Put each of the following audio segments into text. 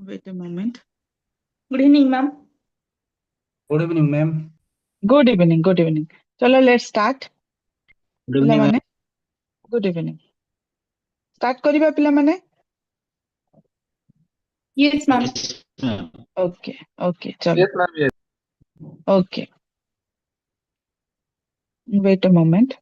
Wait a moment. Good evening, ma'am. Good evening, ma'am. Good evening. Good evening. Chalo, let's start. Good evening, ma'am. ପିଲାମାନେ good evening. Start କରିବା ପିଲାମାନେ. Yes, ma'am. Okay. Okay. Chalo. Yes, ma'am. Yes. Okay. Wait a moment.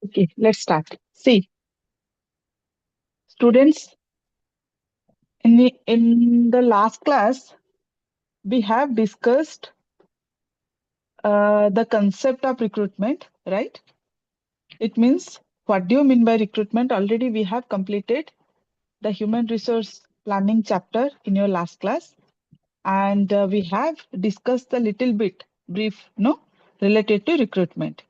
Okay. Let's start. See, students, in the last class, we have discussed the concept of recruitment, right? It means, what do you mean by recruitment? Already we have completed the human resource planning chapter in your last class, and we have discussed a little bit brief, no, related to recruitment.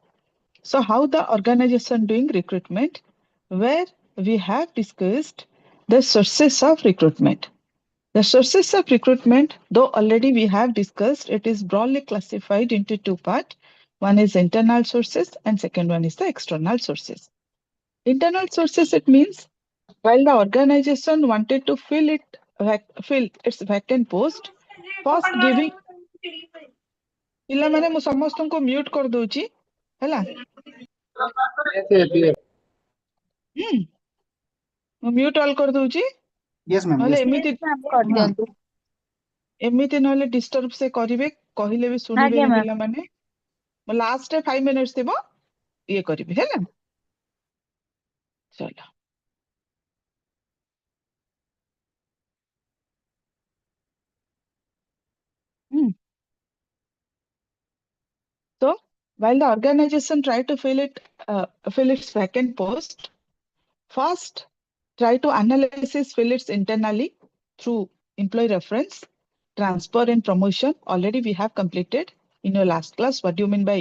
So how the organization doing recruitment, where we have discussed the sources of recruitment. The sources of recruitment, though already we have discussed, it is broadly classified into two parts. One is internal sources and second one is the external sources. Internal sources, it means while the organization wanted to fill its vacant post, first giving ପିଲାମାନେ ମୁଁ ସମସ୍ତଙ୍କୁ mute କରିଦଉଛି ହେଲା Yes, yes, yes. ମୁଁ mute all କରିଦଉଛି Yes, ma'am. ନହେଲେ Yes. ଏମିତି କରିଦିଅନ୍ତୁ। ଏମିତି ନହେଲେ ଡିଷ୍ଟର୍ବ ସେ କରିବେ କହିଲେ ବି ଶୁଣିବେନି ଆଜ୍ଞା, ma'am. ପିଲାମାନେ ଲାଷ୍ଟରେ 5 minutes ଥିବ ଇଏ କରିବେ ହେଲା ଚलो So, while the organization try to fill its vacant post, first try to analysis fill its internally through employee reference, transfer and promotion. Already we have completed in your last class. What do you mean by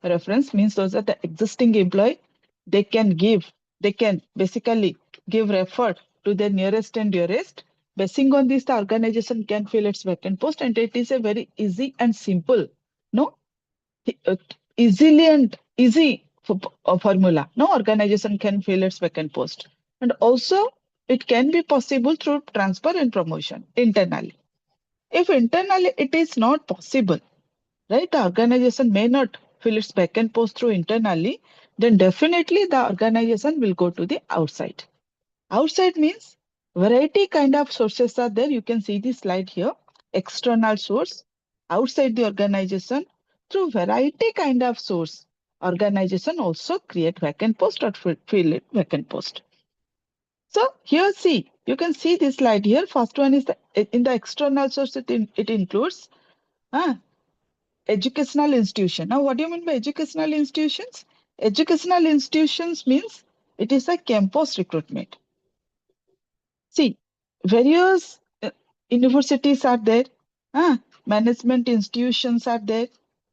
reference? Means those are the existing employee. They can basically give refer to their nearest and dearest. Basing on this, the organization can fill its vacant post, and it is a very easy and simple, no, easy formula. No organization can fill its vacant post. And also, it can be possible through transfer and promotion internally. If internally it is not possible, right, the organization may not fill its vacant post through internally, then definitely the organization will go to the outside. Outside means variety kind of sources are there. You can see the slide here. External source, outside the organization, through variety kind of source, organization also create vacant post or fill it vacant post. So here see, you can see this slide here. First one is in the external source, it includes educational institution. Now, what do you mean by educational institutions? Educational institutions means it is a campus recruitment. See, various universities are there, management institutions are there,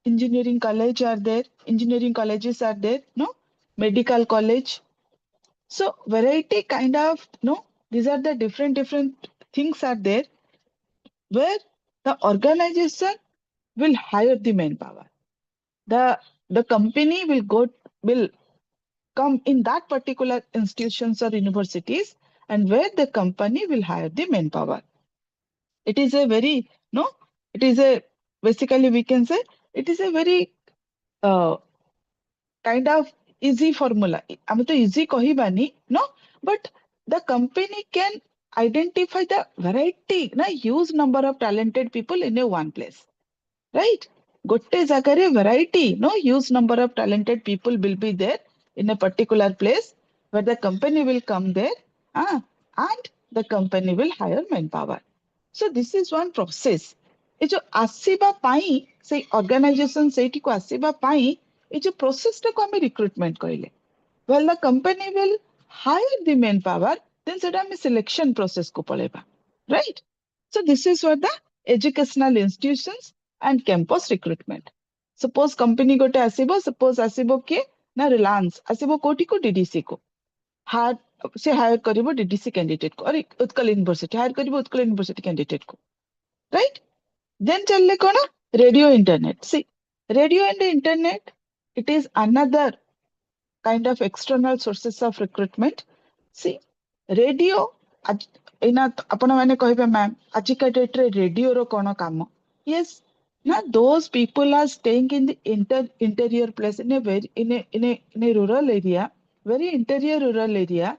engineering colleges are there, no, medical college. So variety kind of, no, these are the different things are there where the organization will hire the manpower. The company will come in that particular institutions or universities, and where the company will hire the manpower. It is a very, no, it is a, basically we can say, it is a very kind of easy formula. ଆମେ ତ easy କହିବାନି, no, but the company can identify the variety, na, huge number of talented people in a one place, right? ଗୋଟେ ଜାଗାରେ variety, no, huge number of talented people will be there in a particular place where the company will come there, and the company will hire manpower. So this is one process. ଏ ଯୋଉ ଆସିବା ପାଇଁ ସେଇ organization ସେଇଠିକୁ ଆସିବା ପାଇଁ ଏ ଯୋଉ process ଟାକୁ ଆମେ recruitment କହିଲେ. Well, the company will hire the manpower, then ସେଟା ଆମେ selection process କୁ ପଳେଇବା, right? So this is what the educational institutions and campus recruitment. Suppose company ଗୋଟେ ଆସିବ, suppose ଆସିବ କିଏ ନା Reliance ଆସିବ କୋଉଠିକୁ DDC କୁ. ସେ hire କରିବ DDC candidate କୁ, or ଉତ୍କଳ university hire କରିବ ଉତ୍କଳ university candidate କୁ. right? Then challe kona radio internet. See, radio and internet, it is another kind of external sources of recruitment. See, radio ଏଇନା ଆପଣ ମାନେ କହିବେ ମ୍ୟାମ୍ ଆଜିକା ଡେଟ୍ରେ ରେଡିଓର କଣ କାମ? Yes, now those people are staying in the interior place in a very in a rural area, very interior rural area,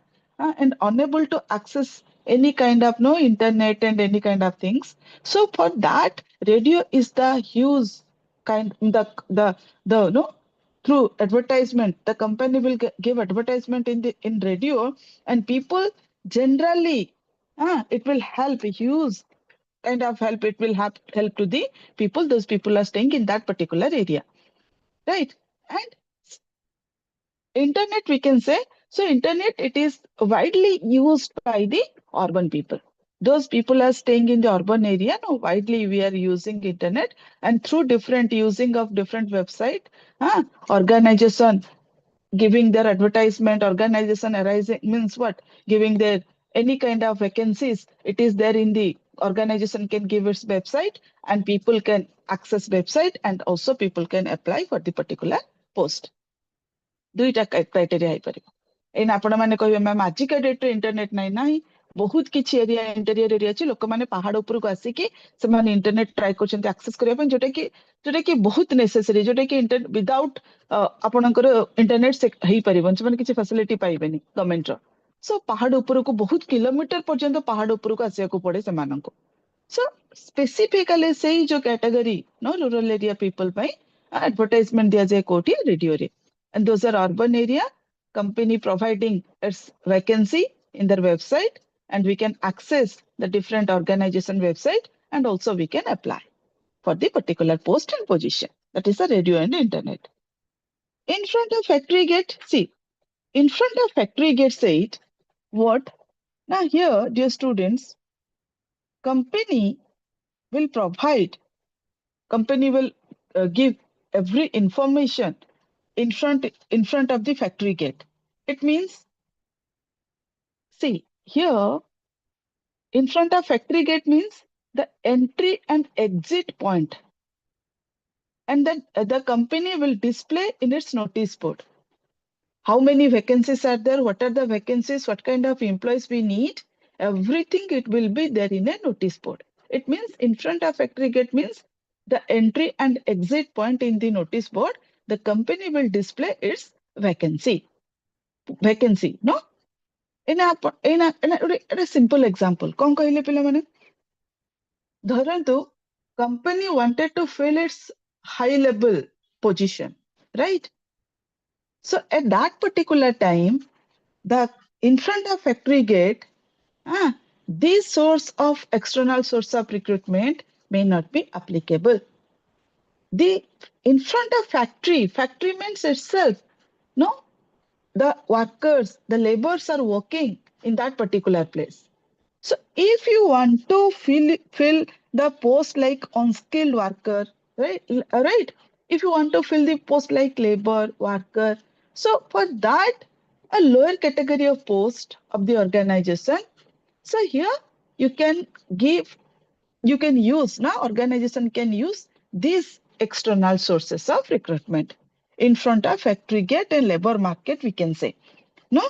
and unable to access any kind of no internet and any kind of things. So for that, radio is the huge kind the no through advertisement. The company will give advertisement in radio, and people generally it will help huge kind of help. It will help to the people. Those people are staying in that particular area, right? And internet, we can say, so internet, it is widely used by the urban people. Those people are staying in the urban area. Now widely we are using internet, and through different using of different website, organization giving their advertisement, organization arising means what? Giving their any kind of vacancies. It is there in the organization can give its website, and people can access website, and also people can apply for the particular post. ଦୁଇଟା criteria ହେଇପାରିବ। ଏଇନା ଆପଣ ମାନେ କହିବେ ma'am ଆଜିକା ଡେଟ୍ରେ internet ନାହିଁ, ନାହିଁ ବହୁତ କିଛି ଏରିଆ ଇଣ୍ଟେରିୟର ଏରିଆ ଅଛି, ଲୋକମାନେ ପାହାଡ ଉପରକୁ ଆସିକି ସେମାନେ ଇଣ୍ଟରନେଟ ଟ୍ରାଏ କରୁଛନ୍ତି ଆକ୍ସେସ କରିବା ପାଇଁ, ଯୋଉଟା କି ବହୁତ ନେସେସରୀ, ଯୋଉଟା କି ୱିଦାଉଟ୍ ଆପଣଙ୍କର ଇଣ୍ଟରନେଟ ହେଇପାରିବନି, ସେମାନେ କିଛି ଫାସିଲିଟି ପାଇବେନି ଗଭର୍ଣ୍ଣମେଣ୍ଟର। ସୋ ପାହାଡ ଉପରକୁ ବହୁତ କିଲୋମିଟର ପର୍ଯ୍ୟନ୍ତ ପାହାଡ ଉପରକୁ ଆସିବାକୁ ପଡେ ସେମାନଙ୍କୁ। So specifically ସେଇ ଯୋଉ କ୍ୟାଟାଗୋରୀ नो rural area people ପାଇଁ advertisement ଦିଆଯାଏ କୋଉଠି? ରେଡିଓରେ। And those are urban area, company providing its vacancy in their website, and we can access the different organization website, and also we can apply for the particular post and position. That is the radio and internet. In front of factory gate, see, in front of factory gate said what? Now here, dear students, company will provide, company will give every information in front of the factory gate. It means, see here, in front of factory gate means the entry and exit point, and then the company will display in its notice board how many vacancies are there, what are the vacancies, what kind of employees we need, everything it will be there in a notice board. It means in front of factory gate means the entry and exit point in the notice board, the company will display its vacancy, no? In a simple example, कौन कहले पिला माने? धरन्तु company wanted to fill its high level position, right? So at that particular time, the in front of factory gate, this source of external source of recruitment may not be applicable. The in front of factory means itself, no? The workers, the laborers are working in that particular place. So if you want to fill the post like unskilled worker, right? If you want to fill the post like labor worker, so for that, a lower category of post of the organization. So here you can use, now organization can use these external sources of recruitment in front of factory gate and labor market, we can say, no?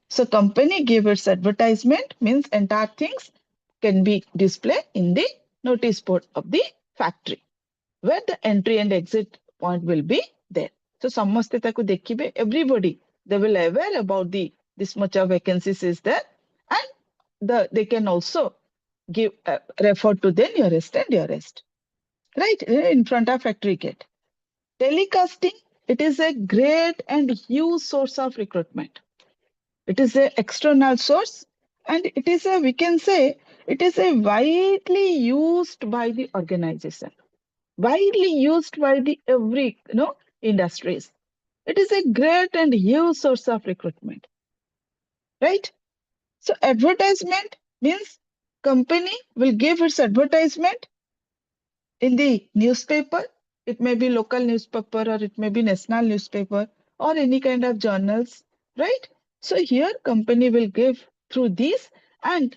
So company give its advertisement means entire things can be displayed in the notice board of the factory where the entry and exit point will be there. So samaste taku dekhibe, everybody, they will aware about this much of vacancies is there, and they can also give refer to the nearest, right? In front of factory gate. Telecasting, it is a great and huge source of recruitment. It is an external source, and it is we can say, it is a widely used by the organization, widely used by the every industries. It is a great and huge source of recruitment, right? So advertisement means company will give its advertisement in the newspaper. It may be local newspaper, or it may be national newspaper, or any kind of journals, right? So here company will give through these, and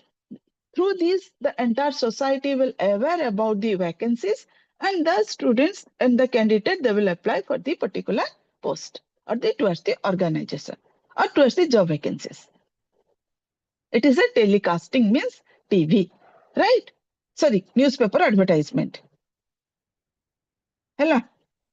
through these, the entire society will aware about the vacancies, and the students and the candidate, they will apply for the particular post or towards the organization or towards the job vacancies. It is a telecasting, means TV, right? Sorry, newspaper advertisement. Hela.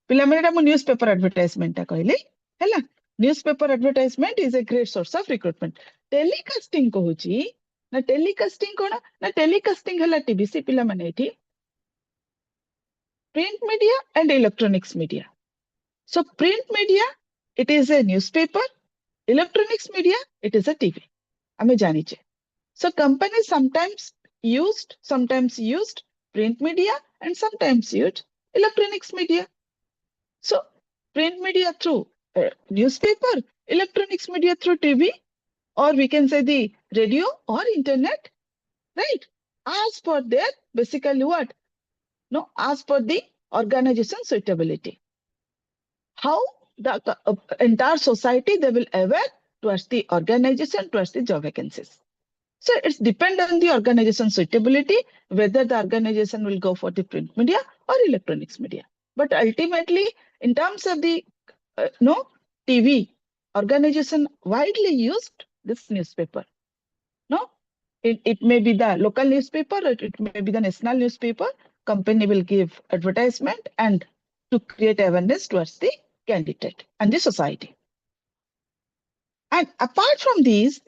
Pilamene mu newspaper advertisement ta kahili. Hela. Newspaper advertisement is a great source of recruitment. Telecasting kohuchi na telecasting kona na telecasting hela TVC pilamene eti print media and electronics media. So print media, it is a newspaper. Electronics media, it is a TV. Ame janiche. So companies sometimes used print media and sometimes used electronics media. So print media through newspaper, electronics media through TV, or we can say the radio or internet, right? As per their basically what? No, as per the organization suitability. How the entire society, they will aware towards the organization, towards the job vacancies. So it's depend on the organization suitability, whether the organization will go for the print media or electronics media. But ultimately, in terms of the TV, organization widely used this newspaper. No, it may be the local newspaper, or it may be the national newspaper. Company will give advertisement and to create awareness towards the candidate and the society. And apart from these,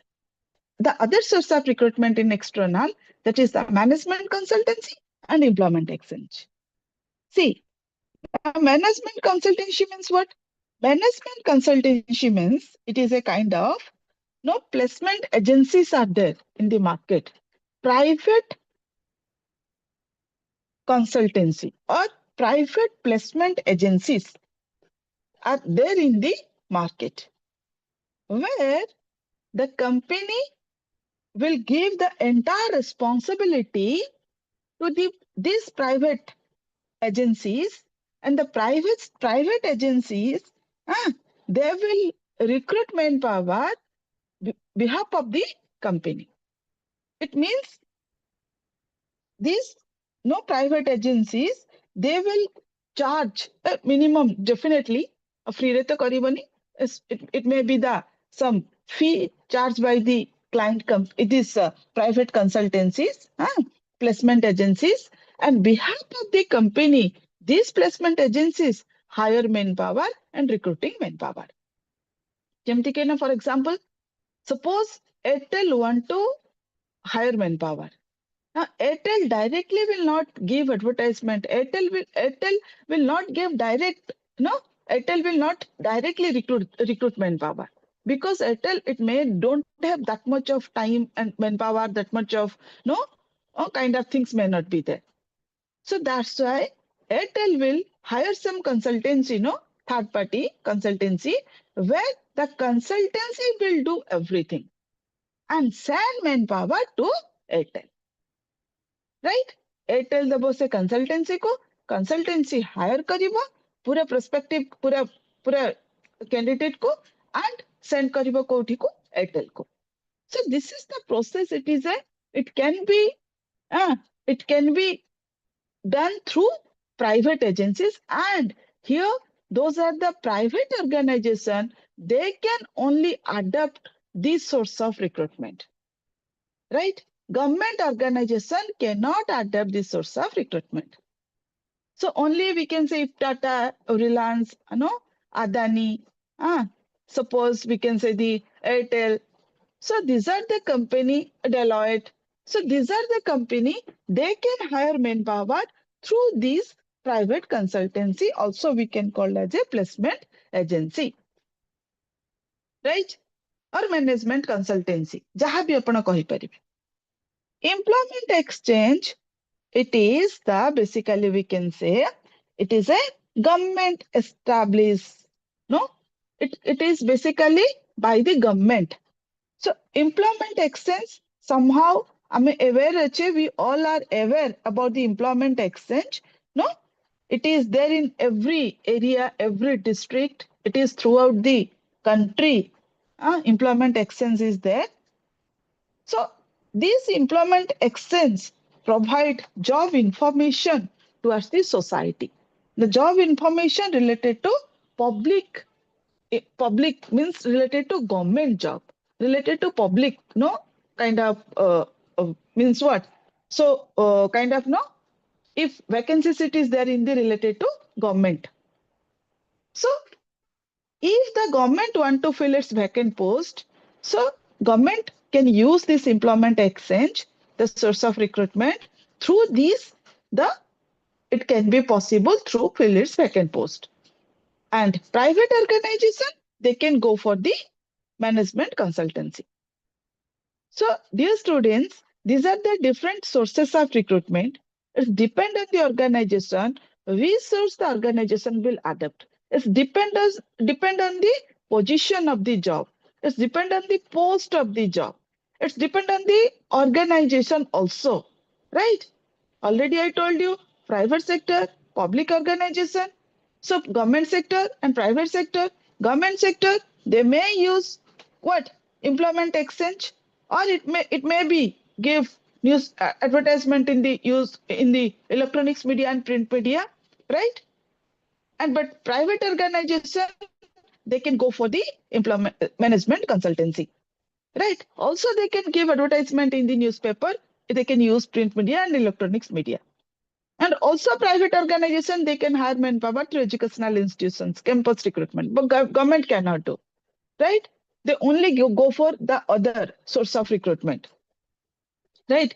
the other source of recruitment in external, that is the management consultancy and employment exchange. See, management consultancy means what? Management consultancy means it is a kind of placement agencies are there in the market. Private consultancy or private placement agencies are there in the market, where the company will give the entire responsibility to these private agencies, and the private agencies, they will recruit manpower behalf of the company. It means these private agencies, they will charge a minimum, definitely a free rate karibani. It may be some fee charged by the client. It is private consultancies, placement agencies, and behalf of the company, these placement agencies hire manpower and recruiting manpower. For example, suppose Airtel want to hire manpower. Now, Airtel directly will not give advertisement. Airtel will not give direct, Airtel will not directly recruit manpower, because Airtel, it may don't have that much of time and manpower, that much of, kind of things may not be there. So that's why Airtel will hire some consultancy, third party consultancy, where the consultancy will do everything and send manpower to Airtel. Right? Airtel दबो से consultancy को, consultancy hire करिबो पूरा prospective पूरा candidate को and send करिबो कोठी को Airtel को. So this is the process. It can be done through private agencies, and here those are the private organization, they can only adopt this source of recruitment, right? Government organization cannot adopt this source of recruitment. So only we can say if Tata, Reliance, Adani, suppose we can say the Airtel. So these are the company, Deloitte. So these are the company, they can hire manpower through these private consultancy. Also we can call as a placement agency, right? Or management consultancy. Jaha bhi apana kahi paribe. Employment exchange, it is basically we can say it is a government established, it is basically by the government. So employment exchange, somehow we all are aware about the employment exchange. It is there in every area, every district. It is throughout the country. Employment exchange is there. So This employment exchange provide job information towards the society. The job information related to public, public means related to government job, related to public, no, kind of means what? So kind of, no, if vacancies it is there in the related to government. So if the government want to fill its vacant post, so government can use this employment exchange, the source of recruitment. Through these, it can be possible through fill its vacant post. And private organization, they can go for the management consultancy. So dear students, these are the different sources of recruitment. It depends on the organization, which source the organization will adopt. It depend on the position of the job. It depend on the post of the job. It depend on the organization also, right? Already I told you, private sector, public organization. So government sector and private sector, government sector, they may use what? Employment exchange, or it may be give news advertisement in the electronics media and print media, right? And but private organization, they can go for the employment management consultancy, right? Also, they can give advertisement in the newspaper. They can use print media and electronics media. And also private organization, they can hire manpower through educational institutions, campus recruitment, but government cannot do, right? They only go for the other source of recruitment, right?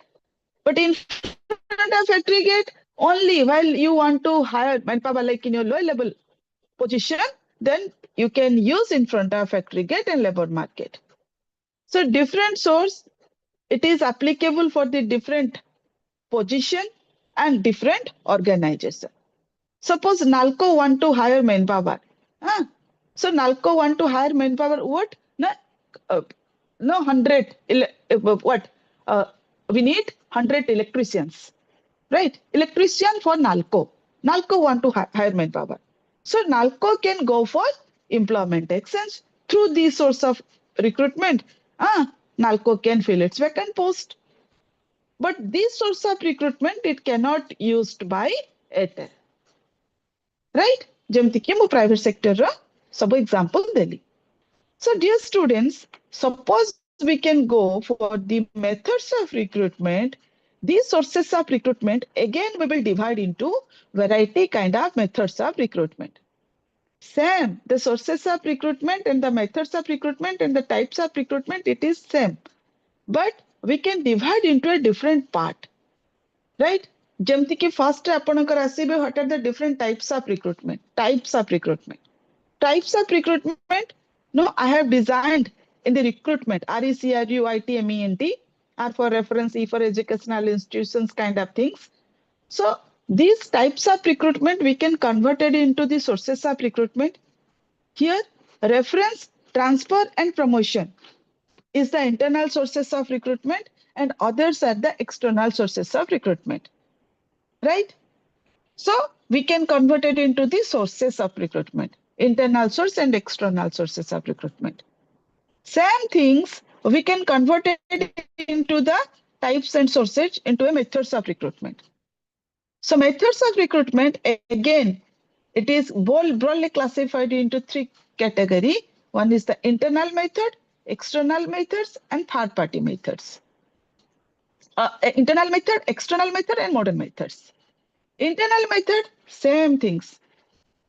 But in front of factory gate, only while you want to hire manpower like in your low level position, then you can use in front of factory gate and labor market. So different source, it is applicable for the different position and different organization. Suppose NALCO want to hire manpower. So NALCO want to hire manpower. What? No, 100. What? We need 100 electricians, right? Electrician for NALCO. NALCO want to hire manpower. So NALCO can go for employment exchange through the source of recruitment. NALCO can fill its vacant post. But this source of recruitment, it cannot used by Airtel. Right? ଯେମିତି କି ମୁଁ private sector ର ସବୁ example ଦେଲି. So dear students, suppose we can go for the methods of recruitment. These sources of recruitment, again we will divide into variety kind of methods of recruitment. Same, the sources of recruitment and the methods of recruitment and the types of recruitment, it is same. But we can divide into a different part, right? ଯେମିତି କି first ଆପଣଙ୍କର ଆସିବେ, what are the different types of recruitment? Types of recruitment. Types of recruitment, no, I have designed in the recruitment, RECRUITMENT, R for reference, E for educational institutions kind of things. So these types of recruitment, we can convert it into the sources of recruitment. Here, reference, transfer and promotion is the internal sources of recruitment and others are the external sources of recruitment. Right? So we can convert it into the sources of recruitment, internal source and external sources of recruitment. Same things, we can convert it into the types and sources into a methods of recruitment. So methods of recruitment, again, it is broadly classified into three categories. One is the internal method, external methods, and third-party methods. Internal method, external method, and modern methods. Internal method, same things.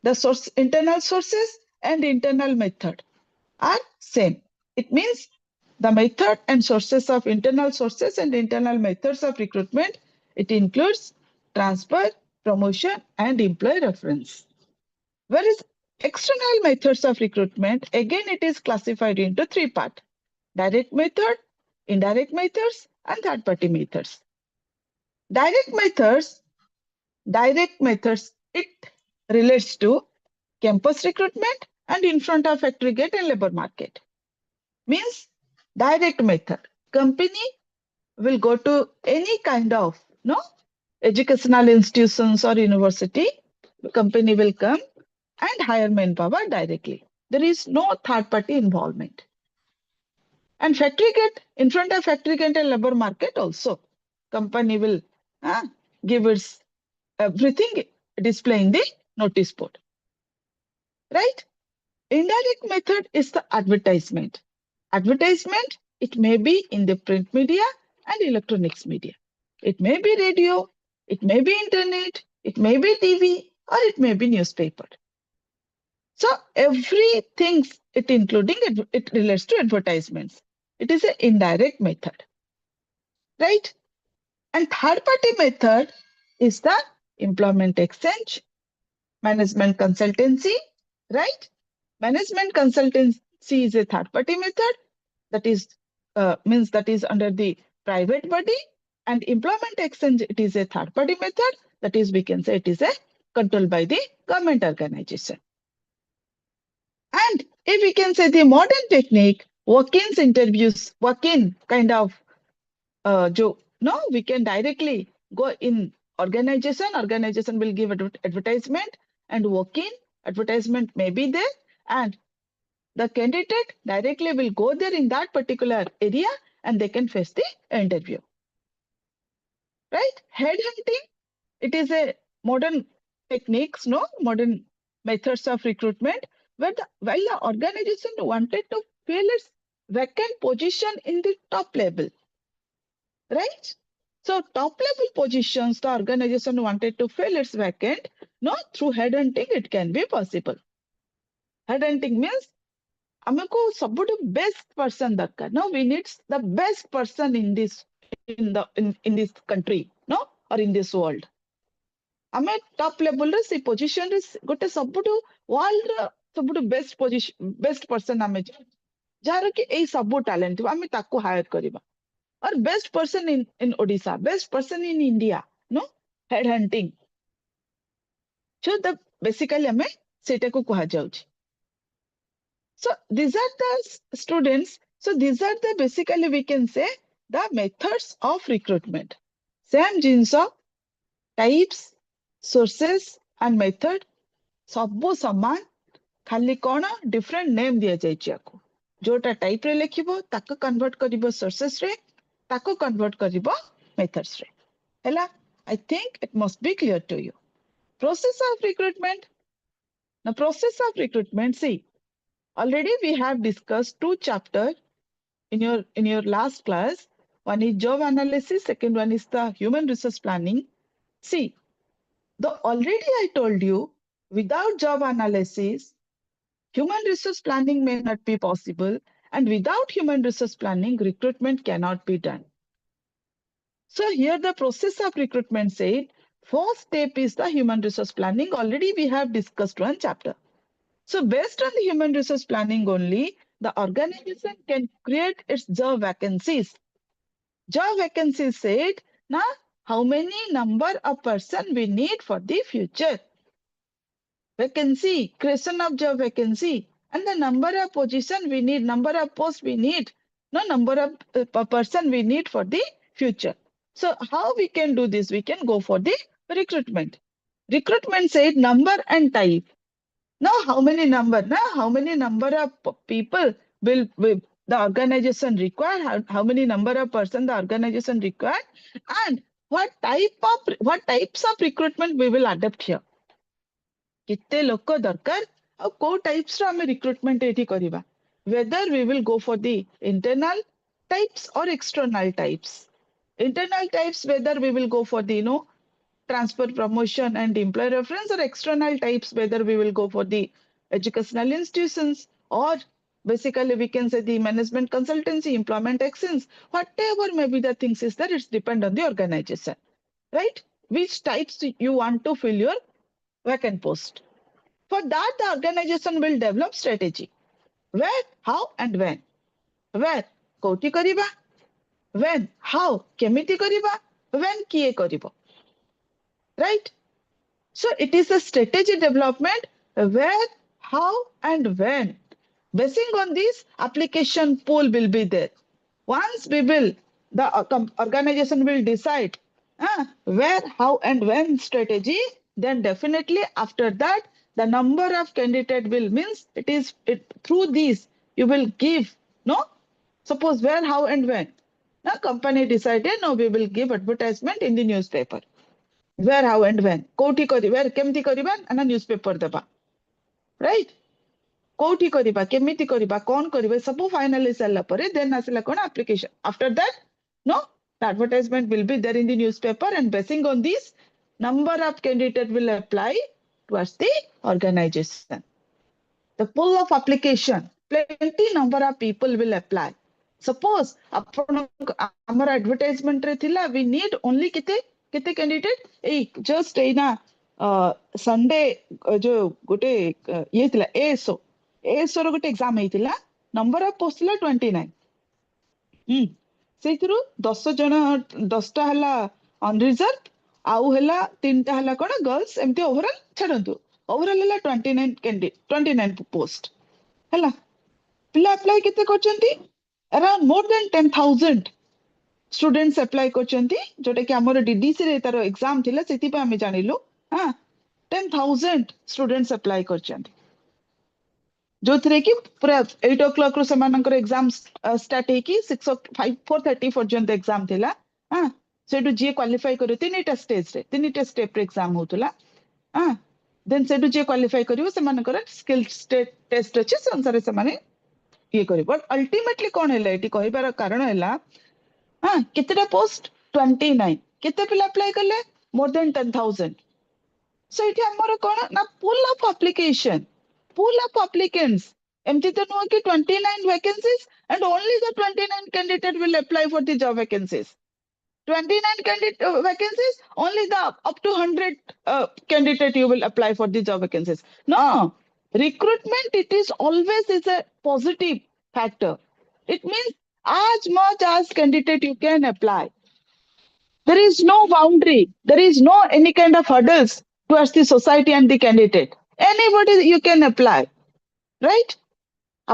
The source, internal sources and internal method are same. It means the method and sources of internal sources and internal methods of recruitment, it includes transfer, promotion, and employee reference. Whereas external methods of recruitment, again, it is classified into three parts: direct method, indirect methods, and third-party methods. Direct methods, it relates to campus recruitment and in front of factory gate and labor market. Means direct method, company will go to any kind of educational institutions or university, company will come and hire manpower directly. There is no third party involvement. And factory gate, in front of factory gate and labor market also, company will give its everything display in the notice board. Right? Indirect method is the advertisement. Advertisement, it may be in the print media and electronics media. It may be radio, it may be internet, it may be TV, or it may be newspaper. So everything, it including it relates to advertisements. It is an indirect method, right? And third party method is the employment exchange, management consultancy, right? Management consultancy is a third party method that is means that is under the private body, and employment exchange, it is a third party method that is, we can say it is a controlled by the government organization. And if we can say the modern technique, walk-ins interviews, walk-in kind of we can directly go in organization will give advertisement, and walk-in advertisement may be there, and the candidate directly will go there in that particular area and they can face the interview. Right? Headhunting, it is a modern techniques, modern methods of recruitment, while the organization wanted to fill its vacant position in the top level. Right? So top level positions, the organization wanted to fill its vacant, through headhunting, it can be possible. Headhunting means ଆମକୁ ସବୁଠୁ best person ଦରକାର. No, we need the best person in this country, or in this world. ଆମେ top level ରେ ସେ position ରେ ଗୋଟେ ସବୁଠୁ world ର ସବୁଠୁ best person ଆମେ ଯାହାର କି ଏଇ ସବୁ talent ଥିବ, ଆମେ ତାକୁ hire କରିବା. Or best person in Odisha, best person in India, head hunting. So basically ଆମେ ସେଇଟାକୁ କୁହାଯାଉଛି. So these are the students. So these are the basically we can say the methods of recruitment. Same jinsa, types, sources and method. Sabbo saman, khali kona different name diya jaichi ako. Jota type re lekhibo, taku convert karibo sources re, taku convert karibo methods re. Hela, I think it must be clear to you. Process of recruitment. Now process of recruitment, see. Already we have discussed 2 chapters in your last class. One is job analysis, second one is the human resource planning. See, already I told you, without job analysis, human resource planning may not be possible, and without human resource planning, recruitment cannot be done. So here the process of recruitment said, first step is the human resource planning. Already we have discussed 1 chapter. So based on the human resource planning only, the organization can create its job vacancies. Job vacancies said, now how many number of person we need for the future. Vacancy, creation of job vacancy, and the number of position we need, number of posts we need, number of person we need for the future. So how we can do this? We can go for the recruitment. Recruitment said number and type. Now, how many number of people will the organization require? How many number of person the organization require? And what types of recruitment we will adopt here? कितने लोग दरकार और को types रा हमें recruitment एठी करिबा. Whether we will go for the internal types or external types. Internal types, whether we will go for the transfer, promotion and employer reference, or external types, whether we will go for the educational institutions, or basically we can say the management consultancy, employment exchange, whatever may be the things is that it's depend on the organization, right? Which types you want to fill your vacant post. For that, the organization will develop strategy. Where, how and when. Where, kouti kariba. When, how, kemiti kariba. When, kiye karibo. Right? So it is a strategy development where, how and when. Basing on this, application pool will be there. Once the organization will decide where, how and when strategy, then definitely after that, the number of candidate will means through this, you will give Suppose where, how, and when. Now, company decided, no, we will give advertisement in the newspaper. Where, how, and when. Kouti kari, where, kemti kariba, and a newspaper deba. Right? Kouti kariba, kemiti kariba, kon kariba, sabu finally sella pare, then asila kona application. After that, no, the advertisement will be there in the newspaper, and basing on this, number of candidates will apply towards the organization. The pool of application, plenty number of people will apply. Suppose our advertisement re thila, we need only kete candidate. Just na Sunday jo gote ye thila ASO ro gote exam heitila, number of post thila 29. ସେଇଥିରୁ 10 ଜଣ 10ଟା ହେଲା unreserved, ଆଉ ହେଲା 3ଟା ହେଲା କଣ girls, ଏମତି overall ଛାଡନ୍ତୁ, overall ହେଲା 29 ପୋଷ୍ଟ ହେଲା। ପିଲା ଆପ୍ଲାଏ କେତେ କରିଛନ୍ତି? around more than 10,000 students apply କରିଛନ୍ତି, ଯୋଉଟା କି ଆମର DDC ରେ ତାର ଏକ୍ସାମ ଥିଲା, ସେଥିପାଇଁ ଆମେ ଜାଣିଲୁ। 10,000 students apply କରିଛନ୍ତି, ଯୋଉଥିରେ କି ପୁରା 8 o'clock ରୁ ସେମାନଙ୍କର ଏକ୍ସାମ ଷ୍ଟାର୍ଟ ହେଇକି 4:30 ପର୍ଯ୍ୟନ୍ତ ଏକ୍ସାମ ଥିଲା। ସେଠୁ ଯିଏ କ୍ୱାଲିଫାଇ କରିବ, ତିନିଟା ଷ୍ଟେପରେ ଏକ୍ସାମ ହଉଥିଲା। ଦେନ୍ ସେଠୁ ଯିଏ କ୍ୱାଲିଫାଇ କରିବ ସେମାନଙ୍କର ସ୍କିଲ୍ ଟେଷ୍ଟ ଅଛି, ସେ ଅନୁସାରେ ସେମାନେ ଇଏ କରିବ। ବଟ୍ ଅଲ୍ଟିମେଟଲି କଣ ହେଲା, ଏଠି କହିବାର କାରଣ ହେଲା କେତେଟା ପୋଷ୍ଟ? 29। କେତେ ପିଲା ଆପ୍ଲାଏ କଲେ? more than 10,000। so ଏଠି ଆମର କଣ ନା pool of application, pool of applicants, ଏମତି ତ ନୁହଁ କି 29 vacancies and only the 29 candidate will apply for the job vacancies. 29 vacancies, only the up to 100 candidate you will apply for the job vacancies. No, recruitment, it is always is a positive factor. It means as much as candidate you can apply. There is no boundary, there is no any kind of hurdles towards the society and the candidate. Anybody you can apply, right?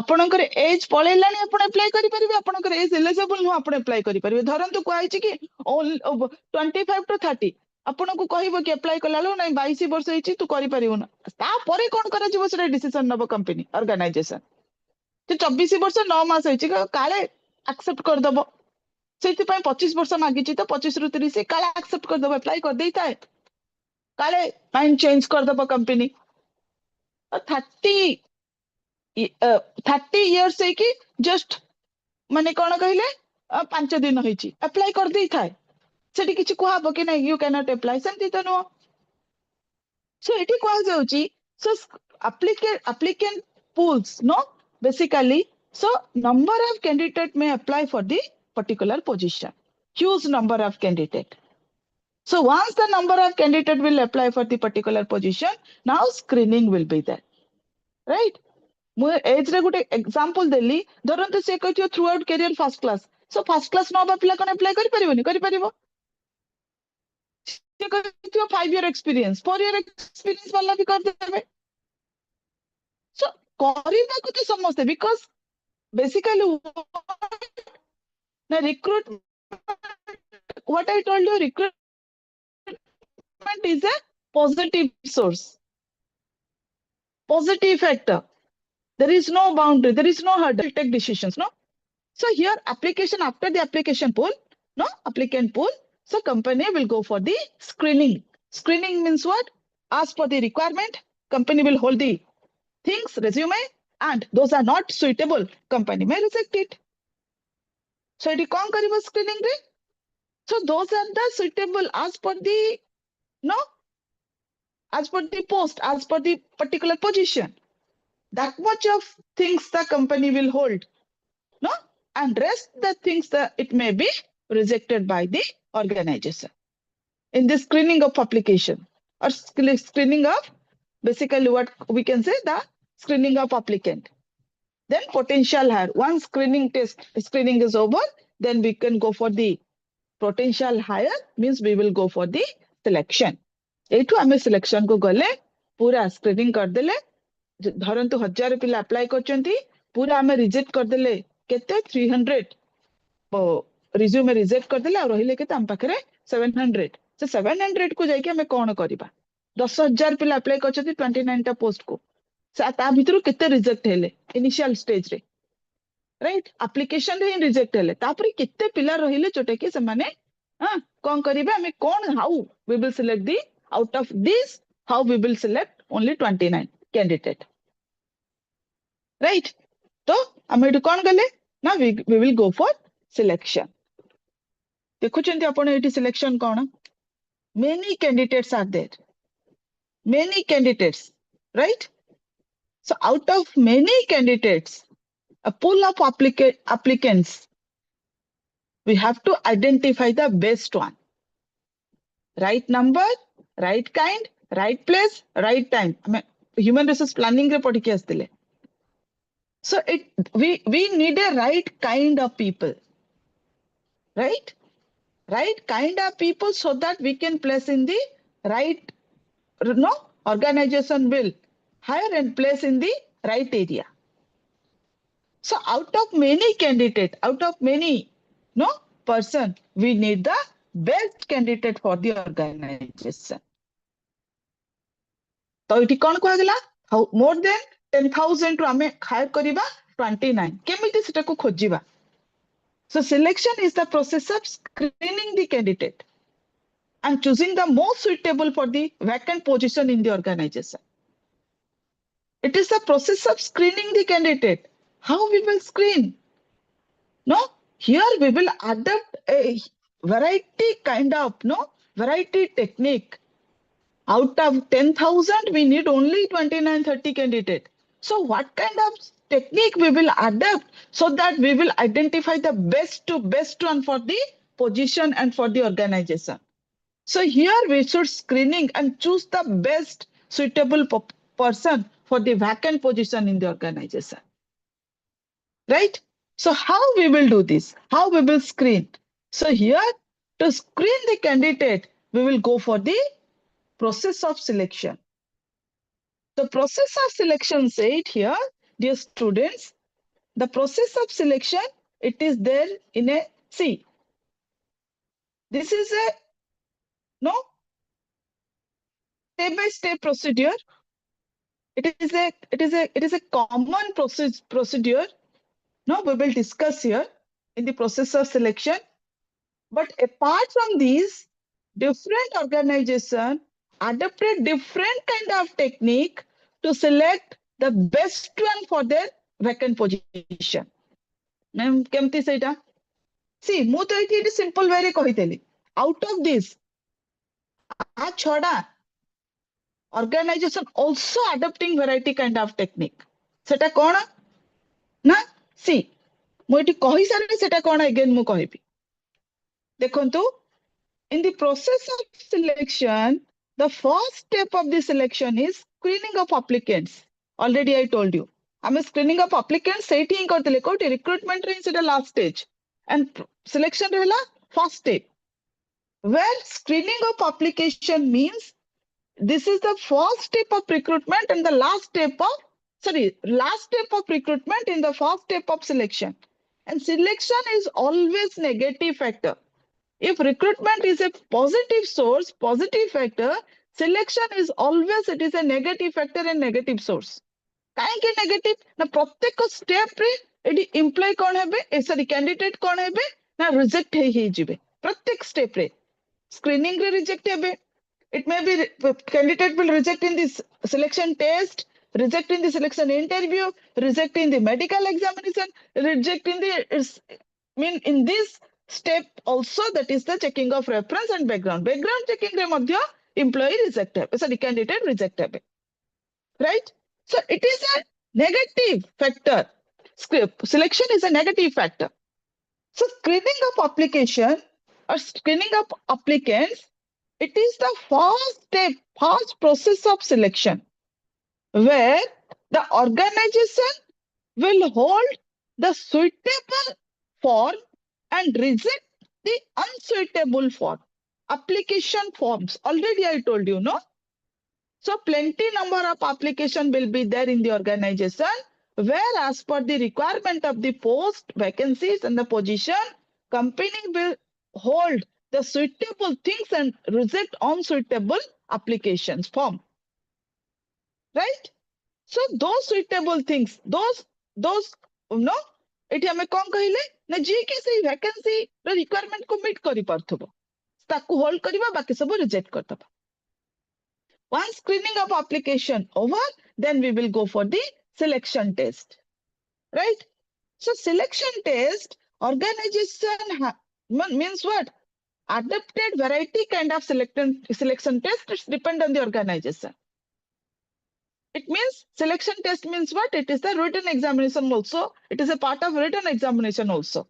ଆପଣଙ୍କର age ପଳେଇଲାଣି, ଆପଣ apply କରିପାରିବେ। ଆପଣଙ୍କର age eligible ନୁହଁ, ଆପଣ apply କରିପାରିବେ। ଧରନ୍ତୁ କୁହାଯାଇଛି କି 25 to 30, ଆପଣଙ୍କୁ କହିବ କି ଆପ୍ଲାଏ କଲା ବେଳକୁ ନାଇଁ 22 ବର୍ଷ ହେଇଛି ତୁ କରିପାରିବୁନି, ତାପରେ କଣ କରାଯିବ ସେଟା ଡିସିସନ ନବ କମ୍ପାନୀ ଅର୍ଗାନାଇଜେସନ। 24 ବର୍ଷ 9 ମାସ ହେଇଛି, କାଳେ ଆକ୍ସେପ୍ଟ କରିଦବ, ସେଇଥିପାଇଁ 25 ବର୍ଷ ମାଗିଛି ତ 25 ରୁ 30 କାଳେ ଆକ୍ସେପ୍ଟ କରିଦବ, ଆପ୍ଲାଏ କରିଦେଇଥାଏ, କାଳେ ମାଇଣ୍ଡ ଚେଞ୍ଜ କରିଦବ କମ୍ପାନୀ। 30 years ହେଇକି ଜଷ୍ଟ ମାନେ କଣ କହିଲେ 5 ଦିନ ହେଇଛି, ଆପ୍ଲାଏ କରିଦେଇଥାଏ, ସେଠି କିଛି କୁହାହବ କି ନାଇଁ ୟୁ କ୍ୟାନଟ୍ ଆପ୍ଲାଏ? ସେମିତି ତ ନୁହଁ। so ଏଠି କୁହାଯାଉଛି, so applicant pools, no, basically, so number of candidate may apply for the particular position, huge number of candidate. so once the number of candidate will apply for the particular position, now screening will be there, right? ମୁଁ ଏଜ୍ ରେ ଗୋଟେ example ଦେଲି, ଧରନ୍ତୁ ସେ କହିଥିବ throughout career first class, so first class ନ ହବା ପିଲା କଣ ଆପ୍ଲାଏ କରିପାରିବନି? କରିପାରିବ। ସେ କହିଥିବ 5 year experience, 4 year experience ବାଲା ବି କରିଦେବେ। ସୋ କରିବାକୁ ତ ସମସ୍ତେ, ବିକଜ ବେସିକାଲି ନା recruitment, what I told you, recruitment is a positive source, positive factor. There is no boundary, there is no hurdle, take decisions, no? So here application, after the application pool, no, applicant pool, so company will go for the screening. Screening means what? As per the requirement, company will hold the things, resume, and those are not suitable, company may reject it. So it is kariba screening re? So those are the suitable as per the, no, as per the post, as per the particular position. That much of things the company will hold, no, and rest the things that it may be rejected by the organization in the screening of application, or screening of, basically what we can say, the screening of applicant. Then potential hire, once screening is over, then we can go for the potential hire, means we will go for the selection. ଏଇଠୁ ଆମେ selection को ଗଲେ पूरा screening କରିଦେଲେ, ଧରନ୍ତୁ 1000 ପିଲା apply କରିଛନ୍ତି, पूरा ଆମେ reject କରିଦେଲେ କେତେ 300 resume reject କରିଦେଲେ, ଆଉ ରହିଲେ କେତେ ଆମ ପାଖରେ 700। ସେ 700 କୁ ଯାଇକି ଆମେ କଣ କରିବା? 10,000 ପିଲା apply କରିଛନ୍ତି 29 ଟା post କୁ, ତା ଭିତରୁ କେତେ reject ହେଲେ ଇନିशिଆଲ ସ୍ଟେଜ ରେ, राइट एप्लिकेशन रे रिजेक्ट हेले तापरे केते पिला रहिले जोटा कि से माने कोन करिवे हमें कोन how we will select the out of this how we will select only 29 candidate right तो हम एटु कोन गले ना we will go for selection देखुचंती आपण एटी सिलेक्शन कोन many candidates are there many candidates right so out of many candidates a pool of applicants we have to identify the best one right number right kind right place right time I mean, human resource planning re पढ़ी के आस्तिले so we need a right kind of people right kind of people so that we can place in the right organization will hire and place in the right area so out of many candidate out of many person we need the best candidate for the organization तो इटी कोन को गला more than 10,000 रु हमें higher करिबा 29 केमिति सेटा को खोजिबा so selection is the process of screening the candidate and choosing the most suitable for the vacant position in the organization it is the process of screening the candidate how we will screen no here we will adopt a variety kind of variety technique out of 10,000 we need only 29-30 candidate so what kind of technique we will adopt so that we will identify the best one for the position and for the organization so here we should screening and choose the best suitable person for the vacant position in the organization right so how we will do this how we will screen so here to screen the candidate we will go for the process of selection the process of selection said here dear students the process of selection it is there in a see this is a step by step procedure it is a common procedure we will discuss here in the process of selection but apart from these different organization adopted different kind of technique to select the best one for their vacant position ma'am केमती सेटा सी मु तो एठी simple way रे कहितली out of this आ छोड़ा organization also adopting variety kind of technique सेटा कोन ना सी मु एठी कहि सारे सेटा कोन अगेन मु कहिबी देखंतु in the process of selection the first step of the selection is screening of applicants already I told you I'm screening of applicants सेठी ही करतले कोटी recruitment रे सेटा last stage and selection रहला first step where screening of application means this is the first step of recruitment and the last step of recruitment in the first step of selection and selection is always negative factor if recruitment is a positive source positive factor selection is always it is a negative factor and negative source काहे के negative ना प्रत्येक step रे AD employ कोन हेबे sorry candidate कोन हेबे ना reject हे जिबे प्रत्येक step रे स्क्रीनिंग रे रिजेक्ट हेबे it may be candidate will reject in this selection test reject in the selection interview reject in the medical examination reject in the in this step also that is the checking of reference and background checking re madhya employee reject hebe sorry candidate reject hebe right so it is a negative factor selection is a negative factor so screening of application or screening of applicants it is the first step first process of selection where the organization will hold the suitable form and reject the unsuitable form application forms already I told you no so plenty number of application will be there in the organization where as per the requirement of the post vacancies and the position company will hold the suitable things and reject unsuitable applications form right so those suitable things those एठी हमें कौन कहिले ना जी के से vacancy रो requirement को meet करि परथबो ताकू होल्ड करबा बाकी सब reject करतबा. Once screening of application over, then we will go for the selection test, right? So selection test organization means what? Adapted variety kind of selection test. It's depend on the organization. It means selection test means what? It is the written examination also. It is a part of written examination also.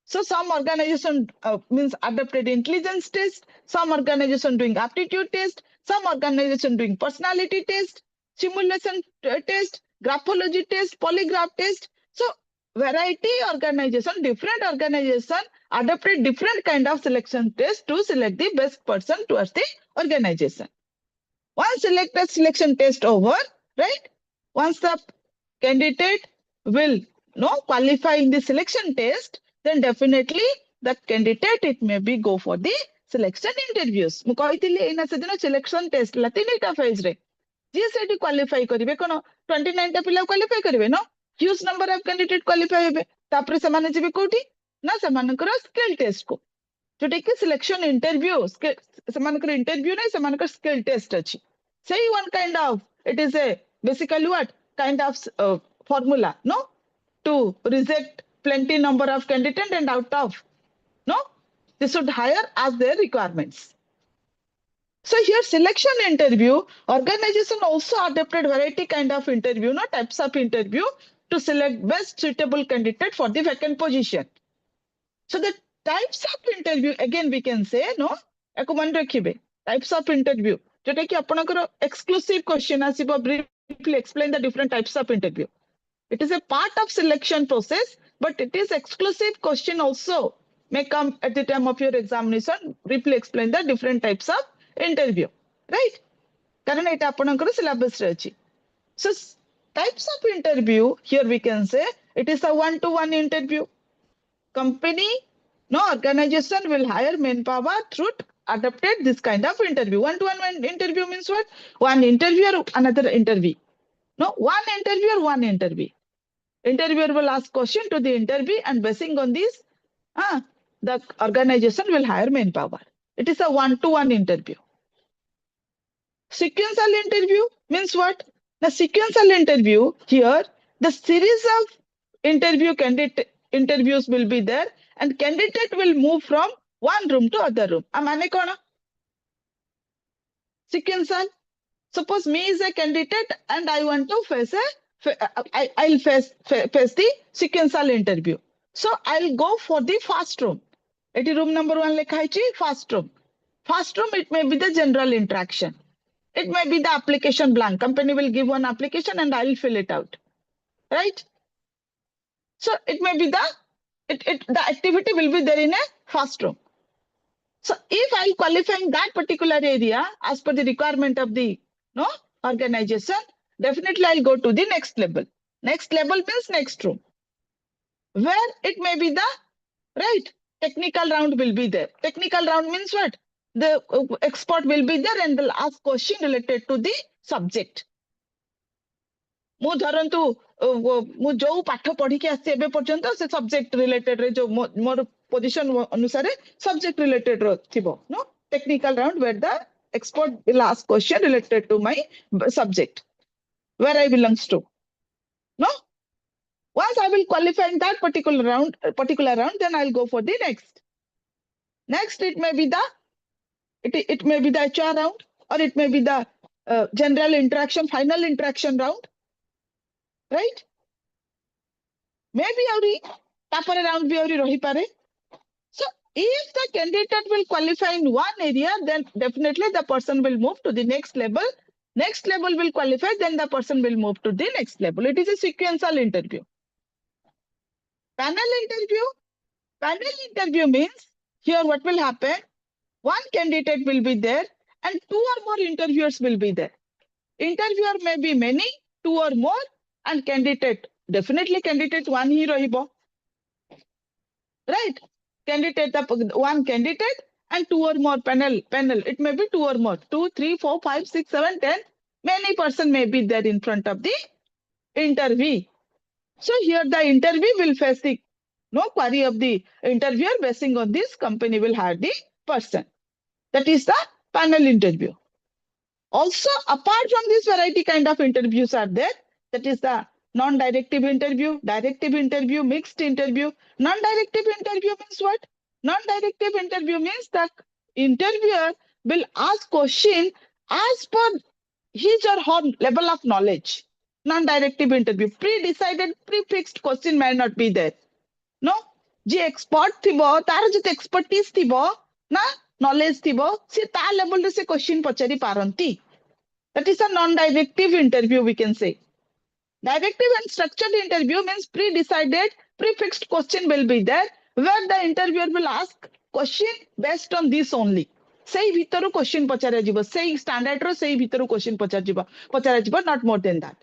So some organization means adapted intelligence test, some organization doing aptitude test, some organization doing personality test, simulation test, graphology test, polygraph test. So variety organization, different organization adopted different kind of selection test to select the best person towards the organization. Once selected selection test over, right? Once the candidate will qualify in the selection test, then definitely the candidate it may be go for the selection interviews. मु कहितली एना सेदिन selection test ला तीनटा phase रे जे सेठी qualify करिवे कोन 29 टा पिला qualify करिवे न huge number of candidate qualify हेबे तापरे समाने जेबे कोठी ना समानकर स्किल टेस्ट को जोटे कि सिलेक्शन इंटरव्यू समानकर इंटरव्यू नै समानकर स्किल टेस्ट अछि say one kind of it is a basically what kind of formula no to reject plenty number of candidate and out of no they should hire as their requirements. So here selection interview organization also adapted variety kind of interview no types of interview to select best suitable candidate for the vacant position. So the types of interview again we can say no एको मन रखिबे types of interview जोटा कि आपनकर exclusive question आसीबो briefly explain the different types of interview. It is a part of selection process but it is exclusive question also may come at the time of your examination. Briefly explain the different types of interview, right? कारण एटा आपनकर syllabus रे अछि. So types of interview here we can say it is a one-to-one interview. Company no organization will hire manpower through adapted this kind of interview. One-to-one interview means what? One interviewer, another interview. No, one interviewer, one interview. Interviewer will ask question to the interview and basing on this, the organization will hire manpower. It is a one-to-one interview. Sequential interview means what? The sequential interview here, the series of interviews will be there and candidate will move from one room to other room. Amane kona? Sequential. Suppose me is a candidate and I want to face I'll face the sequential interview. So I'll go for the first room. It is room number 1 lekha hai first room. First room it may be the general interaction. It may be the application blank. Company will give one application and I'll fill it out. Right? So it may be the activity will be there in a first room. So if I qualify in that particular area as per the requirement of the organization, definitely I'll go to the next level. Next level means next room, where it may be the right technical round will be there. Technical round means what? The expert will be there and they'll ask question related to the subject. मु धरंतु मु जो पाठ पढ़ी के आसी एबे पर्यंत से सब्जेक्ट रिलेटेड रे जो मोर पोजीशन अनुसार सब्जेक्ट रिलेटेड रो थिबो नो technical round where the expert will ask question related to my subject where I belongs to. No, once I will qualify in that particular round, then I'll go for the next. Next, it may be the HR round, or it may be the general interaction, final interaction round, right? Maybe auri tapare round bhi auri rahi pare. So if the candidate will qualify in one area, then definitely the person will move to the next level. Next level will qualify, then the person will move to the next level. It is a sequential interview. Panel interview. Panel interview means here what will happen? One candidate will be there and two or more interviewers will be there. Interviewer may be many, two or more, and candidate, definitely candidate one hi rahibo. Right? Candidate, one candidate and two or more panel. It may be two or more. 2, 3, 4, 5, 6, 7, 10. Many person may be there in front of the interview. So here the interview will face the query of the interviewer. Basing on this, company will hire the person. That is the panel interview. Also, apart from this variety kind of interviews are there. That is the non-directive interview, directive interview, mixed interview. Non-directive interview means what? Non-directive interview means the interviewer will ask question as per his or her level of knowledge. Non-directive interview, pre-decided, pre-fixed question may not be there. No, J expert थिबो तार जते expertise थिबो ना knowledge थिबो से ता level रे से question पचारि पारंती. That is a non-directive interview, we can say. Directive and structured interview means pre-decided, pre-fixed question will be there, where the interviewer will ask question based on this only. Sei bhitaru question pachara jibo, sei standard ro sei bhitaru question pachara jibo, not more than that.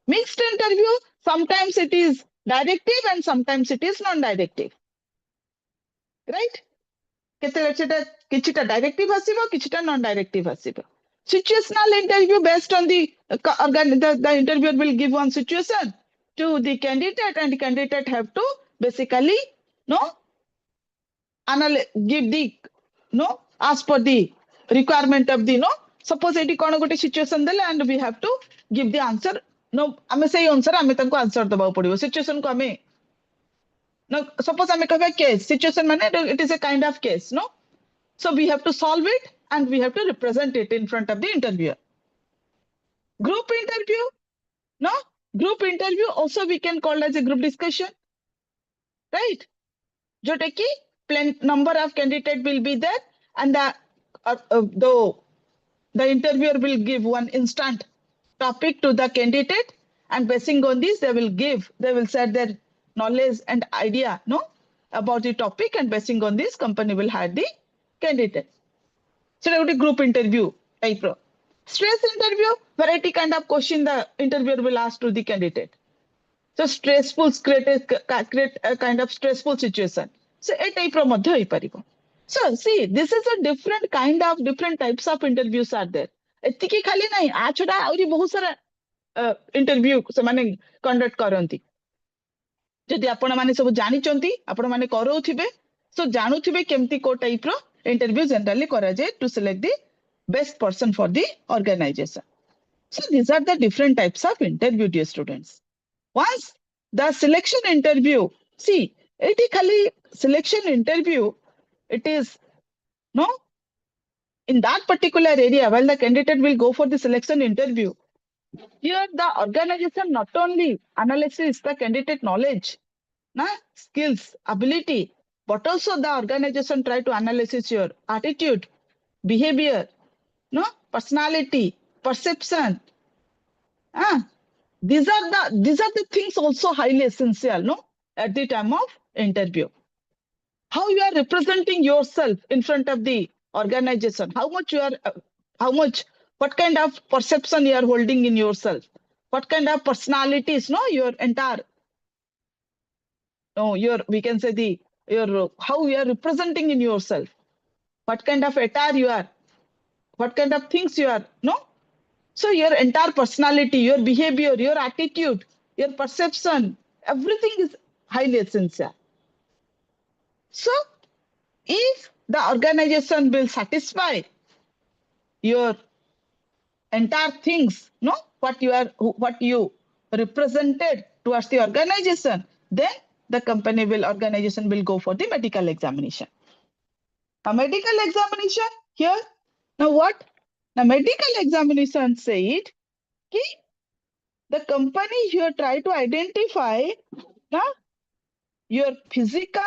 Mixed interview, sometimes it is directive and sometimes it is non-directive. Right? किछिटा directive आसीबो, किछिटा non-directive आसीबो. Situational interview based on the interviewer will give one situation to the candidate, and the candidate have to basically give the as per the requirement of the suppose एटी कोन गोटे situation देले and we have to give the answer. आमे सेही अनुसार आमे तंको answer दबाउ पड़िबो. Situation को आमे suppose आमे कहबे case, situation माने it is a kind of case, no? So we have to solve it and we have to represent it in front of the interviewer. Group interview, no? Group interview also we can call as a group discussion, right? Jote की number of candidate will be there, and the interviewer will give one instant topic to the candidate, and basing on this they will share their knowledge and idea about the topic, and basing on this company will hire the candidate. So that would be group interview type. Stress interview, variety kind of question the interviewer will ask to the candidate. So stressful, create a kind of stressful situation. So a type of madhya hoy paribo. So see, this is a different types of interviews are there. एतिकी खाली नहीं, आ छोड़ा आउरी बहुत सारा interview से माने conduct करंती. जदि आपण माने सब जानि चंती, आपण माने करौथिबे, सो जानुथिबे केमती को टाइप रो interview generally करा जाए to select the best person for the organization. So these are the different types of interview, dear students. Once the selection interview, see, eti khali selection interview, it is in that particular area, while the candidate will go for the selection interview, here the organization not only analyzes the candidate knowledge, skills, ability, but also the organization try to analyze your attitude, behavior, personality, perception. These are the things also highly essential, at the time of interview. How you are representing yourself in front of the organization, what kind of perception you are holding in yourself, what kind of personalities, your entire, we can say how you are representing in yourself, what kind of attire you are, what kind of things you are, so your entire personality, your behavior, your attitude, your perception, everything is highly essential. So if the organization will satisfy your entire things, what you represented towards the organization, then the organization will go for the medical examination. A medical examination here, now what? Now medical examination said the company here try to identify your physical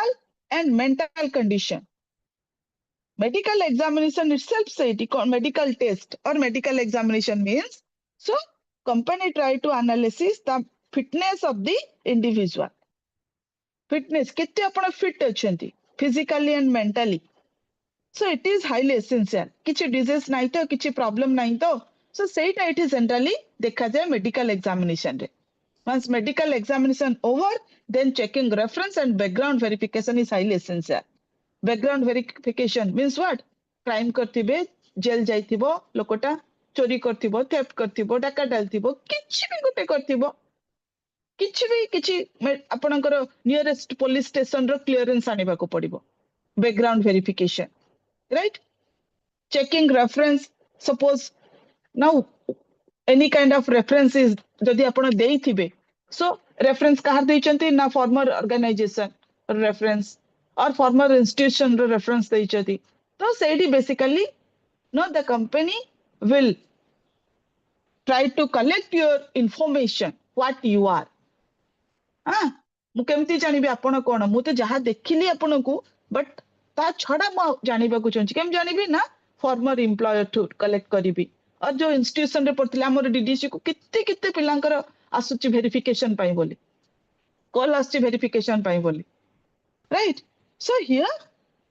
and mental condition. Medical examination itself said medical test or medical examination means, so company try to analysis the fitness of the individual. Fitness, kete apna fit achanti physically and mentally. So it is highly essential. Kichi disease nahi to, kichi problem nahi to. So say it is generally dekha jaye medical examination re. Once medical examination over, then checking reference and background verification is highly essential. Background verification means what? Crime करथिबे, jail जाइथिबो, लोकटा चोरी करथिबो, theft करथिबो, डाका डालथिबो, किछि भी गोटे करथिबो. କିଛି ଆପଣଙ୍କର nearest police station रो clearance आनिबा को पड़िबो background verification right checking reference suppose now any kind of reference is जदि आपण देइथिबे सो रेफरेंस कहार देइचंती ना फॉर्मर ऑर्गेनाइजेशन रेफरेंस और फॉर्मर इंस्टीट्यूशन रो रेफरेंस देइचंती तो सेडी बेसिकली नो the company will try to collect your information what you are हाँ मु केमती जानिबे आपण कोन मु तो जहा देखिली आपण को बट ता छडा मु जानिबा को चाहछि केम जानिबी ना फॉर्मर एम्प्लॉयर टू कलेक्ट करिबी और जो इंस्टीट्यूशन रे पड़थिले हमर डीडीसी को कित्ते कित्ते पिलांकर आसुची वेरिफिकेशन पाई बोली कॉल आसुची वेरिफिकेशन पाई बोली right so here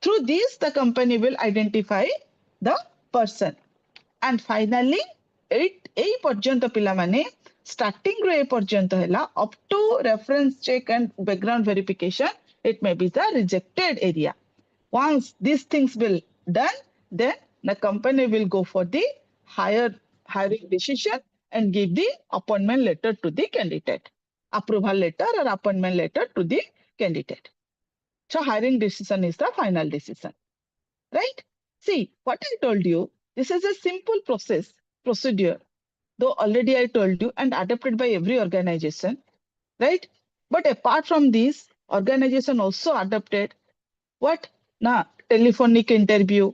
through this the company will identify the person and finally এই পর্যন্ত পিলা মানে starting रो ए पर्यंत हैला up to reference check and background verification it may be the rejected area once these things will done then the company will go for the hiring decision and give the appointment letter to the candidate approval letter or appointment letter to the candidate so hiring decision is the final decision right see what I told you this is a simple procedure though already I told you and adopted by every organization, right? But apart from this, organization also adopted what? Na telephonic interview,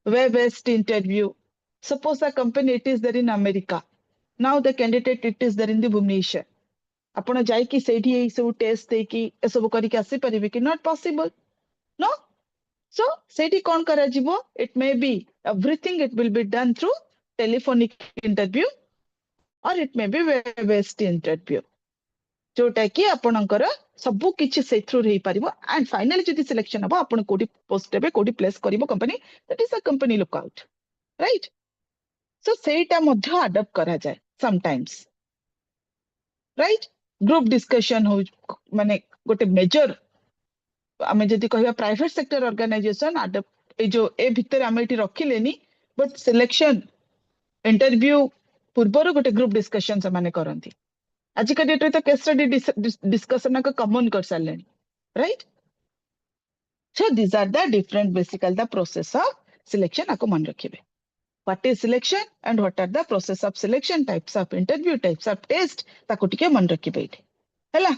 web-based interview. Suppose the company it is there in America. Now the candidate it is there in the Bhubaneswar. आपण जाई कि सेठी ए सब test दे कि ए सब करी के आसी परिबे कि नॉट पॉसिबल नो सो सेठी कोन करा जिवो it may be everything it will be done through telephonic interview or it may be web based interview जोटा कि आपणकर सब किछि से थ्रू रही परिबो एंड फाइनली जदि सिलेक्शन हबो आपण कोडी पोस्ट हेबे कोडी प्लेस करिवो company that is a company look out right so सेटा मध्ये अडॉप्ट करा जाय समटाइम्स राइट ग्रुप डिस्कशन हो माने गोटे मेजर आमे जदि कहबा private sector organisation adopt a जो ए भितर आमे एठी रखिलेनी बट सिलेक्शन इंटरव्यू पूर्वर गोटे ग्रुप डिस्कशन से माने करंती आज का डेट रे तो केस स्टडी डिस्कशन का कॉमन कर सारले right so this are the different basically the process of selection आको मन रखिबे what is selection and what are the process of selection types of interview types of test ताको टिके मन रखिबे इथे हैला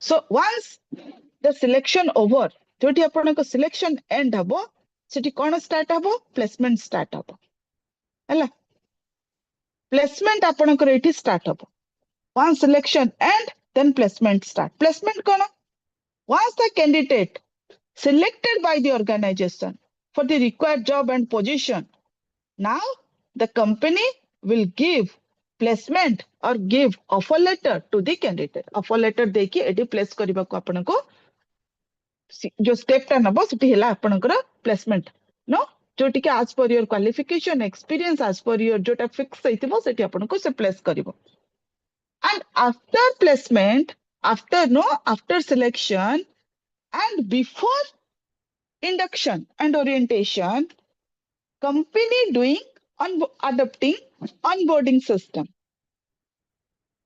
so once the selection over जोटी आपण को सिलेक्शन एंड हबो सेठी कोन स्टार्ट हबो प्लेसमेंट स्टार्ट हबो हैला प्लेसमेंट आपणकर एठी स्टार्ट हबो once selection and then placement start placement kono once the candidate selected by the organization for the required job and position now the company will give placement or give offer letter to the candidate offer letter देकी एठी place करबा को आपण को जो step ता नबो सेठी हैला आपणकर placement no जोटी के as per your qualification experience as per your जोटा फिक्स हेतिबो सेठी आपण को से प्लेस करबो and after placement after selection and before induction and orientation company doing adopting onboarding system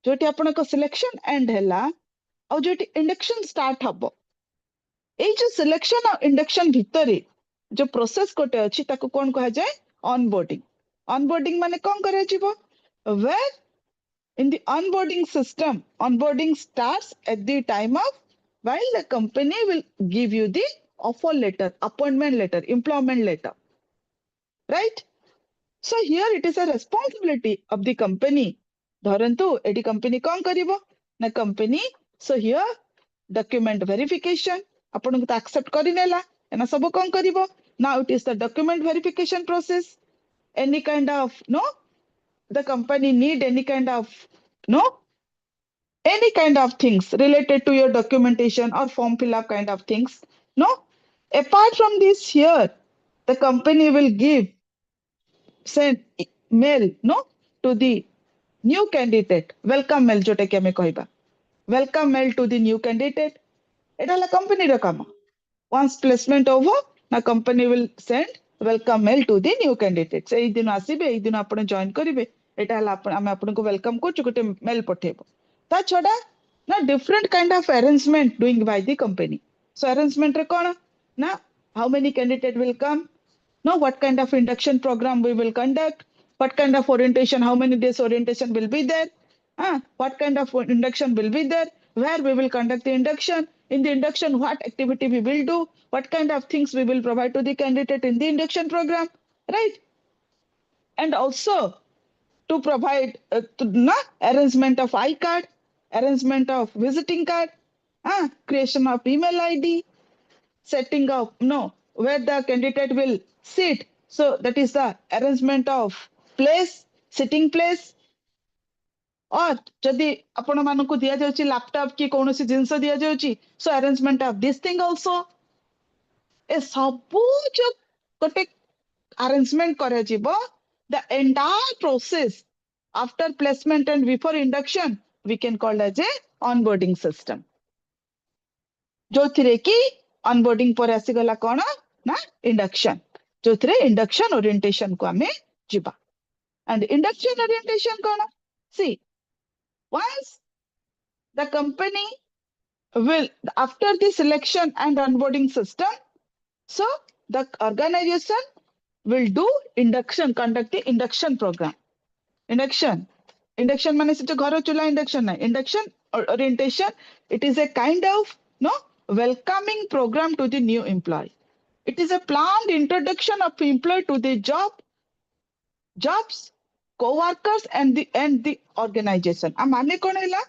जोटी आपण को सिलेक्शन एंड हैला और जोटी इंडक्शन स्टार्ट हबो ए जो सिलेक्शन और इंडक्शन भितरे जो प्रोसेस कोटे अछि ताको कोन कहा जाय onboarding माने कोन करे जिवो where in the onboarding system onboarding starts at the time of while the company will give you the offer letter appointment letter employment letter right so here it is a responsibility of the company dharantu edi company kon karibo na company so here document verification apan ko accept kari nela ena sab kon karibo now it is the document verification process any kind of the company need any kind of things related to your documentation or form fill up kind of things apart from this here the company will send mail to the new candidate welcome mail Jote के हमें कहबा welcome mail to the new candidate Etah La company रो काम once placement over na company will send welcome mail to the new candidate से दिन आसीबे ए दिन आपण join करिवे एटा ला आपण हम आपण को वेलकम को गोटे मेल पठेबो ता छडा na different kind of arrangement doing by the company. So arrangement re kona na how many candidate will come, no what kind of induction program we will conduct, what kind of orientation, how many days orientation will be there, what kind of induction will be there, where we will conduct the induction, in the induction what activity we will do, what kind of things we will provide to the candidate in the induction program, right? And also to provide arrangement of I-card, arrangement of visiting card, creation of email ID, setting up where the candidate will sit. So that is the arrangement of place, sitting place. Or जदि आपण मानकु दिया जाउची laptop की कोनोसी जिंस दिया जाउची, so arrangement of this thing also. ए सबु जो गोटे arrangement करा जिवो, the entire process after placement and before induction we can call as a onboarding system. जो थिरे की onboarding पर आसी गला कोन ना induction, जो थिरे induction orientation को हमें जिबा. And induction orientation cone, see once the company will, after the selection and onboarding system, so the organization will do induction, conduct the induction program. Induction माने से घर चूल्हा induction ना, induction orientation, it is a kind of welcoming program to the new employee. It is a planned introduction of employee to the jobs, co-workers and the organization. माने कौन है ला?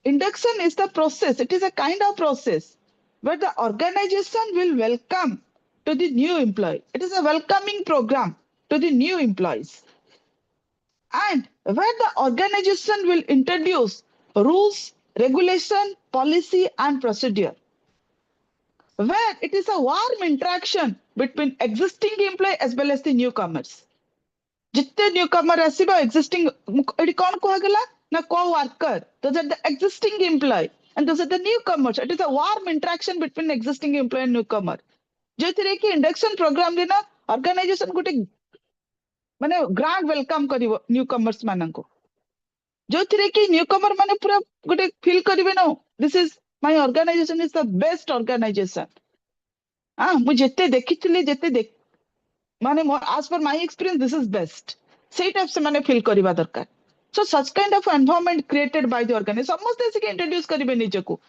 Induction is the process. It is a kind of process where the organization will welcome to the new employee. It is a welcoming program to the new employees. And where the organization will introduce rules, regulation, policy, and procedure. Where it is a warm interaction between existing employee as well as the newcomers. जितने newcomer आसीबा existing AD कौन को हगला ना co-worker, those are the existing employee and those are the newcomers. It is a warm interaction between existing employee and newcomer. जो थिरे की induction program देना organization गोटे माने grand welcome करिवो newcomers माननको. जो थिरे की newcomer माने पूरा गोटे feel करिवे no, this is my organization is the best organization. मु जेते देखिथिली जेते माने as per my experience this is best. Say type से माने feel करिवा दरकार. So such kind of environment created by the organization. समस्ते से introduce करिवे निजको.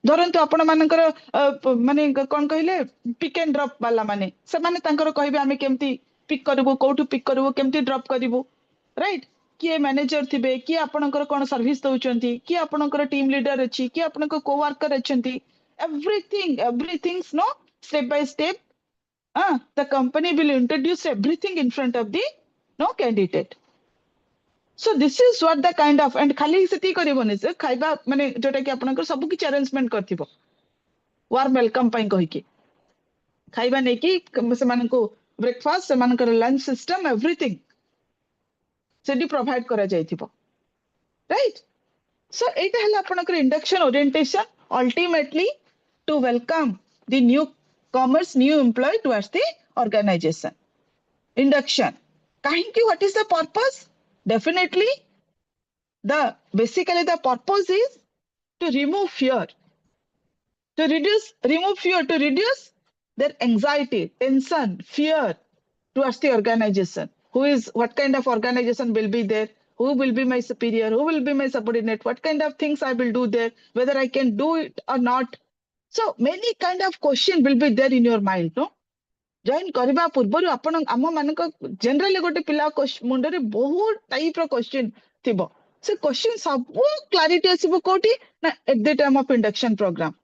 धरंतु आपण मानकर माने कोन कहिले पिक एंड ड्रॉप वाला माने से माने तांकर कहिबे आमे केमती पिक करबो, कोठु पिक करबो, केमती ड्रॉप करबो, राइट? किए मैनेजर थिबे, कि आपनकर कोन सर्विस दउचंती, कि आपनकर टीम लीडर अछि, कि आपनकर co-worker अछंती, everything no step by step. The company will introduce everything in front of the candidate. So this is what the kind of, and खाली सेती करिवोनी से खाइबा माने जोटा कि आपनकर सब किछ अरेंजमेंट करथिबो वार्म वेलकम पई कहि कि खाइबा नै कि से मानको ब्रेकफास्ट से मानकर लंच सिस्टम एवरीथिंग सेडी प्रोवाइड करा जायथिबो, राइट? सो एटा हला आपनकर induction orientation ultimately to welcome the new comers new employee towards the organisation. Induction, काहेकि what is the purpose? Definitely basically the purpose is to remove fear, to reduce their anxiety, tension, fear towards the organization. What kind of organization will be there, who will be my superior, who will be my subordinate, what kind of things I will do there, whether I can do it or not. So many kind of question will be there in your mind, no? Join करबा पूर्व आपण आम मानक generally गोटे पिला मुंडरे बहुत type रो question थिबो. से क्वेश्चन सब क्लैरिटी आसीबो कोठी ना at the time of induction programme,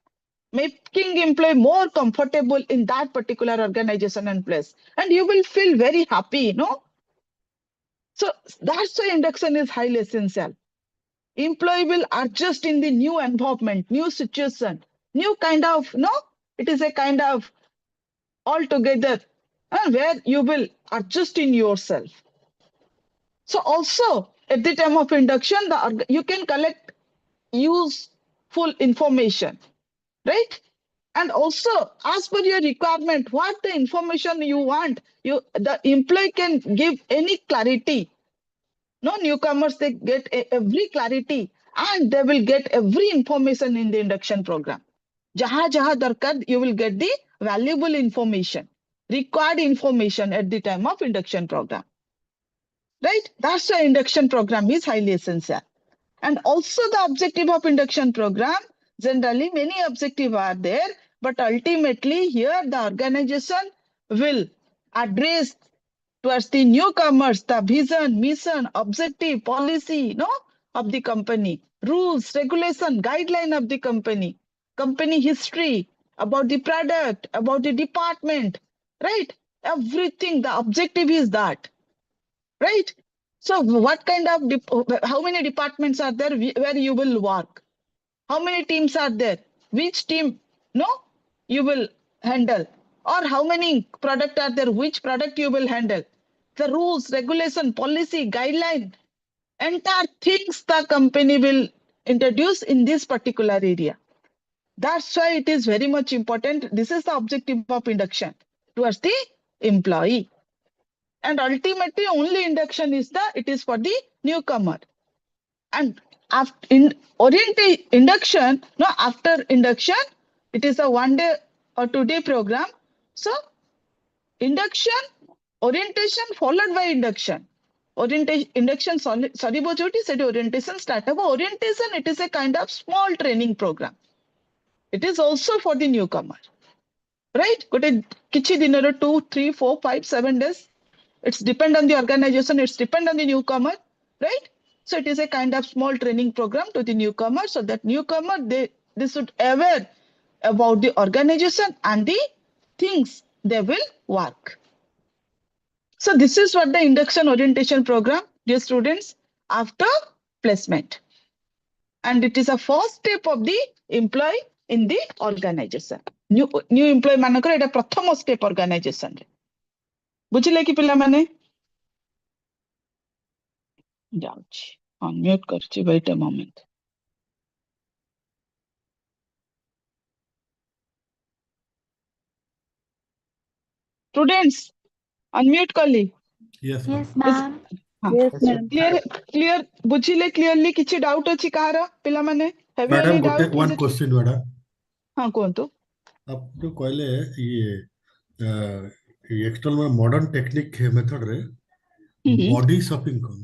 making employee more comfortable in that particular organisation and place, and you will feel very happy, no? So that's why induction is highly essential. Employee will adjust in the new environment, new situation, new kind of it is a kind of altogether where you will adjust in yourself. So also at the time of induction, you can collect useful information, right? And also as per your requirement, what the information you want, the employee can give any clarity. No, newcomers, they get every clarity and they will get every information in the induction program. Jaha darkar, you will get the valuable information, required information at the time of induction program. Right? That's why induction program is highly essential. And also the objective of induction program, generally many objectives are there, but ultimately here the organization will address towards the newcomers the vision, mission, objective, policy, of the company, rules, regulation, guideline of the company history, about the product, about the department, right? Everything, the objective is that, right? So what kind of, how many departments are there where you will work? How many teams are there? Which team, you will handle? Or how many product are there? Which product you will handle? The rules, regulation, policy, guideline, entire things the company will introduce in this particular area. That's why it is very much important. This is the objective of induction towards the employee. And ultimately only induction is it is for the newcomer. And after induction, after induction, it is a 1-day or 2-day program. So induction, orientation followed by induction. Induction orientation start. Orientation, it is a kind of small training program. It is also for the newcomer. Right? Kichi dinero 2, 3, 4, 5, 7 days. It's depend on the organization, it's depend on the newcomer, right? So it is a kind of small training program to the newcomer, so that newcomer, they should aware about the organization and the things they will work. So this is what the induction orientation program, dear students, after placement. And it is a first step of the employee in the organization. New employee manakar eta prathama step organization. बुझिले कि पिला माने जाउछि unmute करछि wait a moment students unmute करली Yes, Yes, ma'am. ma'am. Yes, ma'am. Clear बुझिले clearly किछि doubt अछि कहार पिला माने have you Madam, any one doubt question, madam. हां कोंतो आप जो कहले ये एक्सटर्नल में मॉडर्न टेक्निक मेथड रे बॉडी शॉपिंग कोन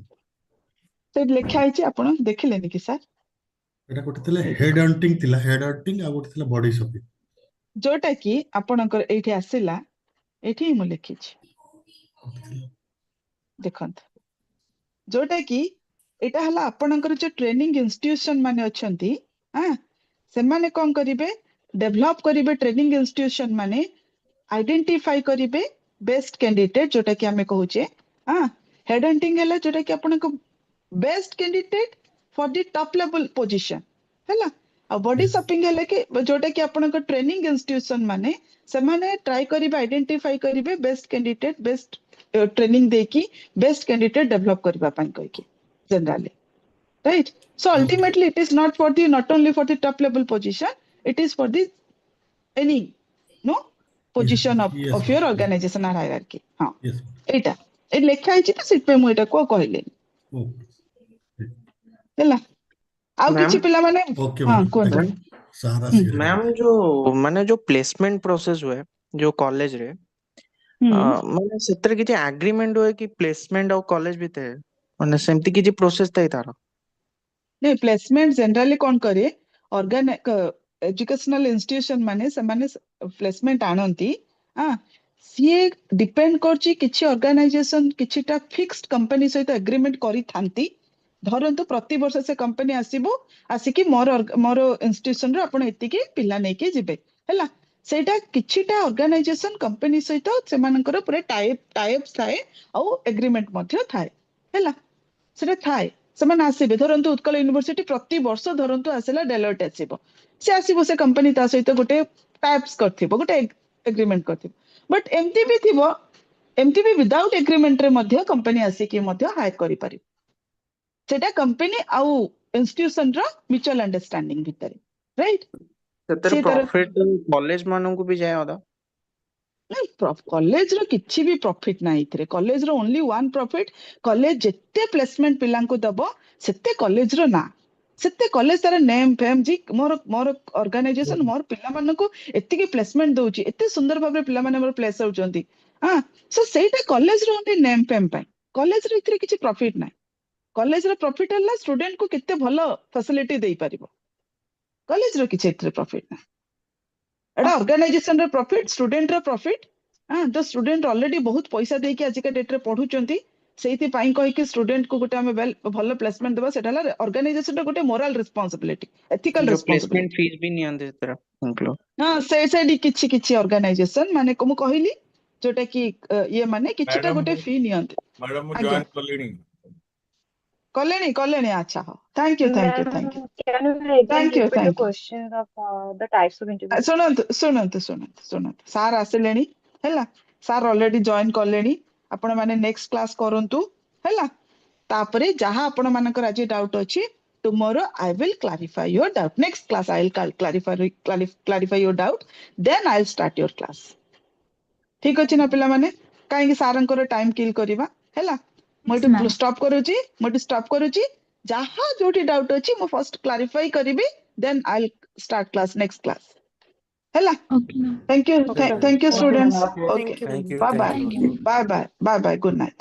से लिखा आइछि आपण देखिलेनी कि सर एटा कोटे तले हेड हंटिंग आ कोटे तले बॉडी शॉपिंग जोटा कि आपणकर एठी आसिला एठी मु लिखिछि देखंत जोटा कि एटा हला आपणकर जो ट्रेनिंग इंस्टीट्यूशन माने अछंती हां से माने कोन करिवे डेवलप करिवे ट्रेनिंग इंस्टीट्यूशन माने आइडेंटिफाई करिवे बेस्ट कैंडिडेट जोटा कि हमें कहूचे हां हेड हंटिंग हला जोटा कि आपनको best candidate for the top level position हला आ बॉडी शॉपिंग हला कि जोटा कि आपनको ट्रेनिंग इंस्टीट्यूशन माने से माने ट्राई करिवे आइडेंटिफाई करिवे बेस्ट कैंडिडेट बेस्ट ट्रेनिंग देकी बेस्ट कैंडिडेट डेवलप करबा पई कहि कि generally right? So ultimately it is not only for the top level position, it is for the any position Yes, of your ma'am. organizational hierarchy. हाँ Yes, एटा ए लेखा आइछि त seat पे मु एटा को कहले okay. हैला आउ किछि मैम पिला माने Okay, हाँ madam. कोन मैम सहारा हम्म। सिगरेट मैम जो माने जो प्लेसमेंट प्रोसेस हुए जो कॉलेज रे माने सेतर किछि एग्रीमेंट हुए कि प्लेसमेंट और कॉलेज भितर माने सेमति किछि प्रोसेस तै तार नहीं प्लेसमेंट जनरली कोन करे एजुकेशनल इंस्टीट्यूशन माने से माने प्लेसमेंट आनंती हां सीए डिपेंड करछि किछि ऑर्गेनाइजेशन किछिटा फिक्स्ड कंपनी सहित एग्रीमेंट करी थांती धरंतु प्रति वर्ष से कंपनी आसीबो आसिकी मोर इंस्टीट्यूशन रो आपण एतिकी पिला नै के जिबे हैला सेटा किछिटा ऑर्गेनाइजेशन कंपनी सहित सेमानकर पूरे टाइप थाए आ एग्रीमेंट मध्ये थाए हैला सेटा थाए ସେମାନେ ଆସିବେ ଧରନ୍ତୁ ଉତ୍କଳ ୟୁନିଭର୍ସିଟି ପ୍ରତି ବର୍ଷ ଧରନ୍ତୁ ଆସିଲା ଡେଲଏଟ୍ ଆସିବ ସେ ଆସିବ ସେ କମ୍ପାନୀ ତା ସହିତ ଗୋଟେ ଟାଇପ୍ସ କରିଥିବ ଗୋଟେ ଏଗ୍ରିମେଣ୍ଟ କରିଥିବ ବଟ୍ ଏମିତି ବି ୱିଦାଉଟ୍ ଏଗ୍ରିମେଣ୍ଟରେ ମଧ୍ୟ କମ୍ପାନୀ ଆସିକି ମଧ୍ୟ ହାୟର କରିପାରିବ ସେଟା କମ୍ପାନୀ ଆଉ ଇନଷ୍ଟିଟ୍ୟୁସନର ମ୍ୟୁଚୁଆଲ ଅଣ୍ଡରଷ୍ଟାଣ୍ଡିଂ ଭିତରେ ରାଇଟ୍ ସେतर प्रॉफिट कॉलेज मानन को भी जाय अदा कॉलेज रो किछि भी प्रॉफिट नाही इथरे कॉलेज रो ओनली वन प्रॉफिट कॉलेज जेते प्लेसमेंट पिलांको दबो सेते कॉलेज रो ना ସେତେ କଲେଜ ତାର ନେମ୍ ଫେମ୍ ଯେ ମୋର ମୋର ଅର୍ଗାନାଇଜେସନ ମୋର ପିଲାମାନଙ୍କୁ ଏତିକି ପ୍ଲେସମେଣ୍ଟ ଦଉଛି, ଏତେ ସୁନ୍ଦର ଭାବରେ ପିଲାମାନେ ମୋର ପ୍ଲେସ୍ ହଉଛନ୍ତି। ହଁ, ସୋ ସେଇଟା କଲେଜର ଓନ୍ଲି ନେମ୍ ଫେମ୍ ପାଇଁ। କଲେଜର ଏଥିରେ କିଛି ପ୍ରଫିଟ ନାହିଁ। କଲେଜର ପ୍ରଫିଟ ହେଲା ଷ୍ଟୁଡେଣ୍ଟକୁ କେତେ ଭଲ ଫାସିଲିଟି ଦେଇପାରିବ। କଲେଜର କିଛି ଏଥିରେ ପ୍ରଫିଟ ନାହିଁ। ଏଟା ଅର୍ଗାନାଇଜେସନର ପ୍ରଫିଟ, ଷ୍ଟୁଡେଣ୍ଟର ପ୍ରଫିଟ। ତ ଷ୍ଟୁଡେଣ୍ଟ ଅଲରେଡି ବହୁତ ପଇସା ଦେଇକି ଆଜିକା ଡେଟରେ ପଢୁଛନ୍ତି, ସେଇଥିପାଇଁ କହିକି ଷ୍ଟୁଡେଣ୍ଟକୁ ଗୋଟେ ଆମେ ଭଲ ପ୍ଲେସମେଣ୍ଟ ଦେବା, ସେଟା ହେଲା ଅର୍ଗାନାଇଜେସନର ଗୋଟେ ମୋରାଲ ରେସ୍ପନ୍ସିବିଲିଟି, ଏଥିକାଲ जो ରେସ୍ପନ୍ସିବିଲିଟି। प्लेसमेंट फीस भी नहीं आते तरह include। ହଁ, ସେଇଠି କିଛି କିଛି ଅର୍ଗାନାଇଜେସନ ମାନେ ମୁଁ କହିଲି ଯୋଉଟା କି ଇଏ ମାନେ କିଛିଟା मैडम ଗୋଟେ ଫି ନିଅନ୍ତି। मैडम ଆଜ୍ଞା, जॉइन कलेनी କଲେଣି ଆଚ୍ଛା, ହଉ, thank you thank you thank you Ma'am, can you again thank you repeat the thank you. question of the types of interview? ଶୁଣନ୍ତୁ ସାର୍ ଆସିଲେଣି ହେଲା, ସାର୍ ଅଲରେଡି ଜଏନ କଲେଣି। ଆପଣ ମାନେ ନେକ୍ସଟ କ୍ଲାସ କରନ୍ତୁ ହେଲା, ତାପରେ ଯାହା ଆପଣ ମାନଙ୍କର ଆଜି ଡାଉଟ ଅଛି, tomorrow I will clarify your doubt. Next class I will clarify your doubt, then I will start your class. ଠିକ ଅଛି ନା ପିଲାମାନେ? କାହିଁକି ସାରଙ୍କର ଟାଇମ କିଲ୍ କରିବା ହେଲା। ମୁଁ Yes, ଏଠି ma'am. ଷ୍ଟପ୍ କରୁଛି। ଯାହା ଯୋଉଠି ଡାଉଟ ଅଛି ମୁଁ ଫର୍ଷ୍ଟ କ୍ଲାରିଫାଇ କରିବି, ଦେନ୍ I will start class next class ହେଲା। Okay, ma'am. Thank you. Okay. Thank you, Okay, students. ma'am. Okay. Okay. Thank you. Bye bye. Thank you. Bye bye. Bye bye. Good night.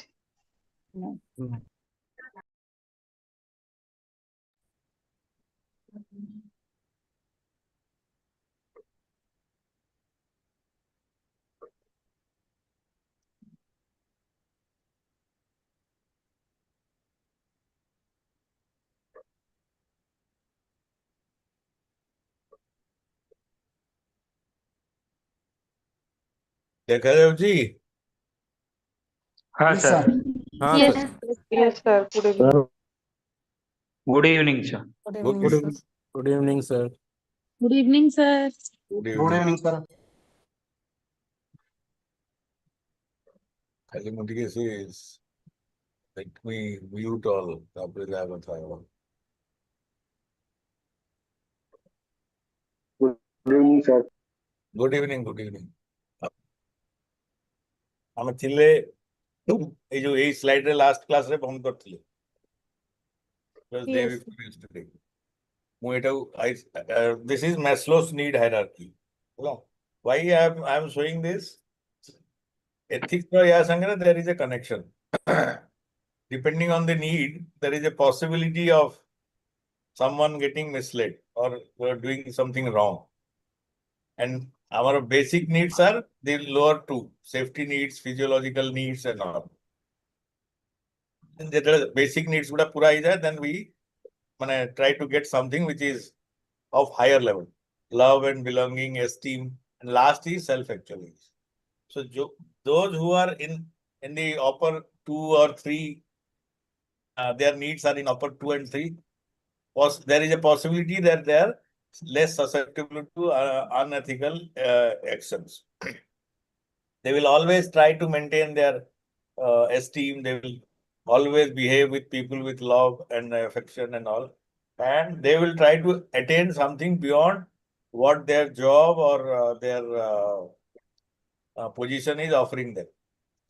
देखा जाउची हाँ Yes, sir. sir. हाँ Yes. Sir Yes, sir. Good evening. Good evening sir. Good Good evening, sir. Good evening, sir. Good Good evening evening, sir. खाली मुझे कैसे let me mute all तापर जा बताओ Good evening, sir. Good evening हम थिले ए जो ए स्लाइड रे लास्ट क्लास रे हम करथिले बस डे Yes. बिफोर यस्टरडे मु एटा I this is Maslow's need hierarchy hello why I am showing this ethics or yeah sangre there is a connection depending on the need there is a possibility of someone getting misled or doing something wrong and our basic needs are the lower two safety needs physiological needs and all and the basic needs would have pura then we try to get something which is of higher level love and belonging esteem and last is self actualization. So those who are in the upper two or three, their needs are in upper two and three. There is a possibility that they are less susceptible to unethical actions. They will always try to maintain their esteem. They will always behave with people with love and affection and all. And they will try to attain something beyond what their job or their position is offering them.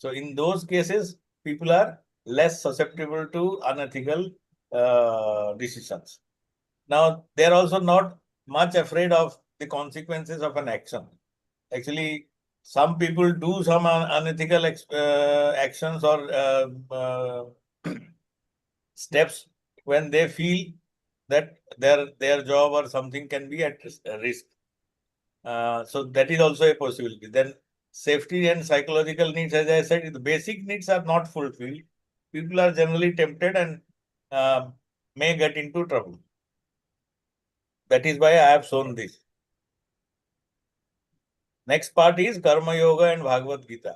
So in those cases, people are less susceptible to unethical decisions. Now, they are also not much afraid of the consequences of an action. Actually, some people do some unethical actions or steps when they feel that their job or something can be at risk. So that is also a possibility. Then safety and psychological needs, as I said, the basic needs are not fulfilled. People are generally tempted and may get into trouble. That is why I have shown this. Next part is Karma Yoga and Bhagavad Gita.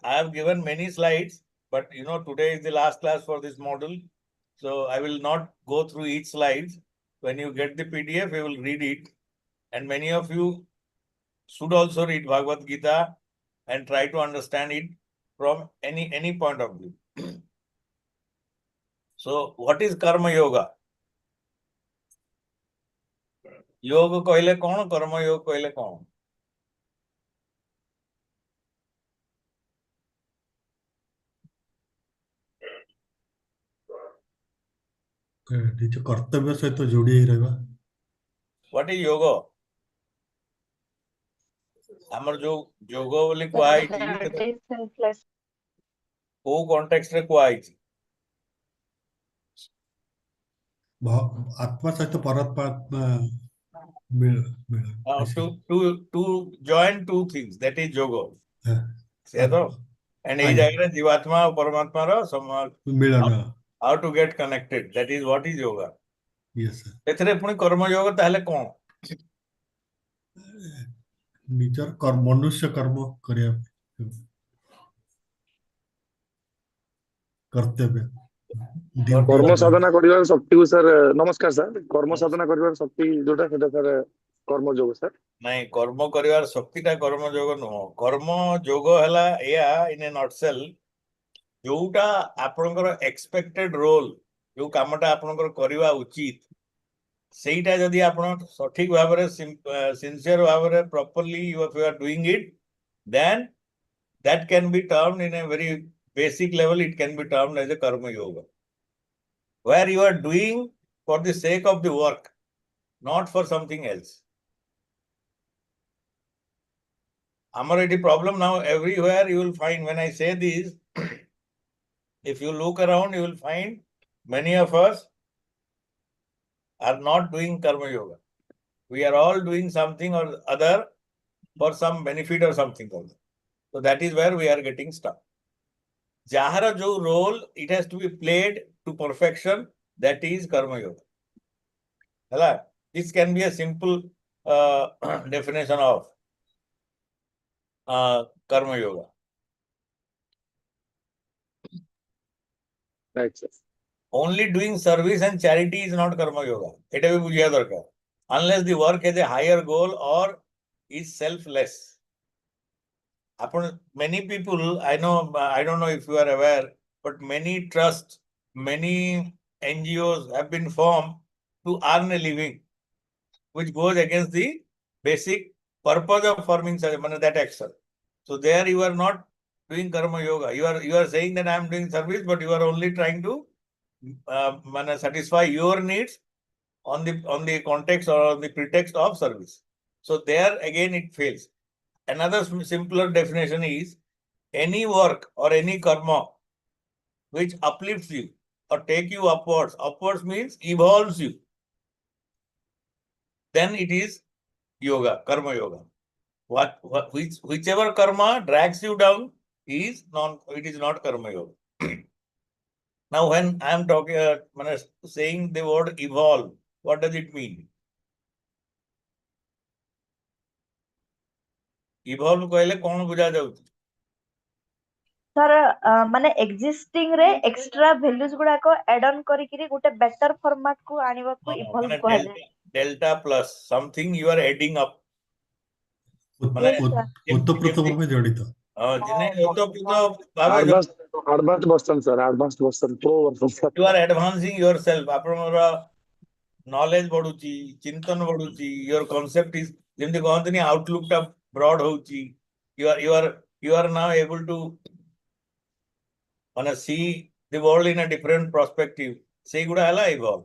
I have given many slides, but today is the last class for this module. So I will not go through each slide. When you get the PDF, you will read it. And many of you should also read Bhagavad Gita and try to understand it from any point of view. So what is Karma Yoga? Yoga कहले कौन कर्म योग कहले कौन ନିଜ କର୍ତ୍ତବ୍ୟ ସହିତ ଯୋଡ଼ି ହେଇ ରହିବା। What is yoga? ଆମର ଯୋଉ ଯୋଗ ବୋଲି କୁହାଯାଇଛି That is selfless. କୋଉ କଣ୍ଟେକ୍ସଟ ରେ କୁହାଯାଇଛି? ଆତ୍ମା ସହିତ ପରମାତ୍ମା to join two things, that is yoga. ହଁ, ସେ ତ and ଏଇ ଆଜ୍ଞା। ଜାଗାରେ ଜୀବାତ୍ମା ଆଉ ପରମାତ୍ମାର ମିଳନ। how to get connected, that is what is yoga. Yes, sir. ଏଥିରେ ପୁଣି କର୍ମଯୋଗ ତାହେଲେ କଣ? ନିଜର ମନୁଷ୍ୟ କର୍ମ କରିବା କର୍ତ୍ତବ୍ୟ। କର୍ମ ସାଧନା କରିବାର ଶକ୍ତିକୁ ସାର୍ ନମସ୍କାର ସାର୍ କର୍ମ ସାଧନା କରିବାର ଶକ୍ତି ଯୋଉଟା ସେଟା ସାର୍ କର୍ମଯୋଗ ସାର୍। ନାଇଁ କର୍ମ କରିବାର ଶକ୍ତିଟା କର୍ମଯୋଗ ନୁହଁ। କର୍ମଯୋଗ ହେଲା ଏଇଆ ଇନ୍ ଏ ନଟସେଲ୍, ଯୋଉଟା ଆପଣଙ୍କର ଏକ୍ସପେକ୍ଟେଡ ରୋଲ, ଯୋଉ କାମଟା ଆପଣଙ୍କର କରିବା ଉଚିତ, ସେଇଟା ଯଦି ଆପଣ ସଠିକ ଭାବରେ ସିନସିୟର ଭାବରେ properly if you are doing it, then that can be termed in a very basic level, it can be termed as a karma yoga, where you are doing for the sake of the work, not for something else. Amar it problem now everywhere you will find when I say this, if you look around, you will find many of us are not doing karma yoga. We are all doing something or other for some benefit or something else. So that is where we are getting stuck. Jahara jo role, it has to be played to perfection, that is karma yoga. Hello? This can be a simple definition of karma yoga. Right, sir. Only doing service and charity is not karma yoga. Eta bhi bujhiya darkar. Unless the work has a higher goal or is selfless. Many people, I know, I don't know if you are aware, but many trusts, many NGOs have been formed to earn a living, which goes against the basic purpose of forming that action. So there you are not doing karma yoga. You are saying that I am doing service, but you are only trying to satisfy your needs on the context or on the pretext of service. So there again it fails. Another simpler definition is any work or any karma which uplifts you or take you upwards. Upwards means evolves you. Then it is yoga, karma yoga. Whichever karma drags you down it is not karma yoga. Now, when I am talking, saying the word evolve, what does it mean? Evolve କହିଲେ କଣ ବୁଝା ଯାଉଛି? Sir, ମାନେ existing ରେ extra values ଗୁଡାକ add on କରିକିରି ଗୋଟେ better format କୁ ଆଣିବାକୁ evolve କୁହାଯାଏ. Delta plus something you are adding up. ଓତପ୍ରୋତ ଭାବେ ଜଡ଼ିତ। advanced version sir, advanced version, pro version sir. You are advancing yourself. ଆପଣଙ୍କର knowledge ବଢୁଛି, ଚିନ୍ତନ ବଢୁଛି, your concept is ଯେମିତି କହନ୍ତିନି outlook ଟା broad ହଉଛି. You are now able to see the world in a different perspective. ସେଇଗୁଡା ହେଲା evolve.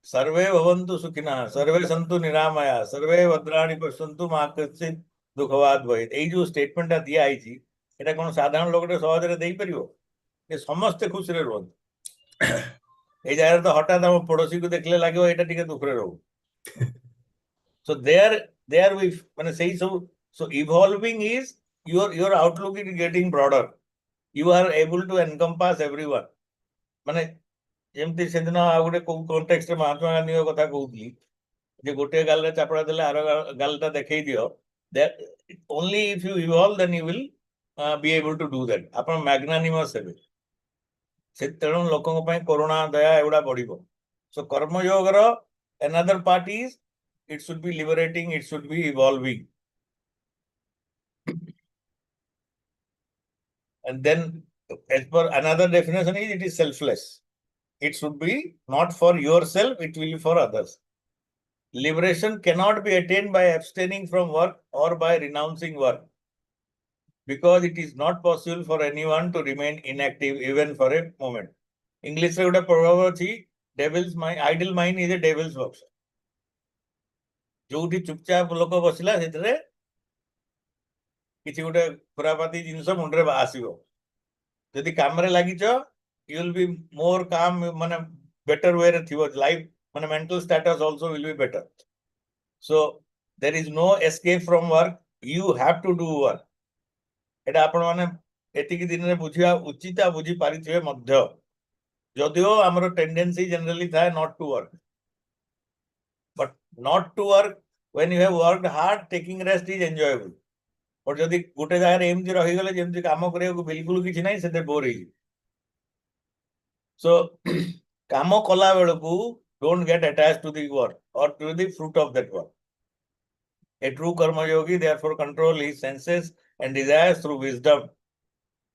सर्वे भवन्तु सुखिनः, सर्वे सन्तु निरामया, सर्वे भद्राणि पश्यन्तु मा कश्चित् दुःखभाग् भवेत्। ଏଇ ଯୋଉ statement ଟା ଦିଆ ହେଇଛି, ଏଟା କଣ ସାଧାରଣ ଲୋକଟେ ସହଜରେ ଦେଇପାରିବ? ଏ ସମସ୍ତେ ଖୁସିରେ ରୁହନ୍ତି। ଏଇ ଜାଗାରେ ତ ହଠାତ୍ ଆମ ପଡୋଶୀକୁ ଦେଖିଲେ ଲାଗିବ ଏଇଟା ଟିକେ ଦୁଃଖରେ ରହୁ। So there we ସେଇ ସବୁ, so evolving is your outlook is getting broader. You are able to encompass everyone. ଯେମିତି ସେଦିନ ଆଉ ଗୋଟେ କୋଉ କଣ୍ଟେକ୍ସରେ ମହାତ୍ମା ଗାନ୍ଧୀଙ୍କ କଥା କହୁଥିଲି ଯେ ଗୋଟିଏ ଗାଲରେ ଚାପଡ଼ା ଦେଲେ ଆର ଗାଲଟା ଦେଖେଇ ଦିଅ, that only if you evolve then you will be able to do that. ଆପଣ magnanimous ହେବେ। ତେଣୁ ଲୋକଙ୍କ ପାଇଁ କରୁଣା ଦୟା ଏଗୁଡା ବଢିବ। So କର୍ମଯୋଗର another part is it should be liberating, it should be evolving. And then as per another definition is it is selfless. It should be not for yourself, it will be for others. Liberation cannot be attained by abstaining from work or by renouncing work, because it is not possible for anyone to remain inactive even for a moment. English ରେ ଗୋଟେ proverb ଅଛି, devil's mind, idle mind is a devil's workshop. जोठी चुपचाप लोक बसिला सेतरे किछि गोटे खुरापाती जिंस मुंडरे आसीबो जदि काम रे लागिछ you will be more calm माने better way रे थिबो life माने mental status also will be better. So there is no escape from work, you have to do work. एटा आपण माने एतिकी दिन रे बुझिया उचिता बुझी पारिथिबे मध्य जदिओ हमर टेंडेंसी जनरली था not to work, but not to work when you have worked hard, taking rest is enjoyable. और जदि गोटे जगह एमती रही गले जेमती काम करिया बिल्कुल किछि नै सेते बोर होई सो काम कला बेलकू don't get attached to the work or to the fruit of that work. A true karma yogi therefore control his senses and desires through wisdom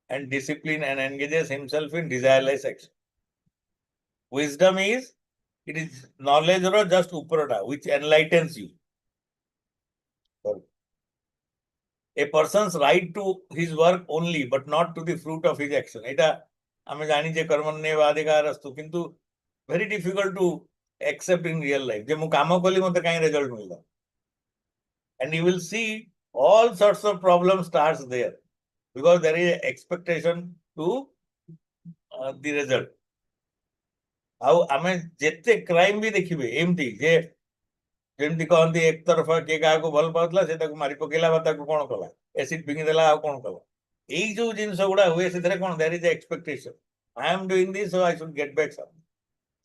and discipline and engages himself in desireless action. Wisdom is, it is knowledge or just uparata which enlightens you. A person's right to his work only but not to the fruit of his action. Eta ame jani je karmanye adhikarastu kintu very difficult to accept in real life. Je mu kama kali mate kai result milda. And you will see all sorts of problems starts there because there is expectation to the result. How ame jette crime भी देखिबे एमती जे जेमती कहती एक तरफा के क्या को भल पाउतला से ताको मारी पकेला बा ताको कोन कला एसिड पिंगी देला आ कोन कला एई जो जिंस गुडा हुए से कोन there is expectation I am doing this so I should get back some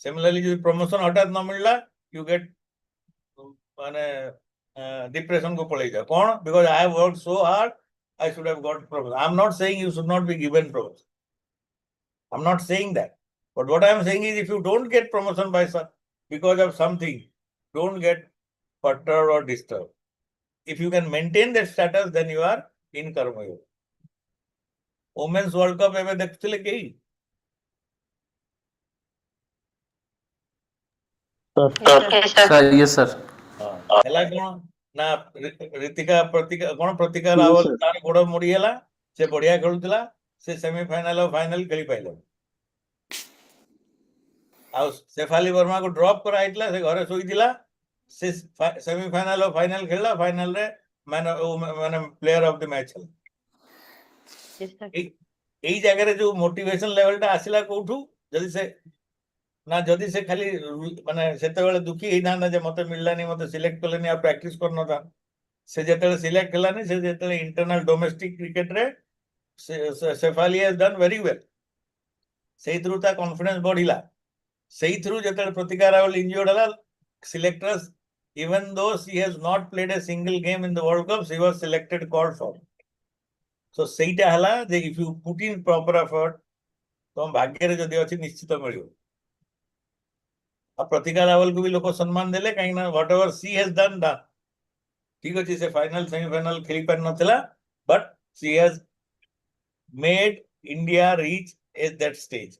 similarly जो प्रमोशन हठात न मिलला यू गेट माने डिप्रेशन को पळे जा कोन because I have worked so hard I should have got promotion I am not saying you should not be given promotion I am not saying that but what I am saying is if you don't get promotion by some because of something don't get perturbed or disturbed. If you can maintain that status, then you are in Karma Yoga. Women's World Cup एबे देखथिले केही sir yes sir हेला कोन ना ऋतिका प्रतिका कोन प्रतिका रावल तार गोड़ मोड़ी हेला से बढ़िया खेलुतला से semifinal और फाइनल खेली पाइलो आ शेफाली वर्मा को ड्रॉप कराइतला से घरे सोई दिला से सेमीफाइनल और फाइनल खेलला फाइनल रे माने प्लेयर ऑफ द मैच एई जगह रे जो मोटिवेशन लेवल ता आसिला कोठू जदी से खाली माने सेते बेले दुखी हे ना जे मते मिललानी मते सिलेक्ट करलेनी आ प्रैक्टिस करनो था से जेते सिलेक्ट करलानी से जेते इंटरनल डोमेस्टिक क्रिकेट रे Shefali has done very well सेई थ्रू ता कॉन्फिडेंस बढ़िला सेई थ्रू जेते प्रतिका रावल इंजर्ड हला selectors even though she has not played a single game in the World Cup she was selected called for so seita hala je if you put in proper effort तो भाग्य रे जदी अछि निश्चित मिलियो आ प्रतिका रावल को भी लोक सम्मान देले काई ना व्हाटएवर शी हैज डन दा ठीक अछि से फाइनल सेमीफाइनल खेली पर नथला but she has made India reach at that stage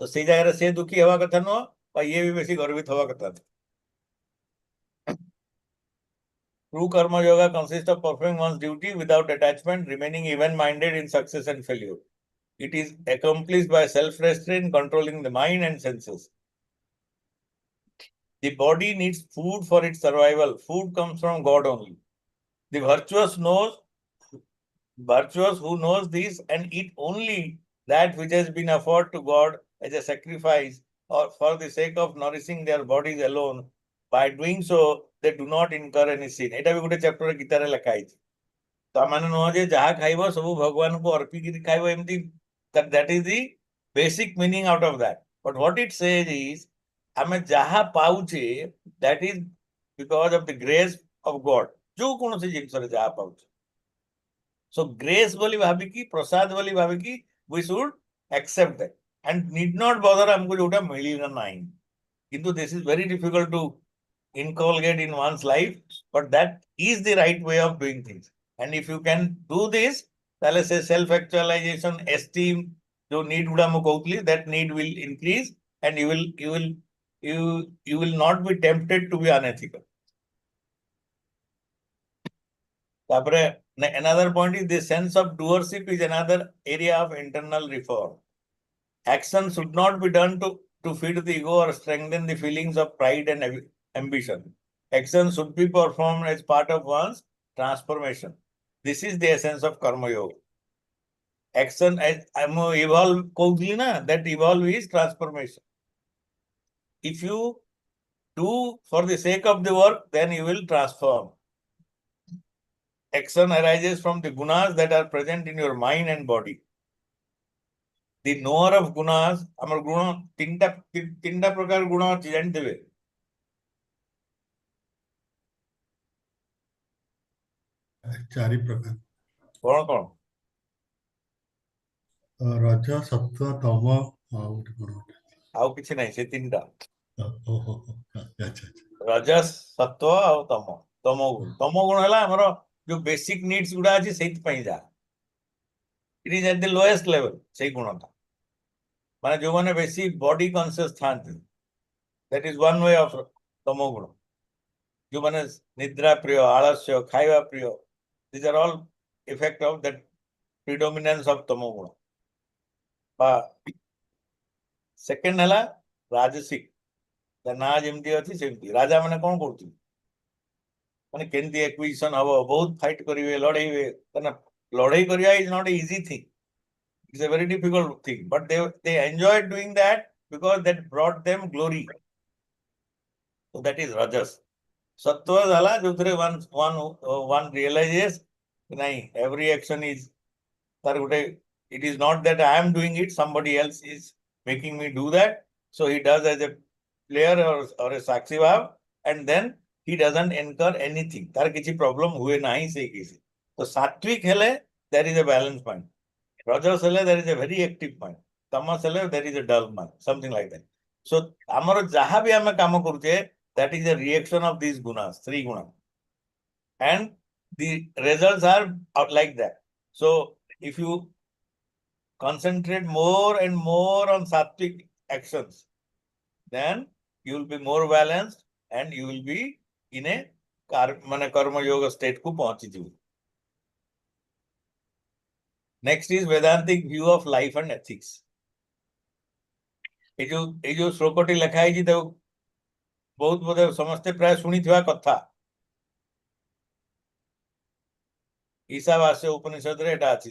तो से जगह से दुखी हवा कथा न और ये भी बेसी गर्वित हवा कथा True Karma Yoga consists of performing one's duty without attachment, remaining even-minded in success and failure. It is accomplished by self-restraint, controlling the mind and senses. The body needs food for its survival. Food comes from God only. The virtuous who knows this and eat only that which has been offered to God as a sacrifice or for the sake of nourishing their bodies alone. By doing so, they do not incur any sin. एटा भी गोटे chapter Gita रे लिखा है तो माने न जे जहा खाइबो सब भगवान को अर्पी करी खाइबो एमती that is the basic meaning out of that. But what it says is हमें जहा पाउचे that is because of the grace of God. जो कौन सी जिंस रे जहा पाउचे so grace बोली भाबी की प्रसाद बोली भाबी की we should accept that and need not bother हमको जोटा मिली ना नहीं किंतु this is very difficult to inculcate in one's life, but that is the right way of doing things. And if you can do this, let's say self-actualization, esteem, जो need गुड़ा मु कहूतली, that need will increase, and you will not be tempted to be unethical. तापरे another point is the sense of doership is another area of internal reform. Action should not be done to to feed the ego or strengthen the feelings of pride and ambition. Action should be performed as part of one's transformation. This is the essence of Karma Yoga. Action, as evolve, that evolve is transformation. If you do for the sake of the work, then you will transform. Action arises from the gunas that are present in your mind and body. The knower of gunas, amar guna, tinta prakar guna achi janitebe. चारि प्रकार कौन कौन? रज सत्व तम ଆଉ ଗୋଟେ କଣ ଗୋଟେ? ଆଉ କିଛି ନାହିଁ ସେ ତିନିଟା ଓହୋ ଆଚ୍ଛା ଆଚ୍ଛା ରଜସ ସତ୍ୱ ଆଉ ତମ ଗୁଣ ହେଲା ଆମର ଯୋଉ ବେସିକ ନିଡ୍ସ ଗୁଡା ଅଛି ସେଇଥିପାଇଁ ଯାହା it is at the lowest level ସେଇ ଗୁଣଟା ମାନେ ଯୋଉମାନେ ବେଶୀ ବଡି କନସିୟସ ଥାନ୍ତି that is one way of ତମ ଗୁଣ ଯୋଉମାନେ ନିଦ୍ରା ପ୍ରିୟ ଆଳସ୍ୟ ଖାଇବା ପ୍ରିୟ these are all effect of that predominance of ତମ ଗୁଣ ବା ସେକେଣ୍ଡ ହେଲା ରାଜସିକ ତା ନାଁ ଯେମିତି ଅଛି ସେମିତି ରାଜା ମାନେ କଣ କରୁଛନ୍ତି ମାନେ କେମିତି ଏକ୍ୱିଜିସନ ହବ ବହୁତ ଫାଇଟ କରିବେ ଲଢେଇବେ କାରଣ ଲଢେଇ କରିବା is not easy thing it's a very difficult thing but they enjoy doing that because that brought them glory. So that is rajas. Sattva dhala jothre one realizes nahi every action is tar gote it is not that I am doing it, somebody else is making me do that, so he does as a player or a sakshi bhav and then he doesn't incur anything, tar kichi problem hue nahi se kisi. So sattvic hele there is a balance mind, rajas hele there is a very active mind, tamas hele there is a dull mind, something like that. So amaro jaha bhi ame kama karuche that is a reaction of these gunas, three gunas, and the results are like that. So if you concentrate more and more on sattvic actions, then you will be more balanced and you will be in a karma yoga state ku pahuchi jibe. Next is Vedantic view of life and ethics. ये जो श्लोकटी लिखा है तो बहुत बोधे समस्ते प्राय शुणी थिवा कथा ईशावास्य उपनिषद रे एटा अछि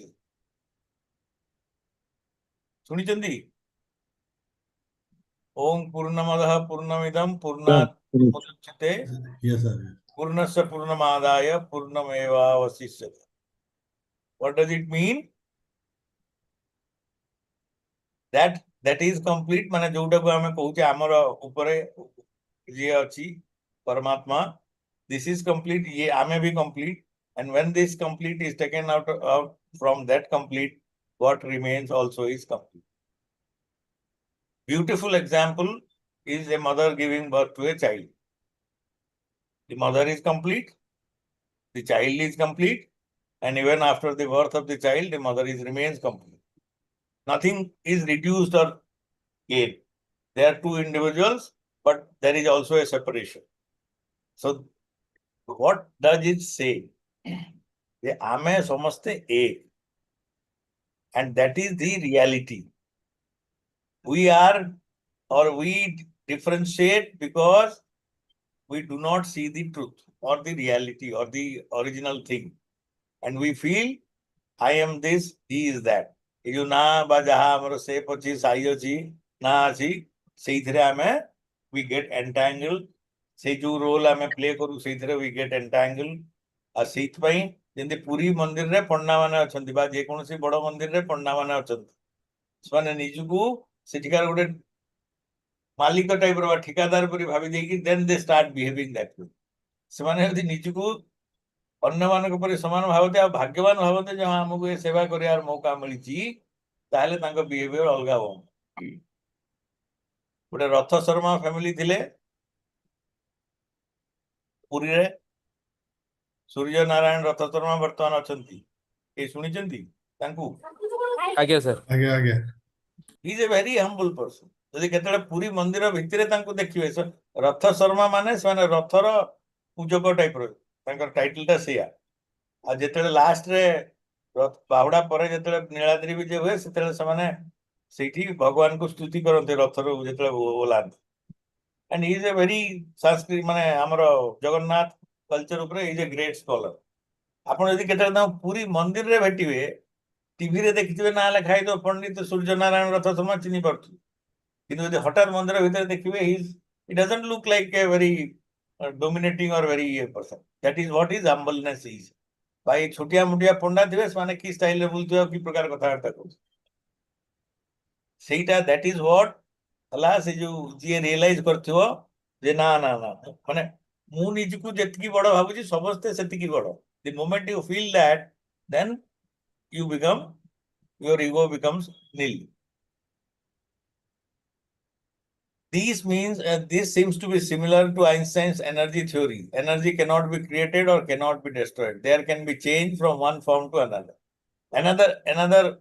शुणी चंदी ओम पूर्णमदः पूर्णमिदं पूर्णात् मुदच्यते yes sir पूर्णस्य पूर्णमादाय पूर्णमेवावशिष्यते. What does it mean? That is complete माने जोटा को हमें कहूचे हमर ऊपर ये अछि परमात्मा, this is complete, ये आमे भी complete, and when this complete is taken out from that complete, what remains also is complete. Beautiful example is a mother giving birth to a child. The mother is complete, the child is complete, and even after the birth of the child, the mother remains complete. Nothing is reduced or gained. They are two individuals, but there is also a separation. So what does it say? Ye ame samaste ek, and that is the reality. We are, or we differentiate because we do not see the truth or the reality or the original thing, and we feel I am this, he is that. ये जो ना बा जहाँ हमरो सेप अछि साई अछि ना अछि सेइथरे आमे we get entangled, से जो रोल आमे प्ले करू सेइथरे we get entangled. आ सेइथ पई जेंति पुरी मंदिर रे पंडा माने अछंती बा जे कोनसी बड़ मंदिर रे पंडा माने अछंती सने निजुकू सेठिकार गोटे मालिक टाइप रो ठेकेदार परि भाबी देकी then they start behaving that way. सने यदि निजुकू अन्य मानक परि समान भावते आ भाग्यवान भावते जे हमकु ए सेवा करियार मौका मिलिची ताहले तांको बिहेवियर अलगा हो. गोटे रथ शर्मा फैमिली थिले पुरी रे, सूर्य नारायण रथ शर्मा वर्तमान अछंती ए सुनिचंती तांकू आज्ञा सर आगे आगे he is a very humble person. यदि केतले पुरी मंदिर भितरे तांकू देखिबे रथ शर्मा माने सने रथर पूजक टाइप रो तांकर टाइटल ता सेया. आ जेतले लास्ट रे बाहुडा परे जेतले नीलाद्री विजय हुए सेतले सने ସେଇଠି ଭଗବାନଙ୍କୁ ସ୍ତୁତି କରନ୍ତି ରଥରୁ ଯେତେବେଳେ ଓହ୍ଲାନ୍ତି। And he is a very Sanskrit ମାନେ ଆମର ଜଗନ୍ନାଥ କଲଚର ଉପରେ he is a great scholar. ଆପଣ ଯଦି କେତେବେଳେ ତାଙ୍କୁ ପୁରୀ ମନ୍ଦିରରେ ଭେଟିବେ, ଟିଭିରେ ଦେଖିଥିବେ ନା ଲେଖା ହେଇଥିବ ପଣ୍ଡିତ ସୂର୍ଯ୍ୟ ନାରାୟଣ ରଥ ଶର୍ମା ଚିହ୍ନି ପାରୁଥିବେ, କିନ୍ତୁ ଯଦି ହଠାତ୍ ମନ୍ଦିର ଭିତରେ ଦେଖିବେ he doesn't look like a very dominating or very person. That is what his humbleness is. ଭାଇ ଛୋଟିଆ ମୋଟିଆ ପଣ୍ଡା ଥିବେ, ସେମାନେ କି ଷ୍ଟାଇଲରେ ବୁଲୁଥିବେ, କି ପ୍ରକାର କଥାବାର୍ତ୍ତା କରୁଥିବେ, ସେଇଟା that is what ହେଲା ସେ ଯୋଉ ଯିଏ ରିଏଲାଇଜ କରିଥିବ ଯେ ନା ନା ନା ମାନେ ମୁଁ ନିଜକୁ ଯେତିକି ବଡ ଭାବୁଛି ସମସ୍ତେ ସେତିକି ବଡ. The moment you feel that, then you become, your ego becomes nil. This means this seems to be similar to Einstein's energy theory. Energy cannot be created or cannot be destroyed. There can be change from one form to another. Another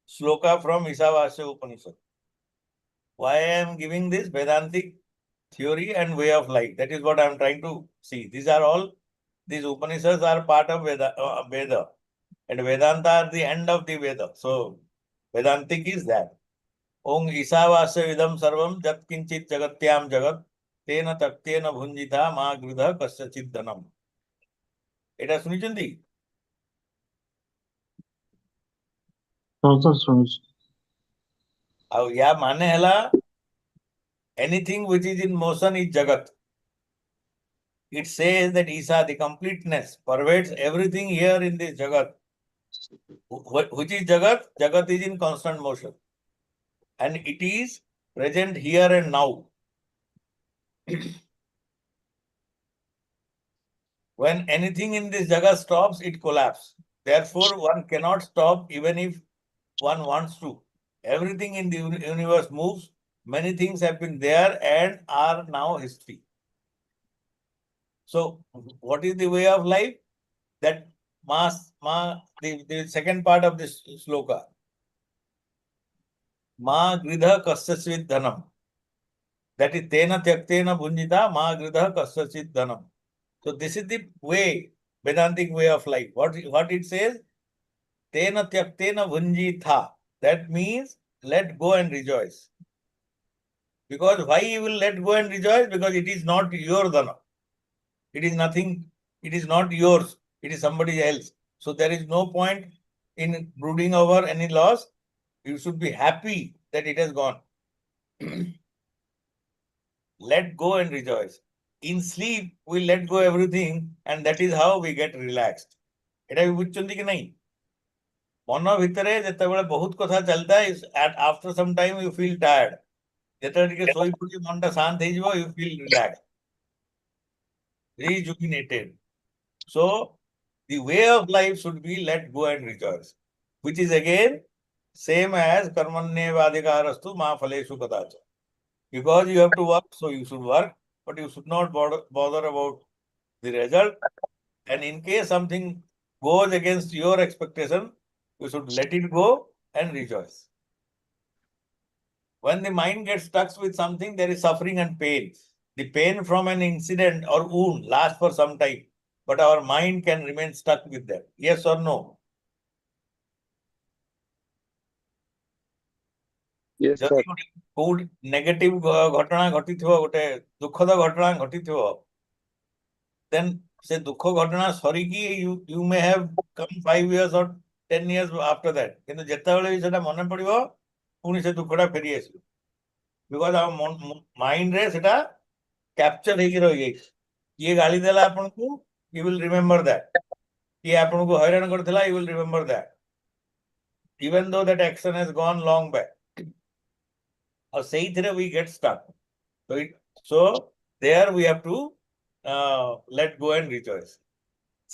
shloka from Isavasya Upanishad. Why I am giving this Vedantic theory and way of life? That is what I am trying to see. These Upanishads are part of Veda, and Vedanta are the end of the Veda. So Vedantic is that. Om Isavasya Vidam Sarvam Jat Kinchit Jagatyam Jagat Tena Taktena Bhunjitha Ma Gridha Kasyachit Dhanam. এটা শুনিଛନ୍ତି? ଆଉ ୟା ମାନେ ହେଲା anything which is in motion is Jagat. It says that Isa, the completeness, pervades everything here in this Jagat. Which is Jagat? Jagat is in constant motion. And it is present here and now. When anything in this Jagat stops, it collapses. Therefore, one cannot stop even if one wants to. Everything in the universe moves. Many things have been there and are now history. So, what is the way of life? That the second part of this sloka. Ma gridha kasyachit dhanam. That is tena tyaktena bhunjita ma gridha kasyachit dhanam. So this is the way, Vedantic way of life. What it says? Tena tyaktena bhunjitha. That means let go and rejoice. Because why you will let go and rejoice? Because it is not your dhana. It is nothing. It is not yours. It is somebody else. So there is no point in brooding over any loss. You should be happy that it has gone. Let go and rejoice. In sleep, we let go everything, and that is how we get relaxed. এটা বুঝছেন কি নাই? মন ভিতরে যেତେବେଳେ ବହୁତ କଥା ଚାଲିଥାଏ, after some time you feel tired. ଯେତେବେଳେ ଟିକେ ଶୋଇ ପଡୁଛି ମନଟା ଶାନ୍ତ ହେଇଯିବ, you feel relaxed, rejuvenated. So the way of life should be let go and rejoice, which is again same as karmanyevadhikarastu ma phaleshu kadacha. Because you have to work, so you should work, but you should not bother about the result. And in case something goes against your expectation, you should let it go and rejoice. When the mind gets stuck with something, there is suffering and pain. The pain from an incident or wound lasts for some time, but our mind can remain stuck with that. Yes or no? Yes, sir. ଯଦି କୋଉଠି negative ଘଟଣା ଘଟିଥିବ, ଗୋଟେ ଦୁଃଖଦ ଘଟଣା ଘଟିଥିବ, then ସେ ଦୁଃଖ ଘଟଣା ସରିକି you may have come 5 years or 10 years after that. କିନ୍ତୁ ଯେତେବେଳେ ବି ସେଟା ମନେ ପଡିବ, ପୁଣି ସେ ଦୁଃଖଟା ଫେରି ଆସିବ. Because our mind ରେ ସେଟା କ୍ୟାପଚର ହେଇକି ରହିଯାଇଛି. କିଏ ଗାଳି ଦେଲା ଆପଣଙ୍କୁ, you will remember that. କିଏ ଆପଣଙ୍କୁ ହଇରାଣ କରିଥିଲା, you will remember that. Even though that action has gone long back. और ସେଇଥିରେ we get stuck. So there we have to let go and rejoice.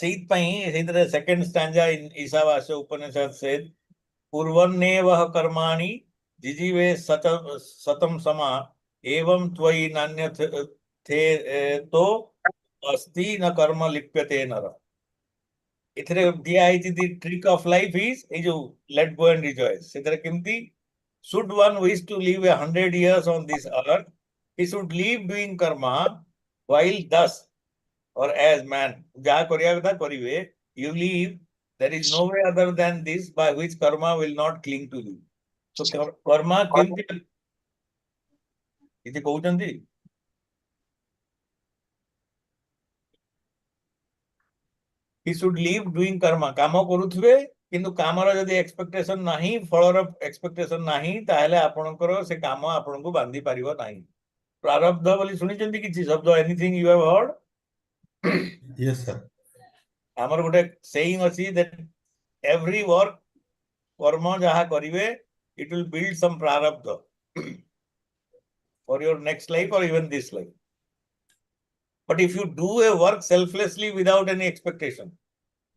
ସେଇଥିରେ second stanza in Isavasya Upanishad said, Purvannevah karmani jijive satam sama evam tvai nanyathe to asti na karma lipyate nara. ଏଥିରେ ଦିଆ ହେଇଛି the trick of life is ଏଇ ଯୋଉ let go and rejoice. ସେଥିରେ କେମିତି? Should one wish to live 100 years on this earth, he should live doing karma while thus, or as man, jaha kariya katha karibe, you live. There is no way other than this by which karma will not cling to you. So karma କେମିତି କିଛି କହୁଛନ୍ତି? He should leave doing karma. କାମ କରୁଥିବେ କିନ୍ତୁ କାମର ଯଦି expectation ନାହିଁ, ଫଳର ଏକ୍ସପେକ୍ଟେସନ ନାହିଁ, ତାହେଲେ ଆପଣଙ୍କର ସେ କାମ ଆପଣଙ୍କୁ ବାନ୍ଧି ପାରିବ ନାହିଁ। ପ୍ରାରବ୍ଧ ବୋଲି ଶୁଣିଛନ୍ତି କିଛି ଶବ୍ଦ? Anything you have heard? Yes, sir. ଆମର ଗୋଟେ saying ଅଛି that every work କର୍ମ ଯାହା କରିବେ it will build some prarabdha for your next life or even this life. But if you do a work selflessly without any expectation,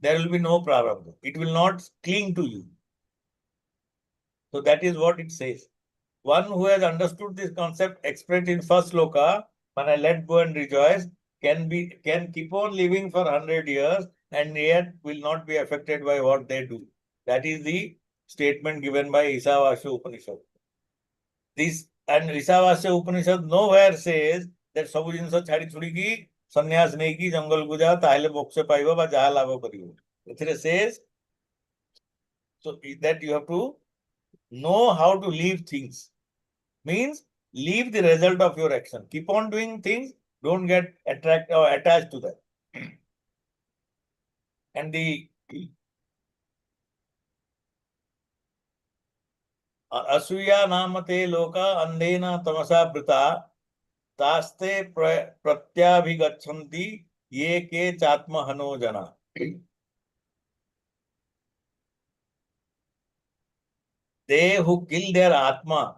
there will be no prarabdha. It will not cling to you. So that is what it says. One who has understood this concept expressed in first sloka, when I let go and rejoice, can keep on living for 100 years and yet will not be affected by what they do. That is the statement given by Isavasya Upanishad. This and Isavasya Upanishad nowhere says that ସବୁ ଜିନିଷ ଛାଡି ଛୁଡିକି ସନ୍ନ୍ୟାସ ନେଇକି ଜଙ୍ଗଲକୁ ଯାଅ ତାହେଲେ ମୋକ୍ଷ ପାଇବ ବା ଯାହା ଲାଭ କରିବ। ଏଥିରେ says so that you have to know how to leave things. Means leave the result of your action. Keep on doing things, don't get attracted or attached to that. And the Asuya namate loka andena tamasa prita taste pratyabhigachanti ye ke chatma hano jana. They who kill their atma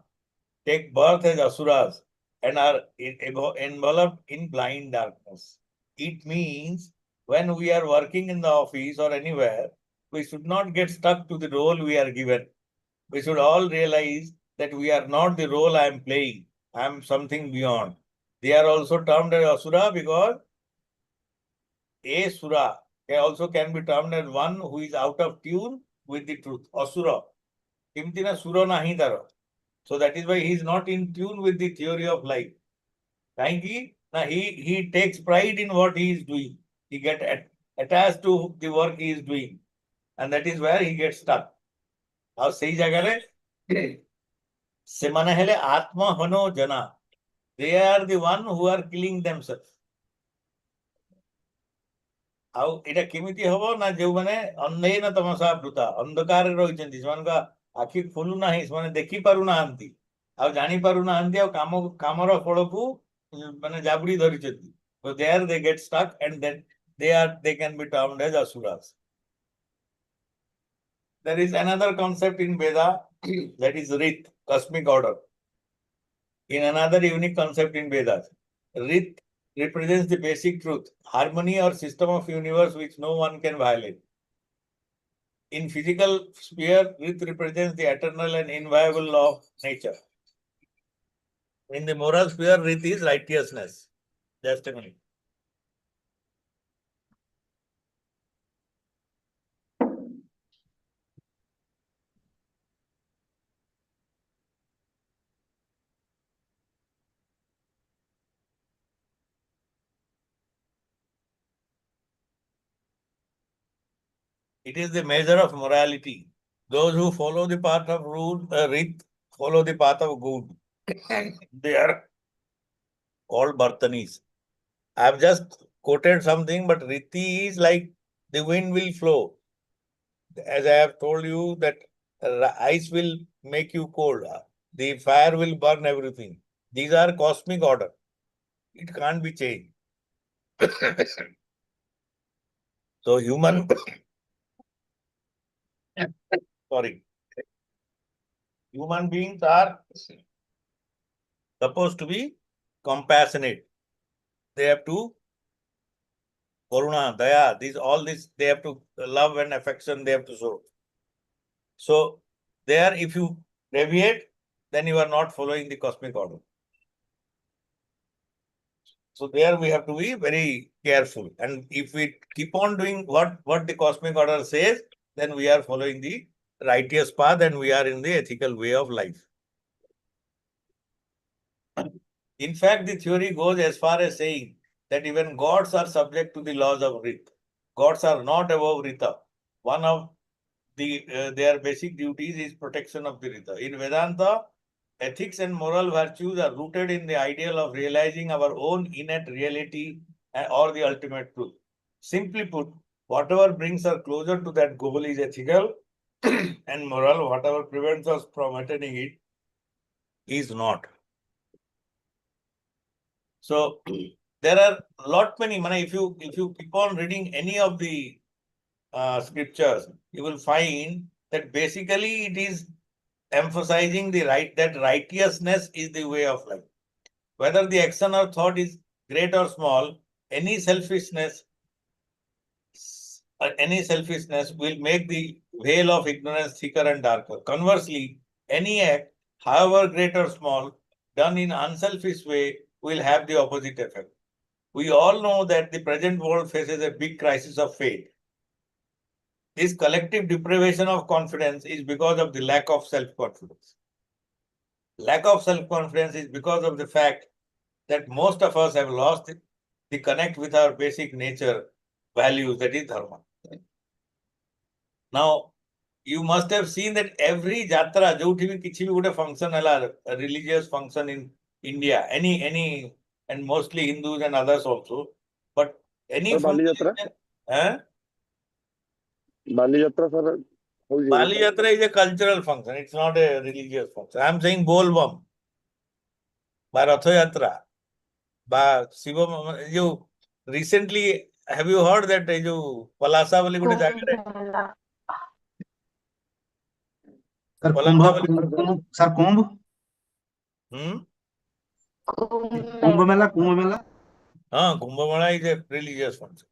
take birth as asuras and are enveloped in blind darkness. It means when we are working in the office or anywhere, we should not get stuck to the role we are given. We should all realize that we are not the role I am playing. I am something beyond. They are also termed as asura because a sura also can be termed as one who is out of tune with the truth. Asura. Kimtina sura nahi taro. So that is why he is not in tune with the theory of life. He takes pride in what he is doing. He gets attached to the work he is doing. And that is where he gets stuck. ଆଉ ସେଇ ଜାଗାରେ ସେମାନେ ହେଲେ ଆତ୍ମ ହନୋ ଜନା. They are the one who are killing themselves. ଆଉ ଏଇଟା କେମିତି ହବ ନା ଯେଉଁମାନେ ଅନ୍ଧେନ ତମସା ବୃତା ଅନ୍ଧକାରରେ ରହିଛନ୍ତି, ସେମାନଙ୍କ ଆଖି ଖୋଲୁ ନାହିଁ, ସେମାନେ ଦେଖି ପାରୁନାହାନ୍ତି ଆଉ ଜାଣି ପାରୁନାହାନ୍ତି ଆଉ କାମର ଫଳକୁ ମାନେ ଜାବୁଡି ଧରିଛନ୍ତି. So there they get stuck and then they can be termed as asuras. There is another concept in Veda that is Rit, cosmic order. In another unique concept in Vedas, Rit represents the basic truth, harmony or system of universe which no one can violate. In physical sphere, Rit represents the eternal and inviolable law of nature. In the moral sphere, Rit is righteousness. Just a minute. It is the measure of morality. Those who follow the path of Rit follow the path of good. They are called Bhartanis. I have just quoted something, but Riti is like the wind will flow. As I have told you that ice will make you cold. The fire will burn everything. These are cosmic order. It can't be changed. So human human beings are supposed to be compassionate. They have to karuna, daya, all this they have to love and affection they have to show. So there if you deviate, then you are not following the cosmic order. So there we have to be very careful. And if we keep on doing what the cosmic order says, then we are following the righteous path and we are in the ethical way of life. In fact, the theory goes as far as saying that even gods are subject to the laws of Rit. Gods are not above Rita. One of their basic duties is protection of the Rita. In Vedanta, ethics and moral virtues are rooted in the ideal of realizing our own innate reality or the ultimate truth. Simply put, whatever brings us closer to that goal is ethical and moral. Whatever prevents us from attaining it is not. So there are lot many. If you keep on reading any of the scriptures, you will find that basically it is emphasizing that righteousness is the way of life. Whether the action or thought is great or small, any selfishness will make the veil of ignorance thicker and darker. Conversely, any act, however great or small, done in unselfish way will have the opposite effect. We all know that the present world faces a big crisis of faith. This collective deprivation of confidence is because of the lack of self-confidence. Lack of self-confidence is because of the fact that most of us have lost the connect with our basic nature values, that is dharma. Now, you must have seen that every jatra, jouthi bhi kichi bhi gote function hela, a religious function in India, any, and mostly Hindus and others also, but any Bali function, Bali Yatra, sir. Bali Yatra is a cultural function. It's not a religious function. I am saying Bolbam, by Ratha Yatra, by Shiva. You recently, have you heard that you Palasa Bali gote jaga Sir, sir, Kumbh? Kumbh Mela? Kumbh Mela is a religious function.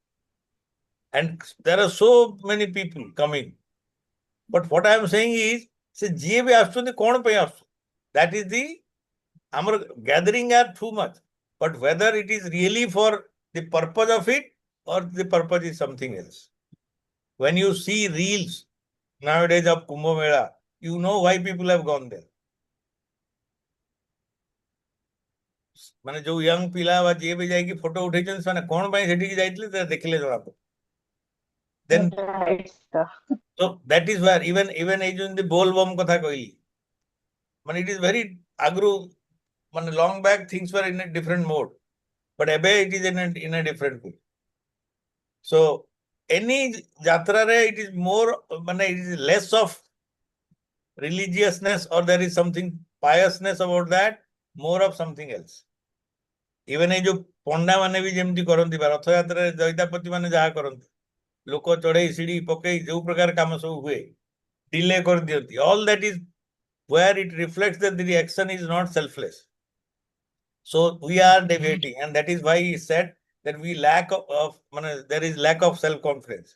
And there are so many people coming. But what I am saying is, that is the our gathering are too much. But whether it is really for the purpose of it or the purpose is something else. When you see reels nowadays of Kumbh Mela, you know why people have gone there. माने जो young पिला वा जे भी जाएगी photo उठेछन माने कोन भाई सेठी जाइतले त देखले जरा को then so that is where even in the Bolbam katha कहली माने it is very agru माने long back things were in a different mode but ebe it is in a different way. So any jatra re it is more माने it is less of religiousness or there is something piousness about that, more of something else. Even ए जो पंडा माने भी जेमती करंती रथ यात्रा रे दैतापति माने जहा करंती लोक चढ़ई सीढ़ी पकई जो प्रकार काम सब हुए डिले कर दियंती, all that is where it reflects that the action is not selfless. So we are deviating and that is why he said that we lack of there is lack of self confidence.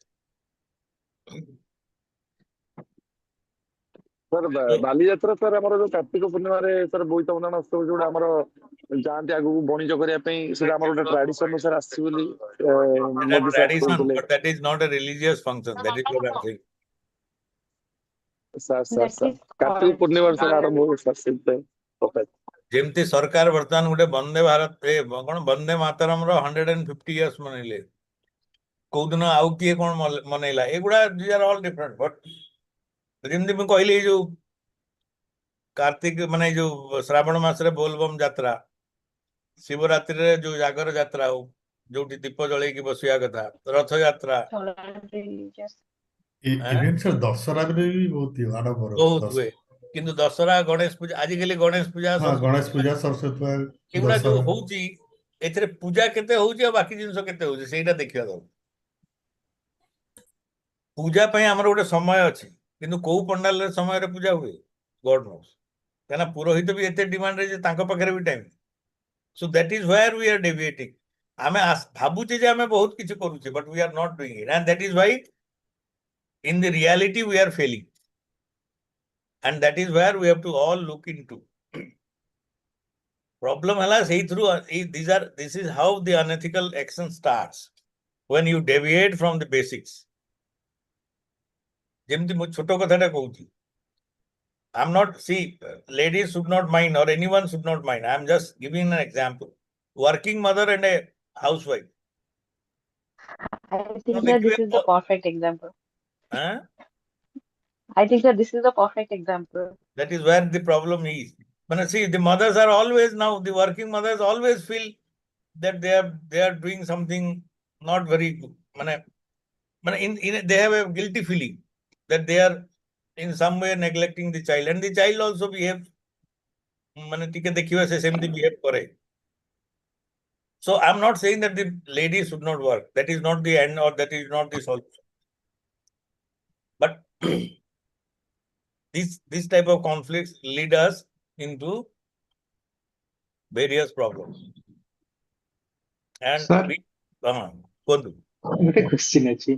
Sir Bali Yatra sir हमर जो कार्तिक पूर्णिमा रे sir बोईत बंदन उत्सव जोडा हमर जानते आगु बणिज करिया पई से हमर गोटे ट्रेडिशन सर आसी बोली Modi sir Tradition, but that is not a religious function. That is what I'm saying. Sir Kartik Purnima sir आरंभ हो सर सिद्ध जेमती सरकार वर्तमान गोटे वंदे भारत कौन वंदे मातरम रो 150 इयर्स मनैले को दिन आउ किए कौन मनैला एगुडा these are all different but जेमती मैं कहली जो कार्तिक माने जो श्रावण मास रे बोलबम यात्रा शिवरात्रि रे जो जागर यात्रा हो जोटी दीप जळे की बसिया कथा रथ यात्रा इवेंट सर दशहरा रे भी बहुत आडंबर बहुत हुए किंतु दशहरा गणेश पूजा आजिकली गणेश पूजा हाँ गणेश पूजा सरस्वती पूजा एगुडा जो होउची एथरे पूजा केते होउची आ बाकी जिंस केते होउची सेटा देखिया दो पूजा पई हमर गोटे समय अछि किंतु को पंडाल रे समय रे पूजा हुए गॉड नोस काना पुरोहित भी एते डिमांड रे जे तांको पखरे भी time so that is where we are deviating आमे भाबुची जे आमे बहुत किछ करूची but we are not doing it and that is why in the reality we are failing and that is where we have to all look into. Problem hela sei through this is how the unethical action starts when you deviate from the basics. Jemti mu choto katha ta kohuchi I'm not ladies should not mind or anyone should not mind. I am just giving an example. Working mother and a housewife. I think that this is the perfect example. I think that this is the perfect example. That is where the problem is. But see, the mothers are always now, the working mothers always feel that they are doing something not very good. They have a guilty feeling that they are in some way neglecting the child, and the child also behave behave correct. So I'm not saying that the ladies should not work. That is not the end, or that is not the solution. But this type of conflicts lead us into various problems. And Sir, kuhନ୍ତୁ. ଗୋଟେ question ଅଛି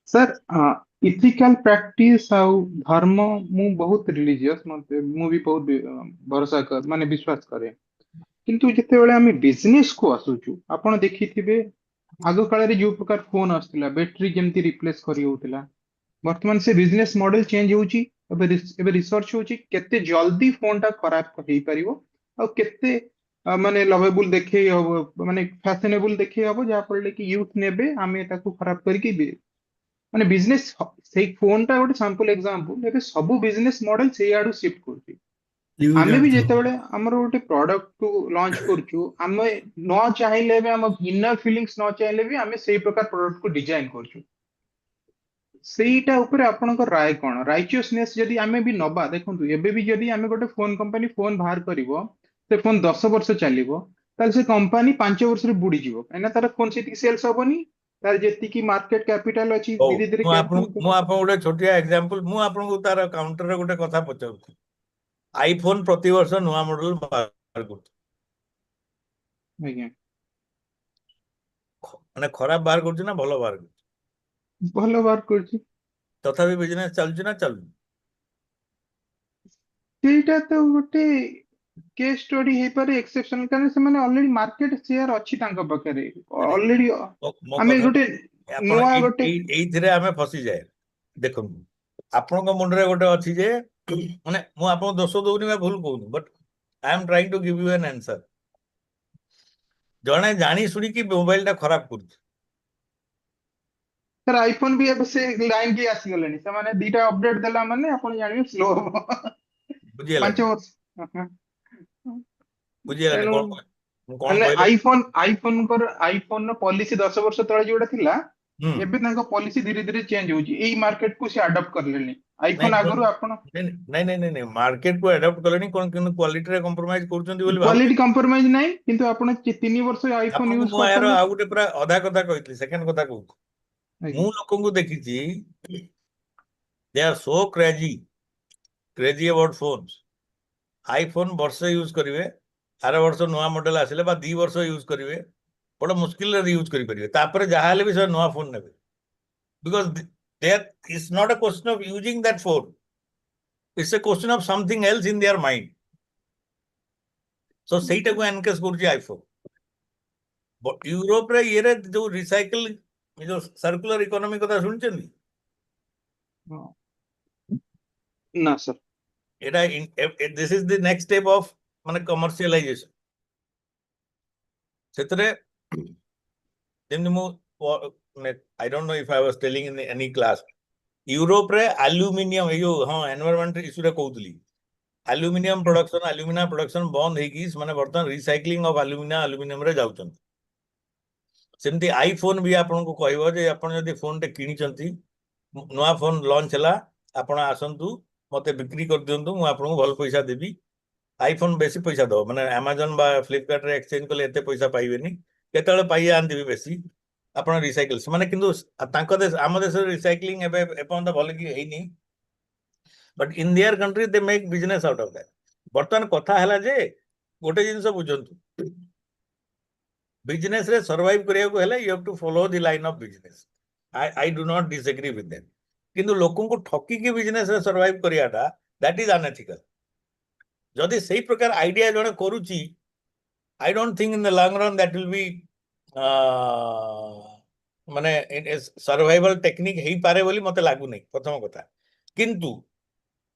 sir ଇଥିକାଲ practice ଆଉ ଧର୍ମ ମୁଁ ବହୁତ religious ମୁଁ ବି ବହୁତ ଭରସା ମାନେ ବିଶ୍ୱାସ କରେ କିନ୍ତୁ ଯେତେବେଳେ ଆମେ ବିଜନେସ କୁ ଆସୁଛୁ ଆପଣ ଦେଖିଥିବେ ଆଗ କାଳରେ ଯୋଉ ପ୍ରକାର ଫୋନ ଆସୁଥିଲା ବ୍ୟାଟେରୀ ଯେମିତି ରିପ୍ଲେସ କରି ହଉଥିଲା ବର୍ତ୍ତମାନ ସେ ବିଜନେସ ମଡେଲ ଚେଞ୍ଜ ହଉଛି ଏବେ ରିସର୍ଚ୍ଚ ହଉଛି କେତେ ଜଲ୍ଦି ଫୋନ ଟା ଖରାପ ହେଇପାରିବ ଆଉ କେତେ ମାନେ ଲଭେବୁଲ ଦେଖେଇ ହବ ମାନେ ଫ୍ୟାସନେବୁଲ ଦେଖେଇ ହବ ଯାହା ଫଳରେ କି ୟୁଥ ନେବେ ଆମେ ତାକୁ ଖରାପ କରିକି ମାନେ ବିଜନେସ ସେଇ ଫୋନ ଟା ଗୋଟେ ସାମ୍ପଲ ଏକ୍ସାମ୍ପଲ ଏବେ ସବୁ ବିଜନେସ ମଡେଲ ସେଇ ଆଡୁ ସିଫ୍ଟ କରୁଛି ଆମେ ବି ଯେତେବେଳେ ଆମର ଗୋଟେ ପ୍ରଡକ୍ଟ କୁ ଲଞ୍ଚ କରୁଛୁ ଆମେ ନ ଚାହିଁଲେ ବି ଆମ ଇନର ଫିଲିଂସ ନ ଚାହିଁଲେ ବି ଆମେ ସେଇ ପ୍ରକାର ପ୍ରଡକ୍ଟ କୁ ଡିଜାଇନ କରୁଛୁ ସେଇଟା ଉପରେ ଆପଣଙ୍କ ରାୟ କଣ ରାଇଚିୟସନେସ ଯଦି ଆମେ ବି ନବା ଦେଖନ୍ତୁ ଏବେ ବି ଯଦି ଆମେ ଗୋଟେ ଫୋନ କମ୍ପାନୀ ଫୋନ ବାହାର କରିବ ସେ ଫୋନ 10 ବର୍ଷ ଚାଲିବ ତାହେଲେ ସେ କମ୍ପାନୀ 5 ବର୍ଷରେ ବୁଡିଯିବ କାହିଁକିନା ତାର ଫୋନ ସେତିକି ସେଲ୍ସ ହବନି ତାର ଯେତିକି ମାର୍କେଟ କ୍ୟାପିଟାଲ ଅଛି ଧୀରେ ଧୀରେ ମୁଁ ଆପଣଙ୍କୁ ଗୋଟେ ଛୋଟିଆ ଏକ୍ସାମ୍ପଲ ମୁଁ ଆପଣଙ୍କୁ ତାର କାଉଣ୍ଟରରେ ଗୋଟେ କଥା ପଚାରୁଛି ଆଇଫୋନ ପ୍ରତିବର୍ଷ ନୂଆ ମଡେଲ ବାହାର କରୁଛି ଆଜ୍ଞା ମାନେ ଖରାପ ବାହାର କରୁଛି ନା ଭଲ ବାହାର କରୁଛି ଭଲ ବାହାର କରୁଛି ତଥାପି ବିଜନେସ ଚାଲୁଛି ନା ଚାଲୁନି ସେଇଟା ତ ଗୋଟେ କେସ୍ ଷ୍ଟଡି ହେଇପାରେ ଏକ୍ସେପସନାଲ କାରଣ ସେମାନେ ଅଲରେଡି ମାର୍କେଟ ସେୟାର ଅଛି ତାଙ୍କ ପାଖରେ ଅଲରେଡି ଆମେ ଗୋଟେ ନୂଆ ଗୋଟେ ଏଇଥିରେ ଆମେ ଫସିଯାଏ ଦେଖନ୍ତୁ ଆପଣଙ୍କ ମୁଣ୍ଡରେ ଗୋଟେ ଅଛି ଯେ ମାନେ ମୁଁ ଆପଣଙ୍କୁ ଦୋଷ ଦଉନି ବା ଭୁଲ କହୁନି but I M trying two give U N answer ଜଣେ ଜାଣି ଶୁଣିକି ମୋବାଇଲ ଟା ଖରାପ କରୁଛି ସାର୍ ଆଇଫୋନ ବି ଏବେ ସେ ଲାଇନ କି ଆସିଗଲେଣି ସେମାନେ ଦିଟା ଅପଡେଟ ଦେଲା ମାନେ ଆପଣ ଜାଣିବେ ସ୍ଲୋ ହବ 5 ବର୍ଷ ବୁଝିଗଲାନି ତେଣୁ କଣ କହିଲେ ଆଇଫୋନ ର ପଲିସି 10 ବର୍ଷ ତଳେ ଯୋଉଟା ଥିଲା ଏବେ ତାଙ୍କ ପଲିସି ଧୀରେ ଧୀରେ ଚେଞ୍ଜ ହଉଛି ଏଇ ମାର୍କେଟ କୁ ସେ ଆଡପ୍ଟ କରିଲେଣି ଆଇଫୋନ ଆଗରୁ ଆପଣ ନାଇଁ ମାର୍କେଟ କୁ ଆଡପ୍ଟ କଲେଣି କଣ କିନ୍ତୁ କ୍ୱାଲିଟିରେ କମ୍ପ୍ରୋମାଇଜ କରୁଛନ୍ତି ବୋଲି କ୍ୱାଲିଟି କମ୍ପ୍ରୋମାଇଜ ନାହିଁ କିନ୍ତୁ ଆପଣ 3 ବର୍ଷ ଆଇଫୋନ ୟୁଜ ମୁଁ ଏହାର ଆଉ ଗୋଟେ ପୁରା ଅଧା କଥା କହିଥିଲି ସେକେଣ୍ଡ କଥା କହୁଛି ମୁଁ ଲୋକଙ୍କୁ ଦେଖିଛି ଦେ ଆର୍ ସୋ କ୍ରେଜି ଅବାଉଟ ଫୋନ୍ସ ଆଇଫୋନ ବର୍ଷେ ୟୁଜ କରିବେ ଆର ବର୍ଷ ନୂଆ ମଡେଲ ଆସିଲେ ବା 2 ବର୍ଷ ୟୁଜ କରିବେ ବଡ ମୁସ୍କିଲରେ ୟୁଜ କରିପାରିବେ ତାପରେ ଯାହା ହେଲେ ବି ସେ ନୂଆ ଫୋନ ନେବେ because there is not a question of using that phone. It's a question of something else in their mind. So ସେଇଟାକୁ ଏନକେଜ କରୁଛି ଆଇଫୋନ ୟୁରୋପରେ ଇଏରେ ଯୋଉ ରିସାଇକେଲ ଯୋଉ ସର୍କୁଲାର ଇକୋନୋମି କଥା ଶୁଣିଛନ୍ତି ନା ସାର୍ ଏଟା this is the next step of ମାନେ କମର୍ସିଆଲାଇଜେସନ ସେଥିରେ ଯେମିତି ମୁଁ I don't know if I was telling in any class ୟୁରୋପରେ ଆଲୁମିନିୟମ ଏଇ ଯୋଉ ଏନଭାରମେଣ୍ଟ ଇସ୍ୟୁରେ କହୁଥିଲି ଆଲୁମିନିୟମ ଆଲୁମିନା ପ୍ରଡକ୍ସନ ବନ୍ଦ ହେଇକି ସେମାନେ ବର୍ତ୍ତମାନ ରିସାଇକ୍ଲିଂ ଅଫ ଆଲୁମିନିୟମରେ ଯାଉଛନ୍ତି ସେମିତି ଆଇଫୋନ ବି ଆପଣଙ୍କୁ କହିବ ଯେ ଆପଣ ଯଦି ଫୋନଟେ କିଣିଛନ୍ତି ନୂଆ ଫୋନ ଲଞ୍ଚ ହେଲା ଆପଣ ଆସନ୍ତୁ ମତେ ବିକ୍ରି କରିଦିଅନ୍ତୁ ମୁଁ ଆପଣଙ୍କୁ ଭଲ ପଇସା ଦେବି ଆଇଫୋନ ବେଶୀ ପଇସା ଦବ ମାନେ ଆମାଜନ ବା ଫ୍ଲିପକାର୍ଟରେ ଏକ୍ସଚେଞ୍ଜ କଲେ ଏତେ ପଇସା ପାଇବେନି କେତେବେଳେ ପାଇଯାଆନ୍ତି ବି ବେଶୀ ଆପଣ ରିସାଇକେଲ ସେମାନେ କିନ୍ତୁ ତାଙ୍କ ଦେଶ ଆମ ଦେଶରେ ରିସାଇକ୍ଲିଂ ଏବେ ଏପର୍ଯ୍ୟନ୍ତ ଭଲ କି ହେଇନି but in their country they make business out of that ବର୍ତ୍ତମାନ କଥା ହେଲା ଯେ ଗୋଟେ ଜିନିଷ ବୁଝନ୍ତୁ ବିଜନେସ ରେ ସର୍ଭାଇଭ କରିବାକୁ ହେଲେ you have to follow the line of business I do not disagree with them କିନ୍ତୁ ଲୋକଙ୍କୁ ଠକିକି ବିଜନେସ ରେ ସର୍ଭାଇଭ କରିବାଟା ଦ୍ୟାଟ୍ ଇଜ ଅନଏଥିକାଲ ଯଦି ସେଇ ପ୍ରକାର ଆଇଡିଆ ଜଣେ କରୁଛି I don't think in the long run that will be ମାନେ ସର୍ଭାଇଭାଲ ଟେକ୍ନିକ ହେଇପାରେ ବୋଲି ମତେ ଲାଗୁନି ପ୍ରଥମ କଥା କିନ୍ତୁ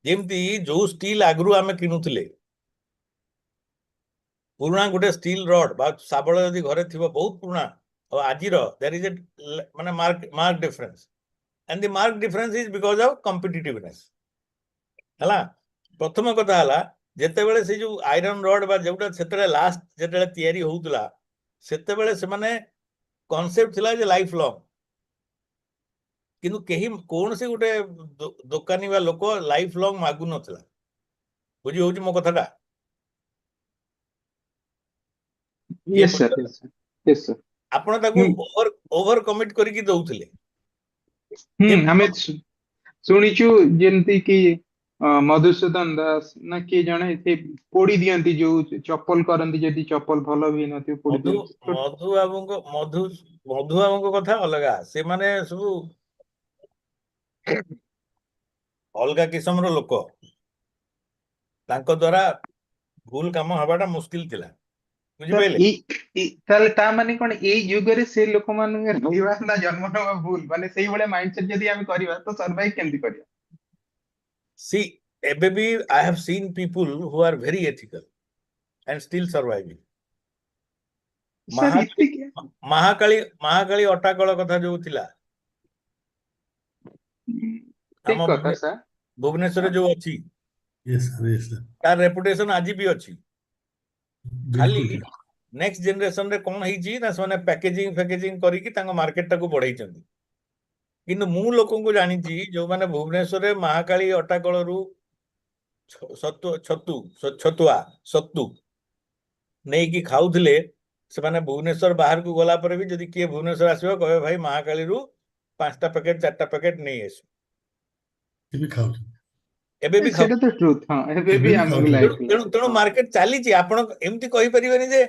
ଯେମିତି ଯୋଉ ଷ୍ଟିଲ ଆଗରୁ ଆମେ କିଣୁଥିଲେ ପୁରୁଣା ଗୋଟେ ଷ୍ଟିଲ ରଡ୍ ବା ଶାବଳ ଯଦି ଘରେ ଥିବ ବହୁତ ପୁରୁଣା ଆଉ ଆଜିର there is a ମାନେ mark difference and the mark difference is because of competitiveness ହେଲା ପ୍ରଥମ କଥା ହେଲା ଯେତେବେଳେ ସେ ଯୋଉ ଆଇରନ୍ ରଡ୍ ବା ଯୋଉଟା ସେତେବେଳେ ଲାଷ୍ଟ ଯେତେବେଳେ ତିଆରି ହଉଥିଲା ସେତେବେଳେ ସେମାନେ କନସେପ୍ଟ ଥିଲା ଯେ ଲାଇଫ ଲଙ୍ଗ, କିନ୍ତୁ କେହି କୌଣସି ଗୋଟେ ଦୋକାନୀ ବା ଲୋକ ଲାଇଫ ଲଙ୍ଗ ମାଗୁନଥିଲା। ବୁଝି ହଉଛି ମୋ କଥାଟା? କିଏ yes sir, yes sir, yes sir. ଆପଣ ତାକୁ ହୁଁ ଓଭର କମିଟ କରିକି ଦଉଥିଲେ। ଆମେ ଶୁଣିଛୁ ଯେମିତି କି ମଧୁସୂଦନ ଦାସ ନା କିଏ ଜଣେ ସେ ପୋଡି ଦିଅନ୍ତି, ଯୋଉ ଚପଲ କରନ୍ତି, ଯଦି ଚପଲ ଭଲ ବି ନଥିବ ପୋଡି ମଧୁ ଦିଅନ୍ତି। ମଧୁବାବୁଙ୍କ କଥା ଅଲଗା, ସେମାନେ ସବୁ ଅଲଗା କିସମର ଲୋକ, ତାଙ୍କ ଦ୍ୱାରା ଭୁଲ କାମ ହବାଟା ମୁସ୍କିଲ ଥିଲା। ବୁଝିପାରିଲେ? ତାହେଲେ ତା ମାନେ କଣ ଏଇ ଯୁଗରେ ସେ ଲୋକମାନଙ୍କ ରହିବା ନା ଜନ୍ମ ନେବା ଭୁଲ, ମାନେ ସେଇଭଳିଆ ମାଇଣ୍ଡସେଟ ଯଦି ଆମେ କରିବା ତ ସର୍ଭାଇଭ କେମିତି କରିବା? See, ଏବେ ବି I have seen people who are very ethical and still surviving. Sir ଏତିକି ମହାକାଳୀ ଅଟାକଳ କଥା ଯୋଉ ଥିଲା ଠିକ ଆମ କଥା ସାର୍। ଭୁବନେଶ୍ୱରରେ ଯୋଉ ଅଛି, yes sir, yes sir, ତାର ରେପୁଟେସନ ଆଜି ବି ଅଛି। ଖାଲି बिल्कुल ठीक। ନେକ୍ସଟ ଜେନେରେସନ ରେ କଣ ହେଇଛି ନା ସେମାନେ ପ୍ୟାକେଜିଂ କରିକି ତାଙ୍କ ମାର୍କେଟ ଟାକୁ ବଢେଇଛନ୍ତି। କିନ୍ତୁ ମୁଁ ଲୋକଙ୍କୁ ଜାଣିଛି ଯୋଉମାନେ ଭୁବନେଶ୍ୱରରେ ମହାକାଳୀ ଅଟାକଳରୁ ଛତୁ ନେଇକି ଖାଉଥିଲେ, ସେମାନେ ଭୁବନେଶ୍ୱର ବାହାରକୁ ଗଲା ପରେ ବି ଯଦି କିଏ ଭୁବନେଶ୍ୱର ଆସିବ କହିବେ ଭାଇ ମହାକାଳୀରୁ 5ଟା ପ୍ୟାକେଟ 4ଟା ପ୍ୟାକେଟ ନେଇ ଆସୁ। ये भी खाओ। ଏବେ ବି ସେଇଟା ତ ଟ୍ରୁଥ। ହଁ ଏବେ ବି ଆମକୁ ଲାଇଫ ତେଣୁ ମାର୍କେଟ ଚାଲିଛି। ଆପଣ ଏମିତି କହିପାରିବେନି ଯେ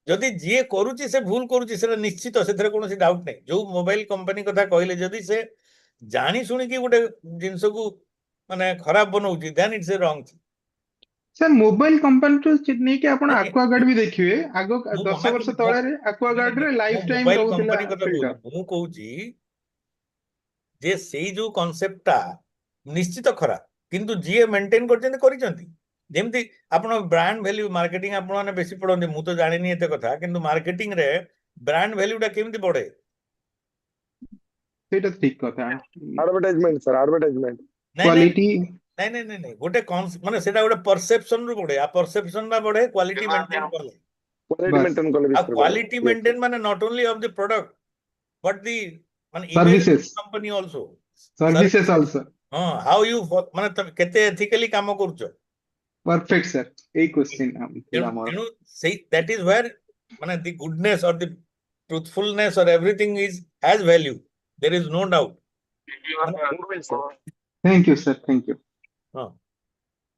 ଯଦି ଯିଏ କରୁଛି ସେ ଭୁଲ କରୁଛି, ସେଟା ନିଶ୍ଚିତ, ସେଥିରେ କୌଣସି ଡାଉଟ ନାହିଁ। ଯୋଉ ମୋବାଇଲ କମ୍ପାନୀ କଥା କହିଲେ, ଯଦି ସେ ଜାଣି ଶୁଣିକି ଗୋଟେ ଜିନିଷକୁ ମାନେ ଖରାପ ବନଉଛି, ଦେନ୍ ଇଟ୍ସ ଏ ରଙ୍ଗ। ସାର୍ ମୋବାଇଲ କମ୍ପାନୀଠୁ ନେଇକି ଆପଣ ଆକ୍ୱାଗାର୍ଡ ବି ଦେଖିବେ, ଆଗ 10 ବର୍ଷ ତଳେ ଆକ୍ୱାଗାର୍ଡ ରେ ଲାଇଫ ଟାଇମ ମୋବାଇଲ ରହୁଥିଲା କମ୍ପାନୀ କଥା ଫିଲ୍ଟର। କହୁଛି, ମୁଁ କହୁଛି ଯେ ସେଇ ଯୋଉ କନସେପ୍ଟଟା ନିଶ୍ଚିତ ଖରାପ, କିନ୍ତୁ ଯିଏ ମେଣ୍ଟେନ କରିଛନ୍ତି। ଯେମିତି ଆପଣ ବ୍ରାଣ୍ଡ ଭ୍ୟାଲ୍ୟୁ ମାର୍କେଟିଂ ଆପଣମାନେ ବେଶୀ ପଢନ୍ତି, ମୁଁ ତ ଜାଣିନି ଏତେ କଥା, କିନ୍ତୁ ମାର୍କେଟିଂ ରେ ବ୍ରାଣ୍ଡ ଭ୍ୟାଲ୍ୟୁଟା କେମିତି ବଢେ? ସେଇଟା ଠିକ କଥା। Advertisement sir, advertisement. କ୍ୱାଲିଟି ନାଇଁ ଗୋଟେ ମାନେ ସେଟା ଗୋଟେ ପରସେପସନ ରୁ ବଢେ, ଆଉ ପରସେପସନ ଟା ବଢେ କ୍ୱାଲିଟି ମେଣ୍ଟେନ କଲେ। କ୍ୱାଲିଟି ବାସ୍ ମେଣ୍ଟେନ କଲେ ଆଉ ବିଷୟରେ କ୍ୱାଲିଟି ମେଣ୍ଟେନ ମାନେ not only of the product but the ମାନେ image of services company also. Services also. ହଁ, ହାଉ ୟୁ ମାନେ ତମେ କେତେ ଏଥିକାଲି କାମ କରୁଛ। ପରଫେକ୍ଟ ସାର୍, ଏଇ କ୍ୱେଶ୍ଚିନ୍ ଥିଲା ମୋର। ତେଣୁ ସେଇ ଦ୍ୟାଟ ଇଜ ୱେୟାର ମାନେ the goodness or the truthfulness or everything has value. There is no doubt. Thank you sir, thank you. हाँ,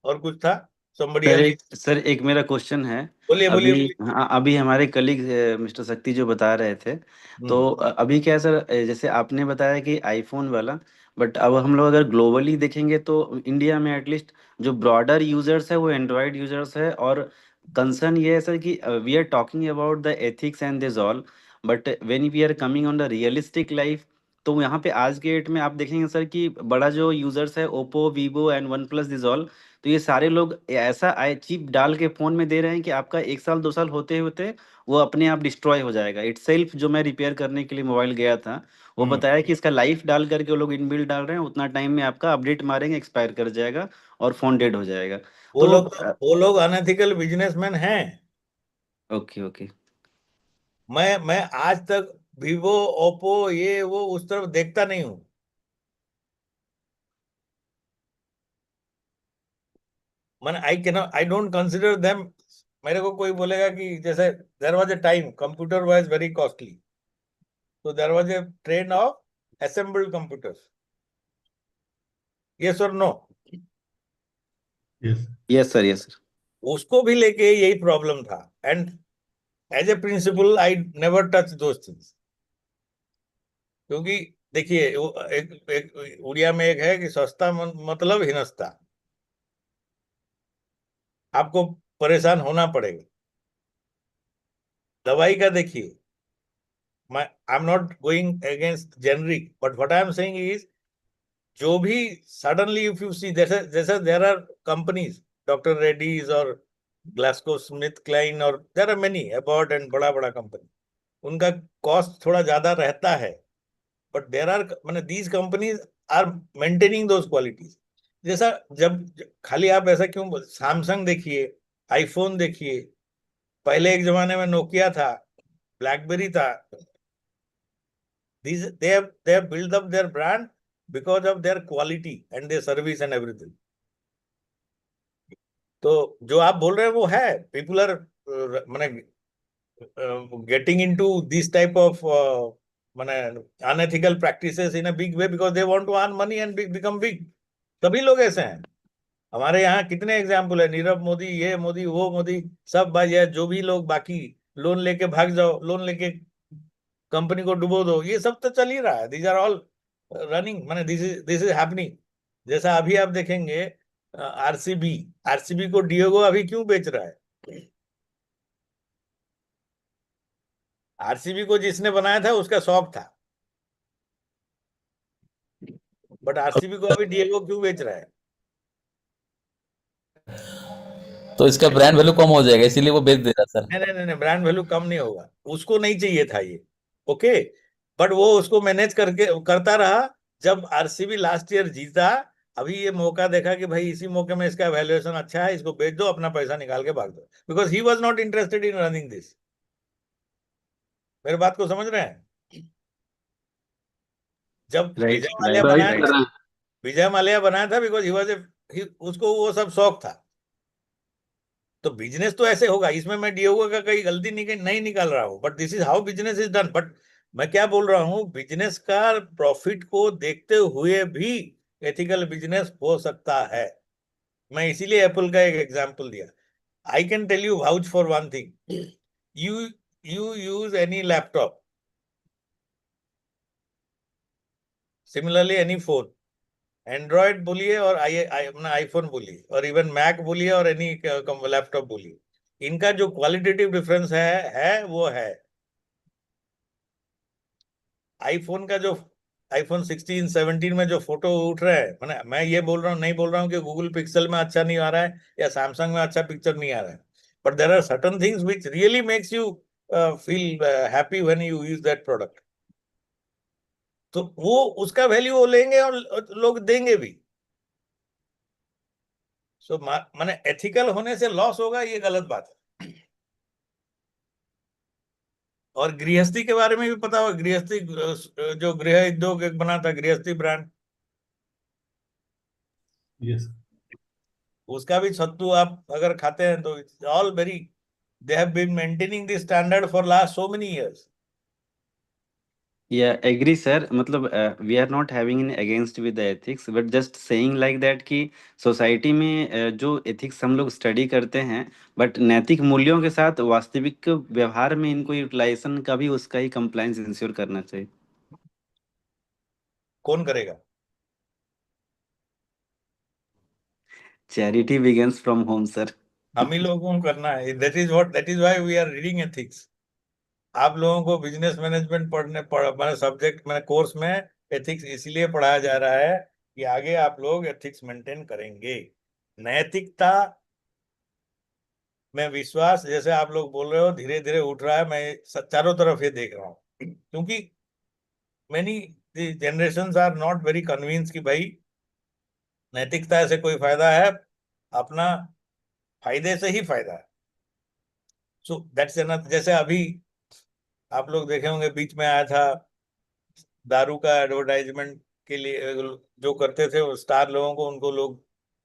और कुछ था? Somebody sir else? सर एक मेरा क्वेश्चन है। बोलिए। अभी हमारे कलीग मिस्टर शक्ति जो बता रहे थे, तो अभी क्या है सर, जैसे आपने बताया कि आईफोन वाला, बट अब हम लोग अगर ग्लोबली देखेंगे तो इंडिया में एटलीस्ट जो ब्रॉडर यूजर्स है वो एंड्रॉयड यूजर्स है। और कंसर्न ये है सर कि we are talking about the ethics and this all, but when we are coming on the realistic life, तो यहाँ पे आज के डेट में आप देखेंगे सर कि बड़ा जो यूजर्स है Oppo, Vivo and one plus this all, तो ये सारे लोग ऐसा चिप डाल के फोन में दे रहे हैं कि आपका 1 साल 2 साल होते होते वो अपने आप डिस्ट्रॉय हो जाएगा इटसेल्फ। जो मैं रिपेयर करने के लिए मोबाइल गया था, वो बताया कि इसका लाइफ डाल करके वो लोग इनबिल्ट डाल रहे हैं, उतना टाइम में आपका अपडेट मारेंगे एक्सपायर कर जाएगा और फोन डेड हो जाएगा। वो लोग अनएथिकल बिजनेसमैन हैं। Okay okay. मैं आज तक वीवो, ओप्पो, ये वो उस तरफ देखता नहीं हूँ। मैंने आई डोंट कंसिडर देम। मेरे को कोई बोलेगा कि जैसे there was a time computer was very costly, तो there was a trend of assembled computers. Yes और no? Yes sir, yes sir. उसको भी लेके यही प्रॉब्लम था, and as a principal I never touch those things. क्योंकि देखिए एक उड़िया में एक है कि सस्ता मतलब हिनस्ता, आपको परेशान होना पड़ेगा। दवाई का देखिए, I am not going against generic, but what I am saying is जो भी सडनली इफ यू सी जैसे there are companies, doctor Reddy's और ग्लास्को स्मिथ क्लाइन, और there are many Abbott and बड़ा बड़ा कंपनी, उनका कॉस्ट थोड़ा ज्यादा रहता है, बट देयर आर मैंने these companies are maintaining those qualities. जैसा जब खाली आप ऐसा क्यों, सैमसंग देखिए, आईफोन देखिए, पहले एक जमाने में नोकिया था, ब्लैकबेरी था. They have built up their brand because of their quality and their service and everything. तो जो आप बोल रहे हैं वो है, people are माने getting into this type of माने unethical practices in a big way because they want to earn money and become big. सभी लोग ऐसे हैं. हमारे यहाँ कितने एग्जाम्पल है, नीरव मोदी, ये मोदी, वो मोदी, सब भाई है. जो भी लोग बाकी लोन लेके भाग जाओ, लोन लेके कंपनी को डुबो दो, ये सब तो चल ही रहा है. दीज आर ऑल रनिंग, माने दिस इज हैपनिंग. जैसा अभी आप देखेंगे आरसीबी को डियोगो अभी क्यों बेच रहा है? आरसीबी को जिसने बनाया था उसका शौक था, बट आरसीबी को अभी डियोगो क्यों बेच रहा है? तो इसका ब्रांड वैल्यू कम हो जाएगा, इसीलिए वो बेच दे रहा सर. नहीं, ब्रांड वैल्यू कम नहीं होगा, उसको नहीं चाहिए था ये. ओके, बट वो उसको मैनेज करके करता रहा. जब आरसीबी लास्ट ईयर जीता, अभी ये मौका देखा कि भाई इसी मौके में इसका वैल्यूएशन अच्छा है, इसको बेच दो, अपना पैसा निकाल के भाग दो, because he was not interested in running this. मेरे बात को समझ रहे हैं? जब विजय माल्या बनाया था बिकॉज ही वाज उसको वो सब शौक था. तो बिजनेस तो ऐसे होगा, इसमें मैं डियोगो का कोई गलती नहीं निकाल रहा हूं, but this is how business is done. But मैं क्या बोल रहा हूं, बिजनेस का प्रॉफिट को देखते हुए भी एथिकल बिजनेस हो सकता है. मैं इसीलिए एप्पल का एक एग्जांपल दिया. I can tell you vouch for one thing, you use any laptop, similarly any phone, Android बोलिए और अपना आईफोन बोलिए और इवन मैक बोलिए और एनी लैपटॉप बोलिए, इनका जो क्वालिटेटिव डिफरेंस है वो है. आईफोन का जो आईफोन 16, 17 में जो फोटो उठ रहे हैं, मैं ये बोल रहा हूँ, नहीं बोल रहा हूँ कि गूगल पिक्सल में अच्छा नहीं आ रहा है या सैमसंग में अच्छा पिक्चर नहीं आ रहा है, but there are certain things which really makes you feel happy when you use that product. तो वो उसका वैल्यू वो लेंगे और लोग देंगे भी. सो माने एथिकल होने से लॉस होगा, ये गलत बात है. और गृहस्थी के बारे में भी पता होगा, गृहस्थी जो गृह उद्योग एक बना था, गृहस्थी ब्रांड, यस, उसका भी सत्तू आप अगर खाते हैं तो it's all very, they have been maintaining this standard for last so many years. Yeah, agree, sir. मतलब we are not having an against with the ethics, but just saying like that कि society में जो ethics हम लोग study करते हैं, but नैतिक मूल्यों के साथ वास्तविक व्यवहार में इनको यूटिलाइजेशन का भी उसका ही कंप्लायंस इंश्योर करना चाहिए. कौन करेगा? Charity begins from home, sir. हम ही लोगों को करना है. That is why we are reading ethics. आप लोगों को बिजनेस मैनेजमेंट मैंने सब्जेक्ट मैंने कोर्स में एथिक्स इसलिए पढ़ाया जा रहा है कि आगे आप लोग एथिक्स मेंटेन करेंगे. नैतिकता में विश्वास, जैसे आप लोग बोल रहे हो, धीरे धीरे उठ रहा है. मैं चारों तरफ ये देख रहा हूँ, क्योंकि many generations are not very convince कि भाई नैतिकता से कोई फायदा है, अपना फायदे से ही फायदा है. So that's enough. जैसे अभी आप लोग देखे होंगे, बीच में आया था दारू का एडवर्टाइजमेंट के लिए जो करते थे वो स्टार लोगों को, उनको लोग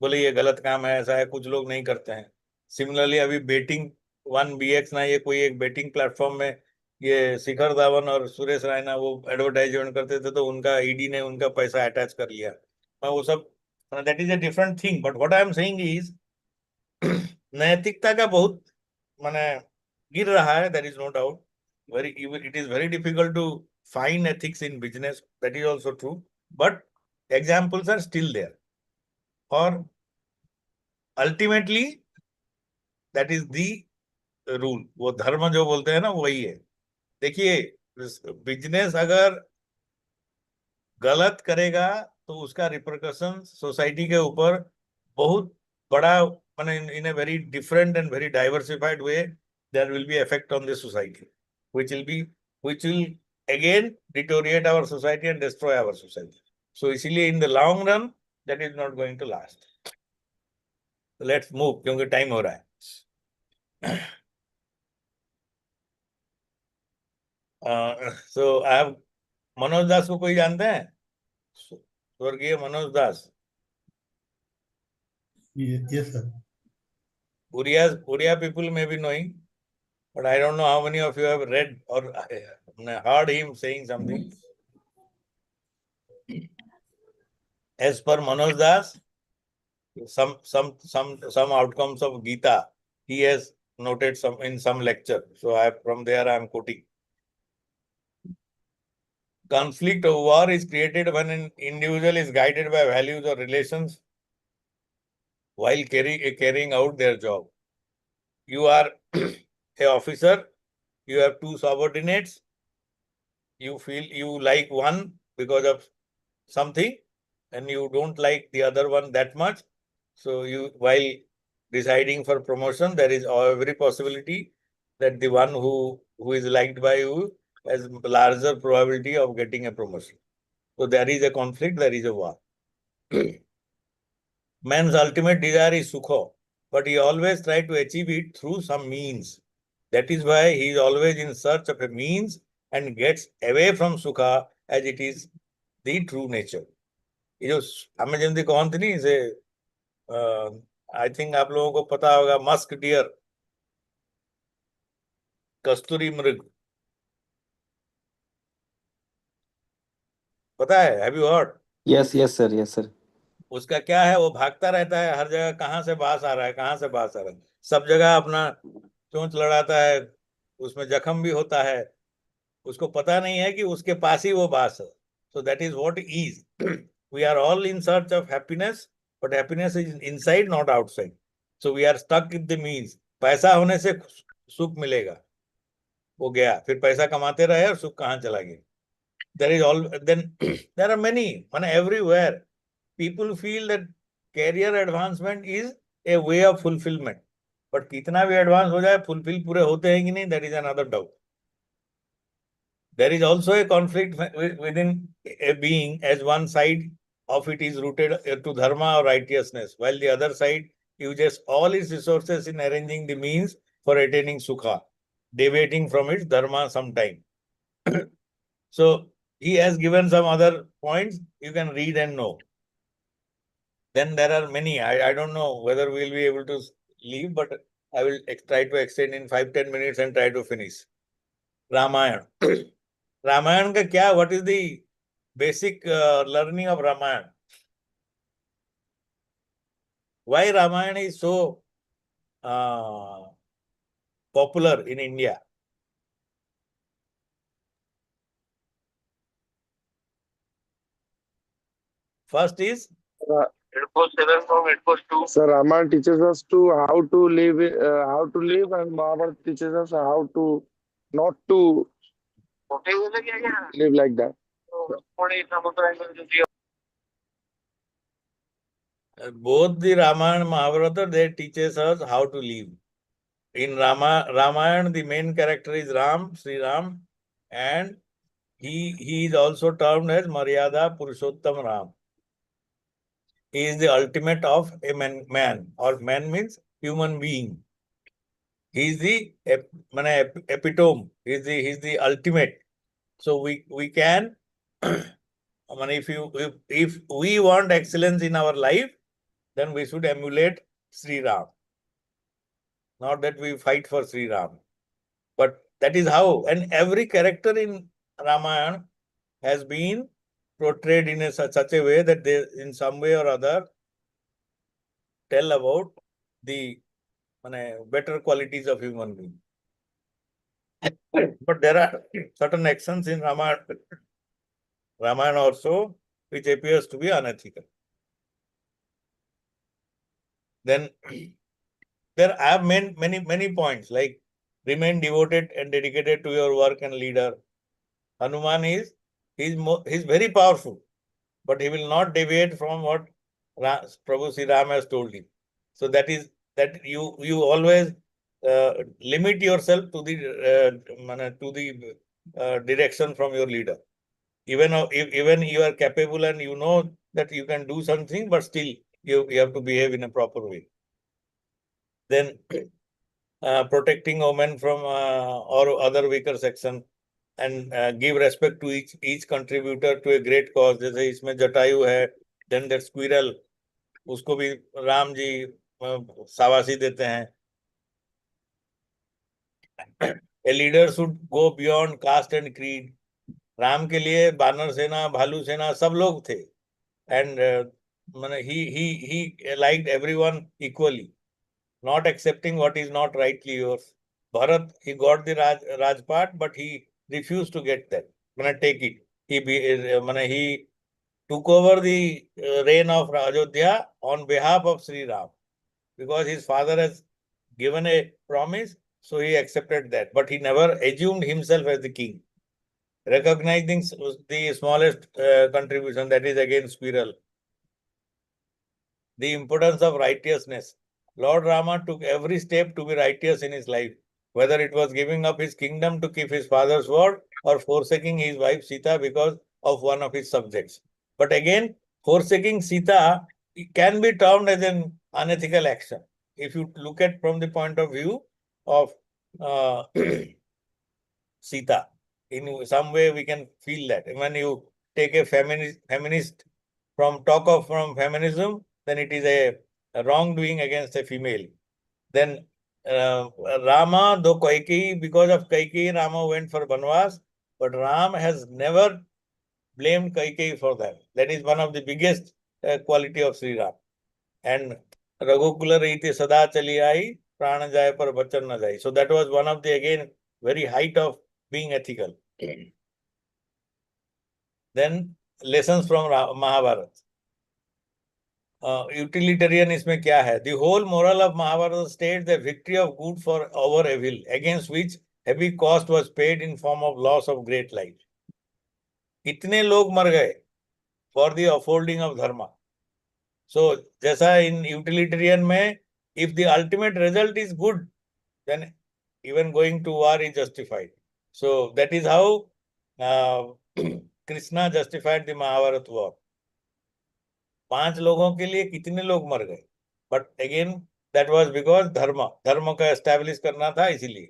बोले ये गलत काम है, ऐसा है, कुछ लोग नहीं करते हैं. सिमिलरली अभी बेटिंग 1BX ना, ये कोई एक बेटिंग प्लेटफॉर्म में ये शिखर धवन और सुरेश रायना वो एडवर्टाइजमेंट करते थे, तो उनका ईडी ने उनका पैसा अटैच कर लिया. वो सब, that is a different thing. But what I am saying is नैतिकता का बहुत माने गिर रहा है, that is no doubt. It is very difficult to find ethics in business. That is also true. But examples are still there. Or ultimately, that is the rule. वो धर्म जो बोलते हैं ना, वही है. देखिए, बिजनेस अगर गलत करेगा तो उसका रिपरकशन सोसाइटी के ऊपर बहुत बड़ा, माने in a very different and very diversified way, there will be effect on the society. Which will again deteriorate our society and destroy our society. So इसीलिए in the long run that is not going to last. So let's move क्योंकि time हो रहा है. So I have Manoj दास को कोई जानते हैं? स्वर्गीय मनोज दास. Yes, sir. Uriya people may be knowing, but I don't know how many of you have read or heard him saying something. As per Manoj Das, some outcomes of Gita he has noted in some lecture. So from there I am quoting. Conflict or war is created when an individual is guided by values or relations while carrying out their job. You are a officer, you have two subordinates, you feel you like one because of something and you don't like the other one that much. So while deciding for promotion, there is every possibility that the one who is liked by you has larger probability of getting a promotion. So there is a conflict, there is a war. Man's ultimate desire is sukha, but he always tries to achieve it through some means. That is why he is always in search of a means and gets away from sukha as it is the true nature. ये जो हमें जल्दी कौन थी नहीं इसे I think आप लोगों को पता होगा मस्क डियर कस्तूरी मृग पता है have you heard yes yes sir उसका क्या है वो भागता रहता है हर जगह कहाँ से बास आ रहा है कहाँ से बास आ रहा है सब जगह अपना चोंच लड़ाता है उसमें जख्म भी होता है उसको पता नहीं है कि उसके पास ही वो बास है सो that is what is we are all in search of happiness but happiness is inside not outside so we are stuck with the means पैसा होने से सुख मिलेगा वो गया फिर पैसा कमाते रहे और सुख कहाँ चला गया there is all then there are many everywhere people feel that career advancement is a way of fulfillment but कितना भी एडवांस हो जाए फुलफिल पूरे होते हैं कि नहीं that is another doubt. There is also a conflict within a being as one side of it is rooted to dharma or righteousness, while the other side uses all its resources in arranging the means for attaining sukha, deviating from its dharma sometime. So he has given some other points you can read and know. Then there are many. I don't know whether we'll be able to leave, but I will try to extend in 5-10 minutes and try to finish. Ramayana. Ramayana ka kya? What is the basic learning of Ramayana? Why Ramayana is so popular in India? First is 847 from 842. Sir, Ramayana teaches us to how to live, and Mahabharata teaches us how to not to live like that. Both the Ramayana and Mahabharata, they teaches us how to live. In Ramayana, the main character is Ram, Sri Ram, and he is also termed as Maryada Purushottam Ram. He is the ultimate of a man, or man means human being. He is the epitome. He is the ultimate. So we can, if we want excellence in our life, then we should emulate Sri Ram. Not that we fight for Sri Ram, but that is how. And every character in Ramayana has been portrayed in such a way that they, in some way or other, tell about the better qualities of human being. But there are certain actions in Ramayana also which appears to be unethical. Then there are many points like remain devoted and dedicated to your work and leader. Hanuman he's very powerful, but he will not deviate from what Prabhu Sri Ram has told him. So that is that you always limit yourself to the direction from your leader. Even you are capable and you know that you can do something, but still you have to behave in a proper way. Then protecting women from or other weaker section, and give respect to each contributor to a great cause. जैसे इसमें जटायु है, then that squirrel, उसको भी राम जी शाबाशी देते हैं. A leader should go beyond caste and creed. Ram के लिए बानर सेना, भालू सेना सब लोग थे, and he liked everyone equally, not accepting what is not rightly yours. Bharat, he got the Rajpat, but he refused to get that. Take it. He took over the reign of Ayodhya on behalf of Sri Ram, because his father has given a promise, so he accepted that. But he never assumed himself as the king. Recognizing the smallest contribution, that is again squirrel. The importance of righteousness. Lord Rama took every step to be righteous in his life, whether it was giving up his kingdom to keep his father's word or forsaking his wife Sita because of one of his subjects. But again, forsaking Sita can be termed as an unethical action. If you look at from the point of view of Sita, in some way we can feel that. When you take a feminist from feminism, then it is a wrongdoing against a female. Then Rama, though Kaikeyi, because of Kaikeyi, Rama went for Banvas, but Ram has never blamed Kaikeyi for that. That is one of the biggest quality of Sri Ram. And Raghukula Riti Sada Chali Aayi, Prana Jaya Par Bachan Na Jai. So that was one of the, again, very height of being ethical. Then lessons from Mahabharata. Utilitarian इसमें क्या है? The whole moral of Mahabharata states the victory of good for over evil, against which heavy cost was paid in form of loss of great life. इतने लोग मर गए for the upholding of dharma. So जैसा in utilitarian में, if the ultimate result is good, then even going to war is justified. So that is how Krishna justified the Mahabharata war. 5 लोगों के लिए कितने लोग मर गए, but again that was because धर्म का establish करना था इसीलिए.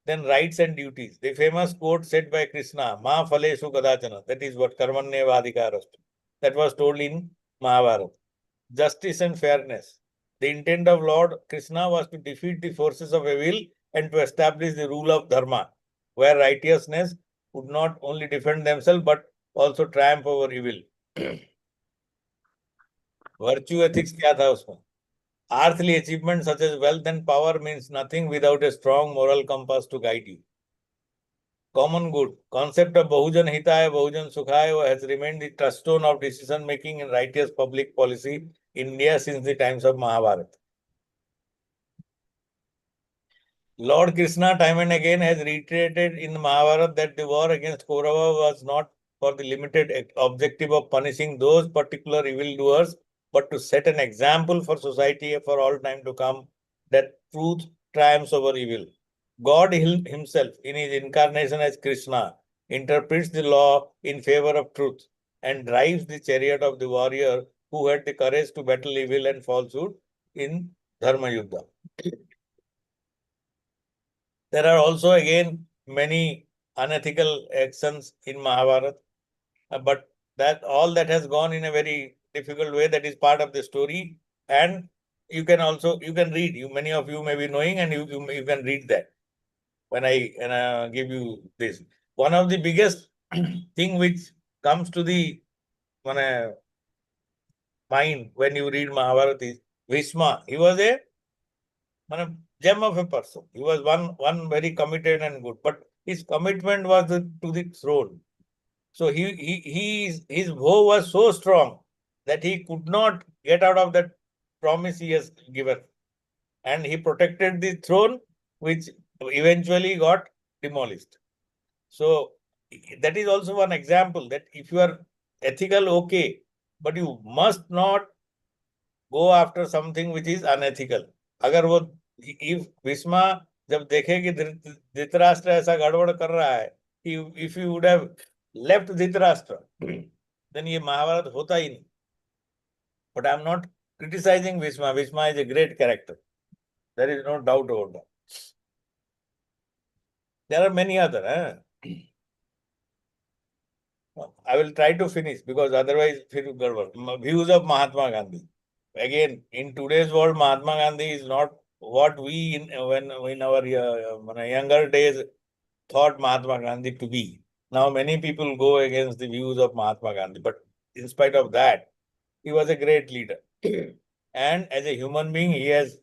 Then rights and duties. The famous quote said by Krishna, Ma phaleshu kadachana, that is what karmanyeva adhikarastu. That was told in Mahabharata. Justice and fairness. The intent of Lord Krishna was to defeat the forces of evil and to establish the rule of dharma, where righteousness would not only defend themselves but also triumph over evil. Virtue ethics क्या था उसमें? Earthly achievements such as wealth and power means nothing without a strong moral compass to guide you. Common good. Concept of Bahujan Hitaya, Bahujan Sukhaya has remained the touchstone of decision making in righteous public policy in India since the times of Mahabharata. Lord Krishna time and again has reiterated in Mahabharata that the war against Kaurava was not for the limited objective of punishing those particular evildoers, but to set an example for society for all time to come, that truth triumphs over evil. God himself, in his incarnation as Krishna, interprets the law in favor of truth and drives the chariot of the warrior who had the courage to battle evil and falsehood in Dharma Yuddha. There are also again many unethical actions in Mahabharata, but that all that has gone in a very difficult way. That is part of the story, and you can read. Many of you may be knowing, and you can read that when I give you this. One of the biggest thing which comes to the mind when you read Mahabharata is Bhishma. He was a gem of a person. He was one very committed and good, but his commitment was to the throne. So his vow was so strong that he could not get out of that promise he has given, and he protected the throne, which eventually got demolished. So that is also one example that if you are ethical, okay, but you must not go after something which is unethical. अगर वो if Bhishma जब देखे कि धृतराष्ट्र ऐसा गड़बड़ कर रहा है, if you would have left Dhritarashtra, then ये महाभारत होता ही नहीं. But I'm not criticizing Bhishma. Bhishma is a great character. There is no doubt about that. There are many other. I will try to finish because otherwise views of Mahatma Gandhi. Again, in today's world, Mahatma Gandhi is not what we in our younger days thought Mahatma Gandhi to be. Now many people go against the views of Mahatma Gandhi, but in spite of that, he was a great leader. And as a human being, he has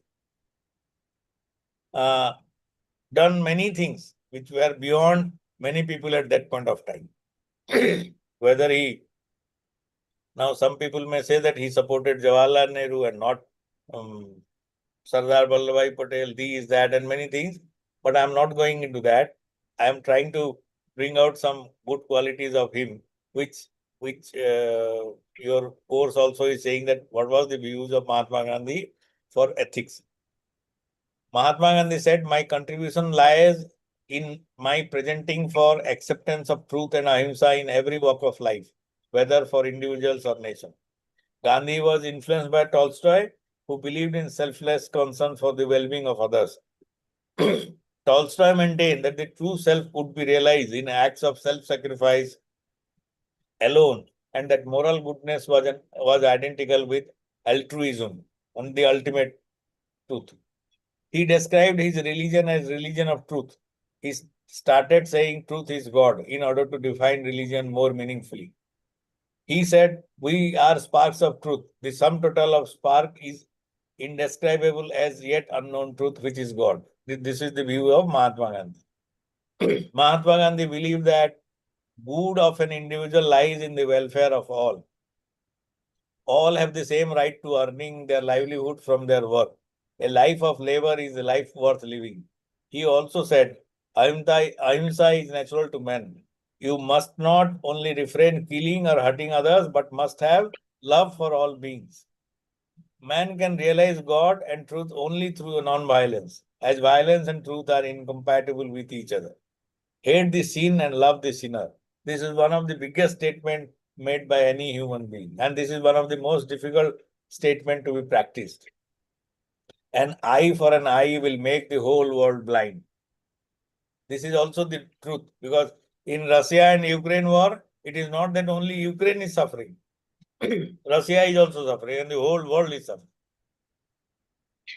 done many things which were beyond many people at that point of time. Whether now some people may say that he supported Jawaharlal Nehru and not Sardar Vallabhbhai Patel, these, that, and many things, but I'm not going into that. I am trying to bring out some good qualities of him, which your course also is saying that what was the views of Mahatma Gandhi for ethics. Mahatma Gandhi said, my contribution lies in my presenting for acceptance of truth and ahimsa in every walk of life, whether for individuals or nation. Gandhi was influenced by Tolstoy, who believed in selfless concern for the well-being of others. Tolstoy maintained that the true self could be realized in acts of self-sacrifice alone, and that moral goodness was identical with altruism and the ultimate truth. He described his religion as religion of truth. He started saying truth is God in order to define religion more meaningfully. He said, we are sparks of truth. The sum total of spark is indescribable as yet unknown truth, which is God. This is the view of Mahatma Gandhi. Mahatma Gandhi believed that good of an individual lies in the welfare of all. All have the same right to earning their livelihood from their work. A life of labor is a life worth living. He also said, ahimsa is natural to men. You must not only refrain killing or hurting others, but must have love for all beings. Man can realize God and truth only through non-violence, as violence and truth are incompatible with each other. Hate the sin and love the sinner. This is one of the biggest statements made by any human being. And this is one of the most difficult statements to be practiced. An eye for an eye will make the whole world blind. This is also the truth, because in Russia and Ukraine war, it is not that only Ukraine is suffering. Russia is also suffering and the whole world is suffering.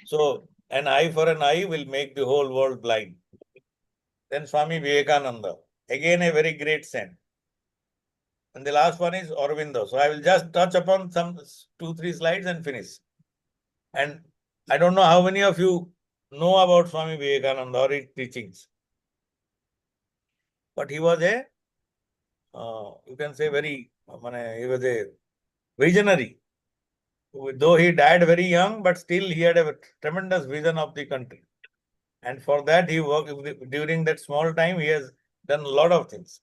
So, an eye for an eye will make the whole world blind. Then Swami Vivekananda, again a very great saint. And the last one is Aurobindo. So I will just touch upon some 2-3 slides and finish. And I don't know how many of you know about Swami Vivekananda or his teachings. But he was a, you can say he was a visionary. Though he died very young, but still he had a tremendous vision of the country. And for that, he worked during that small time, he has done a lot of things.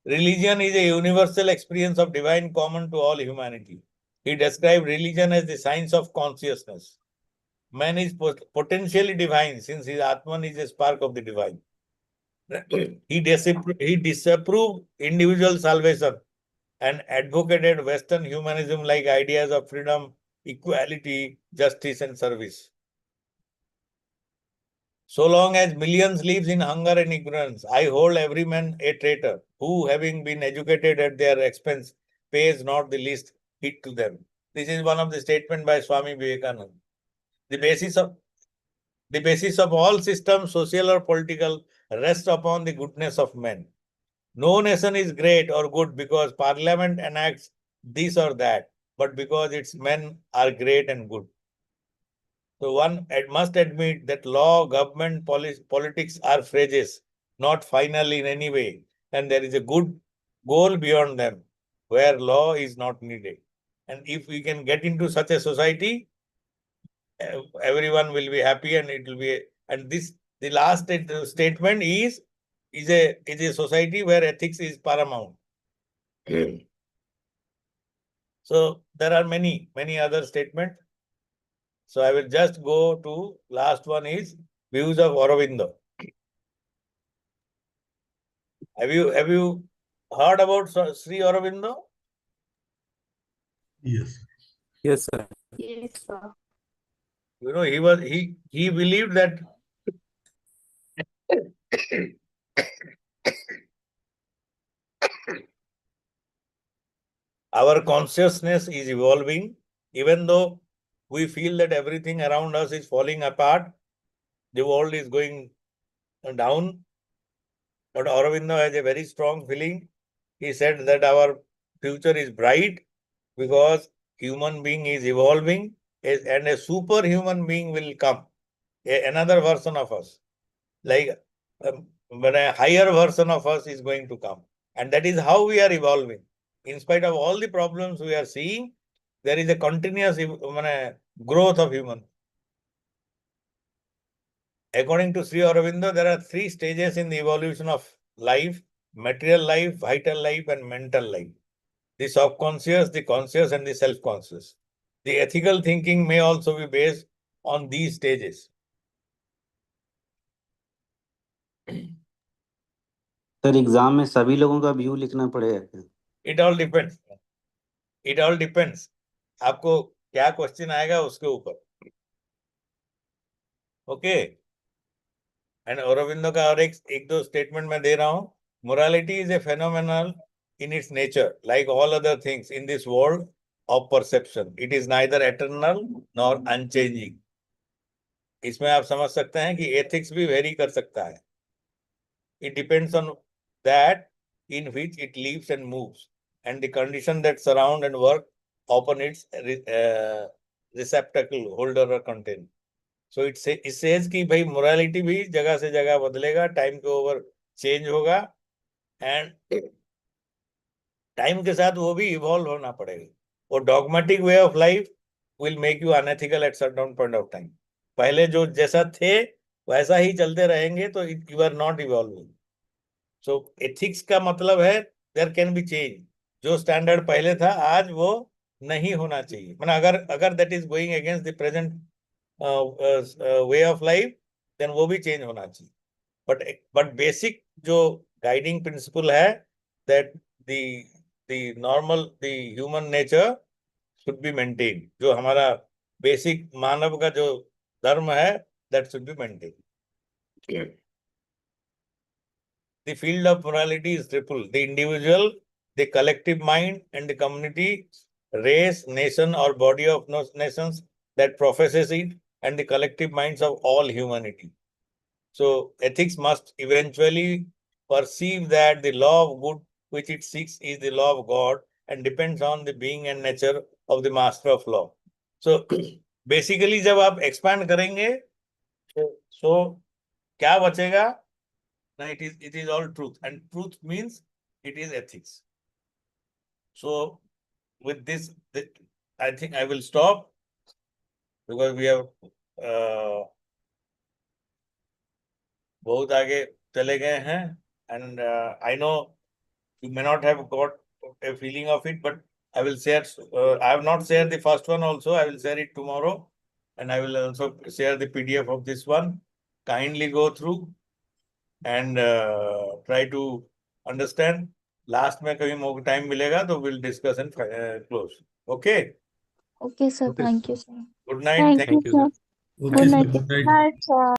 Religion is a universal experience of divine common to all humanity. He described religion as the science of consciousness. Man is potentially divine since his Atman is a spark of the divine. He disapproved individual salvation and advocated Western humanism like ideas of freedom, equality, justice, and service. So long as millions lives in hunger and ignorance, I hold every man a traitor, who, having been educated at their expense, pays not the least heed to them. This is one of the statements by Swami Vivekananda. The basis of all systems, social or political, rests upon the goodness of men. No nation is great or good because parliament enacts this or that, but because its men are great and good. So one must admit that law, government, politics are phrases, not final in any way, and there is a good goal beyond them, where law is not needed. And if we can get into such a society, everyone will be happy, and it will be. And the last statement is a society where ethics is paramount. So there are many other statements. So I will just go to last one is views of Aurobindo. Have you heard about Sri Aurobindo? Yes. Yes, sir. Yes, sir. You know, he believed that our consciousness is evolving, even though we feel that everything around us is falling apart, the world is going down. But Aurobindo has a very strong feeling. He said that our future is bright because human being is evolving and a superhuman being will come, another version of us. Like when a higher version of us is going to come. And that is how we are evolving. In spite of all the problems we are seeing, there is a continuous growth of human. According to Sri Aurobindo, there are 3 stages in the evolution of life: material life, vital life, and mental life. The subconscious, the conscious, and the self-conscious. The ethical thinking may also be based on these stages. Sir exam में सभी लोगों का view लिखना पड़ेगा क्या? It all depends. It all depends. आपको क्या question आएगा उसके ऊपर. ओके. एंड औरोबिंदो का और एक दो स्टेटमेंट मैं दे रहा हूं. Morality is a phenomenon in its nature, like all other things in this world of perception. It is neither eternal nor unchanging. इसमें आप समझ सकते हैं कि एथिक्स भी वेरी कर सकता है. It depends on that in which it lives and moves, and the condition that surround and work upon its receptacle, holder or container. So it says कि भाई morality भी जगह से जगह बदलेगा, टाइम के ओवर चेंज होगा, एंड टाइम के साथ वो भी इवॉल्व होना पड़ेगा. और dogmatic way of life will make you unethical at certain point of time. पहले जो जैसा थे वैसा ही चलते रहेंगे तो you are not evolving. So ethics का मतलब है देयर कैन बी चेंज. जो स्टैंडर्ड पहले था आज वो नहीं होना चाहिए. मतलब अगर that is going against the present way of life, then वो भी चेंज होना चाहिए. बट बेसिक जो गाइडिंग प्रिंसिपल है that the normal, the human nature should be maintained. जो हमारा बेसिक मानव का जो धर्म है that should be maintained. The field of morality is triple: the individual, the collective mind, and the community, race, nation, or body of nations that professes it, and the collective minds of all humanity. So ethics must eventually perceive that the law of good which it seeks is the law of God and depends on the being and nature of the master of law. So basically जब आप expand करेंगे so क्या बचेगा? Now it is all truth, and truth means it is ethics. So with this I think I will stop because we have बहुत आगे चले गए हैं, and I know you may not have got a feeling of it, but I will share. I have not shared the first one also. I will share it tomorrow, and I will also share the PDF of this one. Kindly go through and try to understand. Last में कभी time मिलेगा तो we'll discuss and close. Okay. Okay, sir. Okay. Thank you, sir. Good night. Thank you, sir. sir. Okay, Good sir. night. Good night. Night, sir.